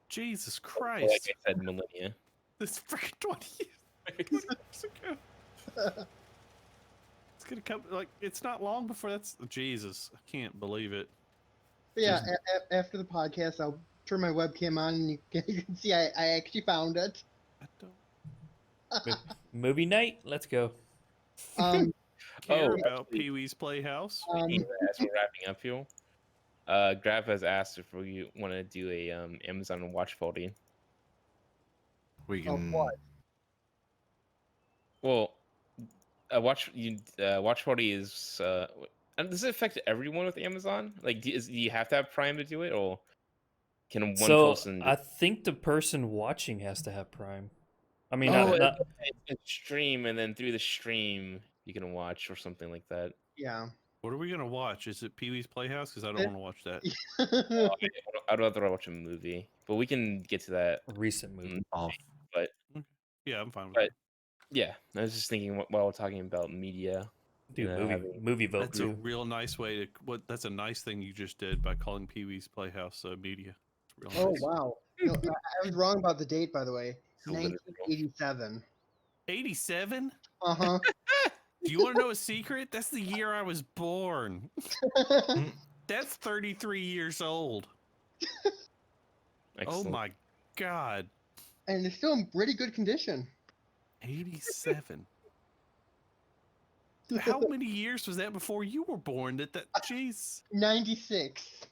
Jesus Like Christ! I said, millennia. This freaking 20 years ago. It's gonna come like it's not long before that's Jesus. I can't believe it. But yeah, after the podcast, I'll turn my webcam on and you can see I actually found it. I don't Movie night. Let's go. Um, care Oh, about actually, Pee Wee's Playhouse. as we're wrapping up here, Grab has asked if we want to do a Amazon watch party. We Of can. what? Well, watch party is and does it affect everyone with Amazon? Like, do you have to have Prime to do it, or can one So person? I think the person watching has to have Prime. I mean, Oh, not it's stream, and then through the stream you can watch or something like that. Yeah. What are we gonna watch? Is it Pee Wee's Playhouse? Because I don't want to watch that. I'd rather watch a movie, but we can get to that. a recent movie. Off. But Yeah, I'm fine with But- yeah, I was just thinking while we're talking about media. Do Yeah, movie that. vote That's a too. real nice way to. What? That's a nice thing you just did by calling Pee Wee's Playhouse media. It's real Oh nice. wow. No, I was wrong about the date, by the way. It's a little- 1987. 87? Uh huh. Do you want to know a secret? That's the year I was born. That's 33 years old. Oh Excellent. my god. And it's still in pretty good condition. 87. How many years was that before you were born? Jeez. 96.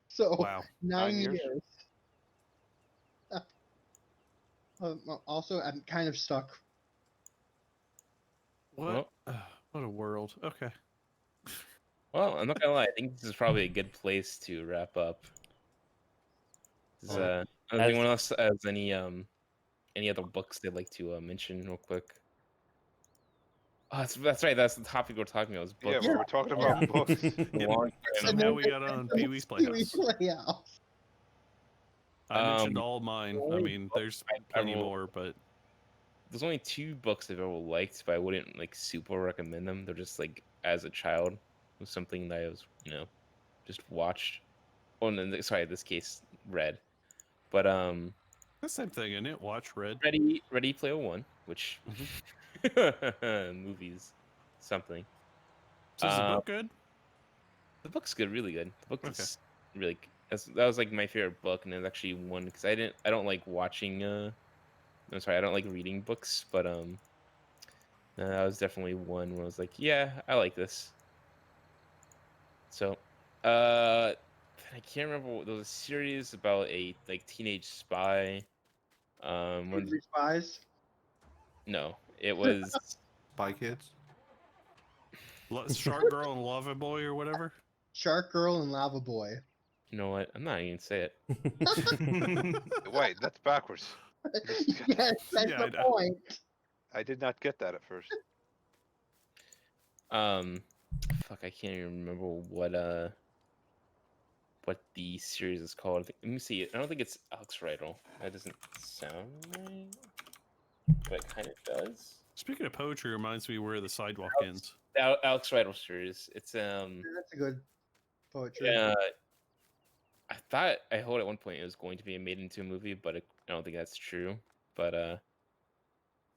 So Wow. 9 9 years. years. Also, I'm kind of stuck. What? What a world. Okay. Well, I'm not gonna lie. I think this is probably a good place to wrap up. Does, As- anyone else has any other books they'd like to mention real quick? Oh, that's right. That's the topic we're talking about. Is Yeah, books. we were talking about books. Long Somehow we got on Pee Wee's Playhouse. Playhouse. I mentioned Um, all mine. I only mean, book there's I plenty will- more, but There's only 2 books I've ever liked, but I wouldn't like super recommend them. They're just like as a child was something that I was just watched. Oh, no, sorry, in this case read. But the same thing, isn't it? Watch, read. Ready Player One, which movies something. So is the book good? The book's good, really good. The book Okay. is really. That was like my favorite book, and it's actually one because I don't like watching. I'm sorry, I don't like reading books, but that was definitely one where I was like, yeah, I like this. So, I can't remember. There was a series about a like teenage spy. One, Three Spies. no, it was. Spy Kids. Shark Girl and Lava Boy or whatever. Shark Girl and Lava Boy. You know what? I'm not even gonna say it. Wait, that's backwards. Yes, that's Yeah, the I know. point. I did not get that at first. Fuck, I can't even remember what the series is called. Let me see. I don't think it's Alex Riddle. That doesn't sound right, but it kind of does. Speaking of poetry, reminds me where the sidewalk ends. Alex Riddle series. It's That's a good poetry. I thought I heard at one point it was going to be made into a movie, but I don't think that's true. But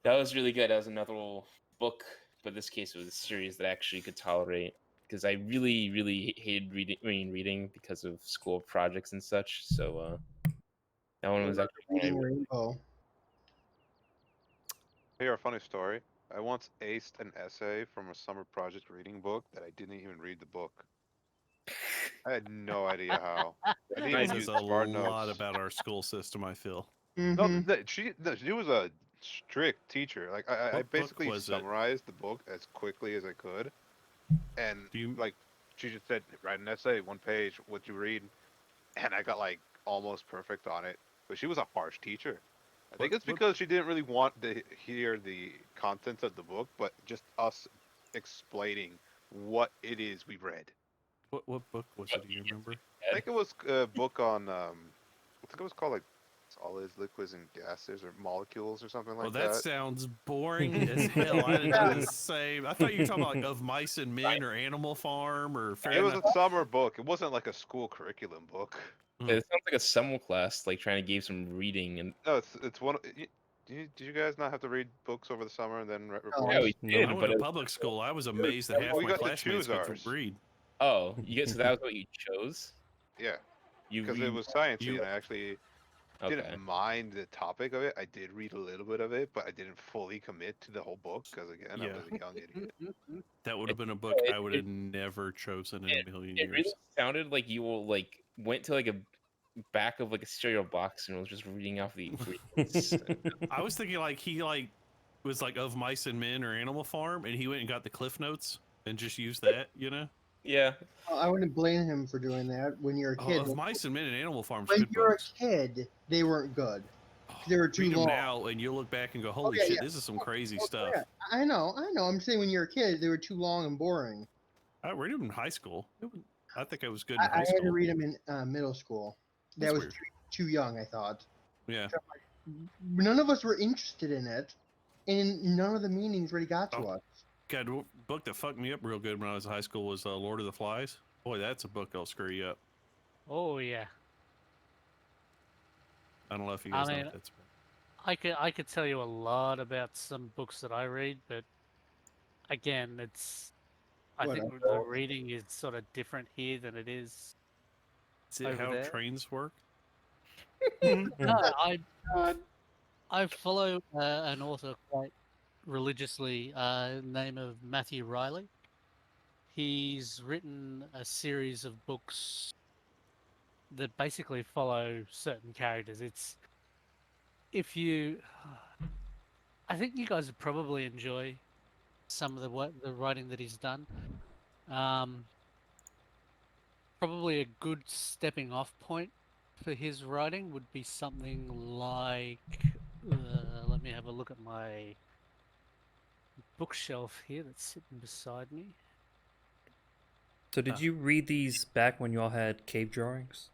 that was really good. That was another little book, but in this case it was a series that I actually could tolerate because I really, really hated reading because of school projects and such. So that one was actually one I Reading really- Rainbow. Here, a funny story. I once aced an essay from a summer project reading book that I didn't even read the book. I had no idea how. I didn't Nice. even Says use a smart lot notes. about our school system, I feel. No, Mhm. she was a strict teacher. Like I What book basically was it? summarized the book as quickly as I could, and Do you- like she just said, write an essay, 1 page, what you read, and I got like almost perfect on it. But she was a harsh teacher. I think it's What- because she didn't really want to hear the contents of the book, but just us explaining what it is we read. What book was it? Do you remember? I think it was a book on I think it was called like solids, liquids, and gases, or molecules, or something Well, like that that. sounds boring as hell. I'd have done the same. I thought you were talking about like Of Mice and Men or Animal Farm or Fair It was Enough. a summer book. It wasn't like a school curriculum book. It sounds like a summer class, like trying to give some reading and. No, it's one. Did you guys not have to read books over the summer and then write No. Yeah, reports? we No. did, I went but to it was, public school. I was amazed that half We my got to classmates choose could ours. read. oh, you get so that was what you chose. Yeah, You because it read. was sciencey, you- and I actually Okay. didn't mind the topic of it. I did read a little bit of it, but I didn't fully commit to the whole book because, again, I Yeah. was a young idiot. That would have been a book I would have never chosen in a million It really years. sounded like you will like went to like a back of like a cereal box and was just reading off the ingredients. I was thinking like he like was like Of Mice and Men or Animal Farm, and he went and got the Cliff Notes and just used that, you know? Yeah. I wouldn't blame him for doing that when you're a Oh, kid. Of Mice and Men and Animal Farm's When good you're books. a kid, they weren't good. They were too Read them long. now, and you'll look back and go, "Holy yeah, shit, yeah. this is some crazy Oh, stuff." yeah. I know. I'm saying when you're a kid, they were too long and boring. I read them in high school. I think I was good I in high had to school. read them in middle school. That That's was weird. too young, I thought. Yeah. None of us were interested in it, and none of the meanings really got to Oh. us. God, a book that fucked me up real good when I was in high school was Lord of the Flies. Boy, that's a book that'll screw you up. Oh yeah. I don't know if you I guys know mean, what that's about. I could tell you a lot about some books that I read, but again, I think the Whatever. reading is sort of different here than it is. Is it over how there? trains work? No, I follow an author quite religiously, name of Matthew Riley. He's written a series of books that basically follow certain characters. It's if you, I think you guys would probably enjoy some of the writing that he's done. Probably a good stepping off point for his writing would be something like, let me have a look at my bookshelf here that's sitting beside me. So did you read these back when you all had cave drawings?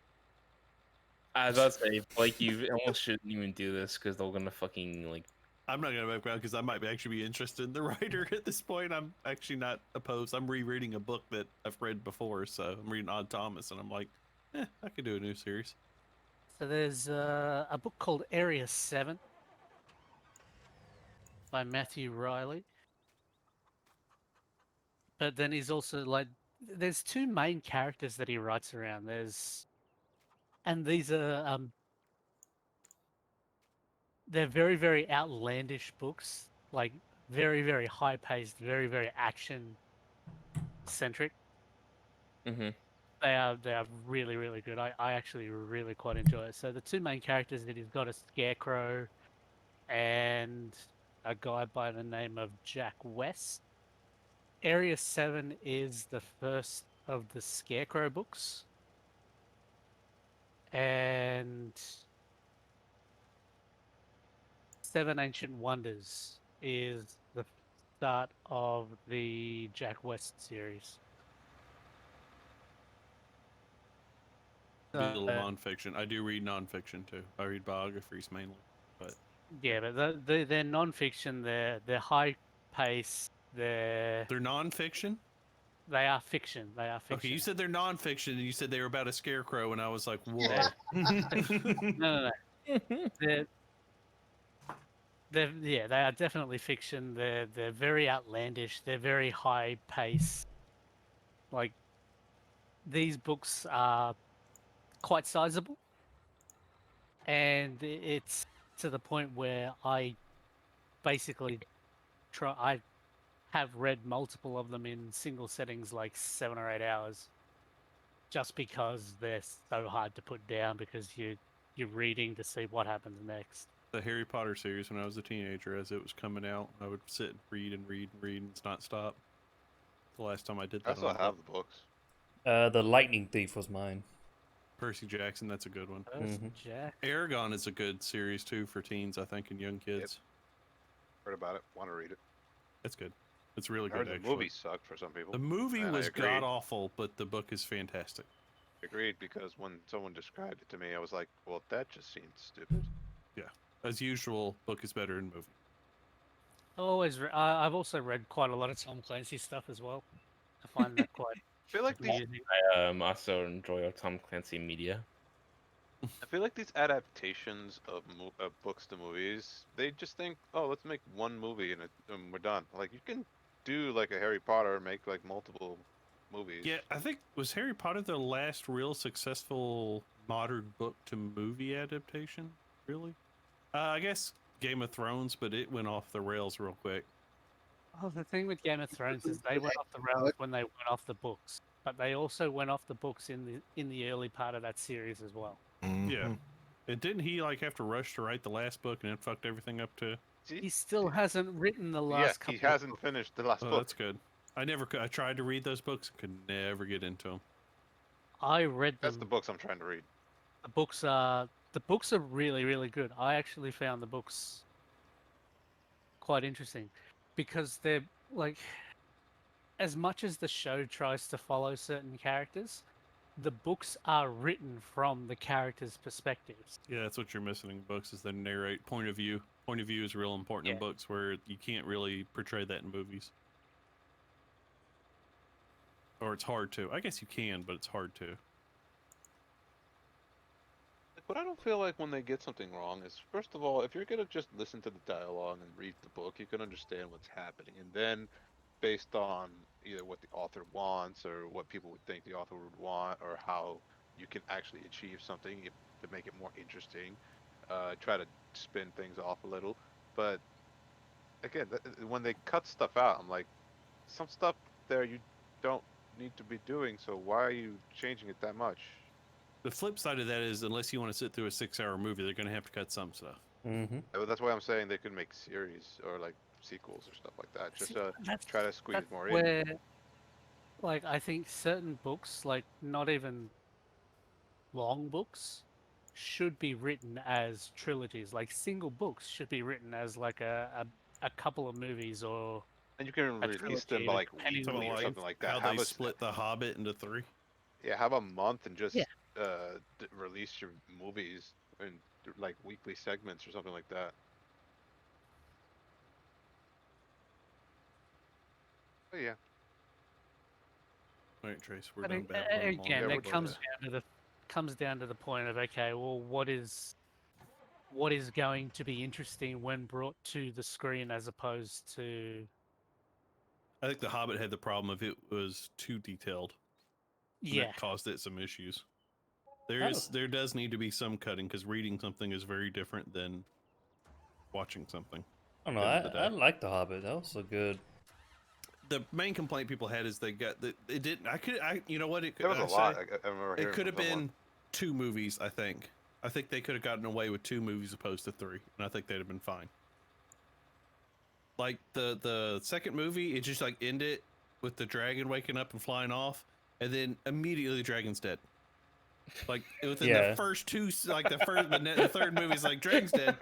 I was about to say, like, you almost shouldn't even do this because they're gonna fucking like. I'm not gonna background because I might actually be interested in the writer at this point. I'm actually not opposed. I'm rereading a book that I've read before, so I'm reading Odd Thomas, and I'm like, I could do a new series. So there's a book called Area 7 by Matthew Riley. But then he's also like, there's two main characters that he writes around. And these are, they're very, very outlandish books, like very, very high paced, very, very action centric. Mm-hmm. They are really, really good. I actually really quite enjoy it. So the two main characters that he's got are Scarecrow and a guy by the name of Jack West. Area 7 is the first of the Scarecrow books. And Seven Ancient Wonders is the start of the Jack West series. Be a little nonfiction. I do read nonfiction too. I read biographies mainly, but yeah, but they're nonfiction. They're high pace. they're nonfiction. They are fiction. They are fiction. Okay, you said they're nonfiction, and you said they were about a scarecrow, and I was like, whoa. No. They are definitely fiction. They're very outlandish. They're very high pace. Like these books are quite sizable, and it's to the point where I basically I have read multiple of them in single settings, like 7 or 8 hours, just because they're so hard to put down because you're reading to see what happens next. The Harry Potter series, when I was a teenager, as it was coming out, I would sit and read and not stop. The last time I did that, I still have the books. The Lightning Thief was mine. Percy Jackson, that's a good one. Jack. Aragon is a good series too for teens, I think, and young kids. Heard about it. Want to read it. That's good. It's really I heard good. the Actually, movie sucked for some people. the movie and I was agree. god awful, but the book is fantastic. Agreed, because when someone described it to me, I was like, well, that just seems stupid. As usual, book is better than movie. I've also read quite a lot of Tom Clancy stuff as well. I find that quite I feel like these amusing. I also enjoy our Tom Clancy media. I feel like these adaptations of books to movies, they just think, oh, let's make one movie and we're done. Like you can do like a Harry Potter, make like multiple movies. Yeah, I think was Harry Potter the last real successful modern book to movie adaptation. Really? I guess Game of Thrones, but it went off the rails real quick. Oh, the thing with Game of Thrones is they went off the rails when they went off the books, but they also went off the books in the early part of that series as well. Yeah. Mhm. And didn't he like have to rush to write the last book and it fucked everything up too? See? He still hasn't written the Yeah, last couple. he hasn't finished the last Oh, book. that's good. I never could. I tried to read those books, could never get into them. I read them. That's the books I'm trying to read. The books are really, really good. I actually found the books quite interesting because they're like, as much as the show tries to follow certain characters, the books are written from the characters' perspectives. Yeah, that's what you're missing in books is the narrate point of view. Point of view is real important in Yeah. books where you can't really portray that in movies. Or it's hard to. I guess you can, but it's hard to. What I don't feel like when they get something wrong is, first of all, if you're gonna just listen to the dialogue and read the book, you can understand what's happening, and then, based on either what the author wants or what people would think the author would want, or how you can actually achieve something to make it more interesting, try to spin things off a little. But again, when they cut stuff out, I'm like, some stuff there you don't need to be doing, so why are you changing it that much? The flip side of that is, unless you want to sit through a 6-hour movie, they're going to have to cut some stuff. Mm-hmm. That's why I'm saying they could make series or like sequels or stuff like that, just See, to that's- try to squeeze that's more in. where, like, I think certain books, like not even long books, should be written as trilogies. Like single books should be written as like a couple of movies or And you can a release them trilogy, by like depending on weekly or what something like that. How Have they a split The Hobbit into 3. yeah, have a month and just Yeah. release your movies in like weekly segments or something like that. But yeah, All right, Trace, we're But done babbling. on again, Yeah, we're it done. comes down to the point of, okay, well, what is going to be interesting when brought to the screen as opposed to I think The Hobbit had the problem of it was too detailed. And yeah. that caused it some issues. Oh. There does need to be some cutting because reading something is very different than watching something. I don't know. End of the I day. like The Hobbit. That was a good. The main complaint people had is they got that it didn't. You know what? It there was I a say- lot. I remember It hearing could from have someone. been 2 movies. I think they could have gotten away with 2 movies opposed to 3, and I think they'd have been fine. Like the second movie, it just like ended with the dragon waking up and flying off, and then immediately the dragon's dead. Like within Yeah. the first 2, like the third movie is like dragon's dead.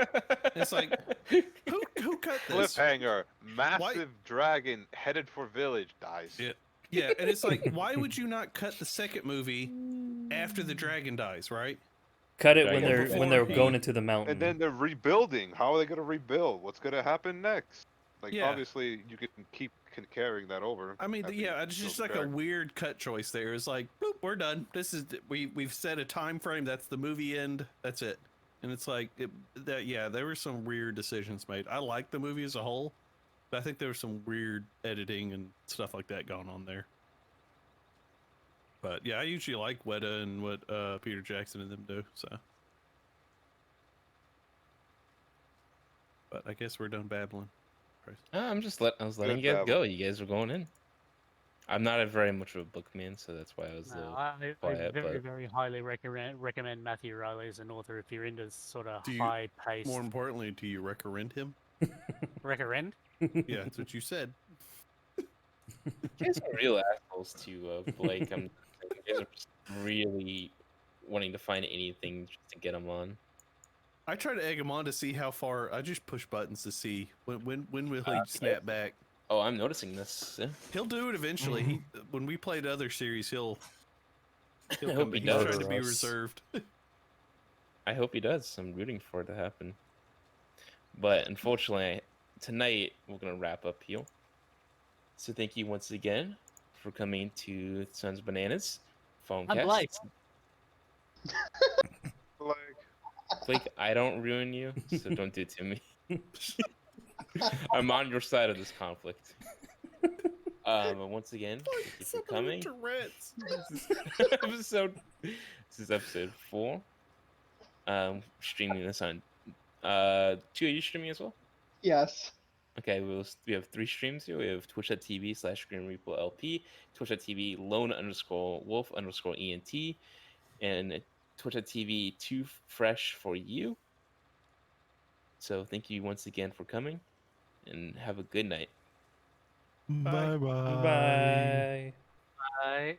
It's like who cut this? Cliffhanger, massive dragon headed for village dies. Yeah. Yeah, and it's like, why would you not cut the second movie after the dragon dies, right? Cut it when Dragon they're Ball. going into the mountain. And then they're rebuilding. How are they gonna rebuild? What's gonna happen next? Like Yeah. obviously you can keep carrying that over. I mean, after you yeah, it's build just the like a character. weird cut choice there. It's like, boop, we're done. This is we've set a time frame. That's the movie end. That's it. And it's like there were some weird decisions made. I like the movie as a whole, but I think there was some weird editing and stuff like that going on there. But yeah, I usually like Weta and what Peter Jackson and them do. So, but I guess we're done babbling. I was letting Good you guys babble. go. You guys were going in. I'm not a very much of a book man, so that's why I was a No, little I quiet. very, But very highly recommend Matthew Riley as an author if you're into sort of Do you- high-paced. More importantly, do you recommend him? Recommend? Yeah, that's what you said. you guys are real assholes to Blake. You guys are just really wanting to find anything just to get him on. I try to egg him on to see how far. I just push buttons to see when will he snap back. Oh, I'm noticing this. Yeah. He'll do it eventually. When we played other series, he'll He'll I come hope he back. He's does. trying to be Murder us. reserved. I hope he does. I'm rooting for it to happen. But unfortunately, tonight we're gonna wrap up here. So thank you once again for coming to Sons of Bananas I'm Phonecast. Blake. Like, Blake, I don't ruin you, so don't do it to me. I'm on your side of this conflict. And once again, thank you for coming. Tourette's. This is episode 4. Streaming this on Chu, are you streaming as well? Yes. Okay, we have 3 streams here. We have twitch.tv/GrimReaperLP, twitch.tv lone_wolf_ENT, and twitch.tv 2fresh for you. So thank you once again for coming, and have a good night. Bye. Bye bye. Bye. Bye.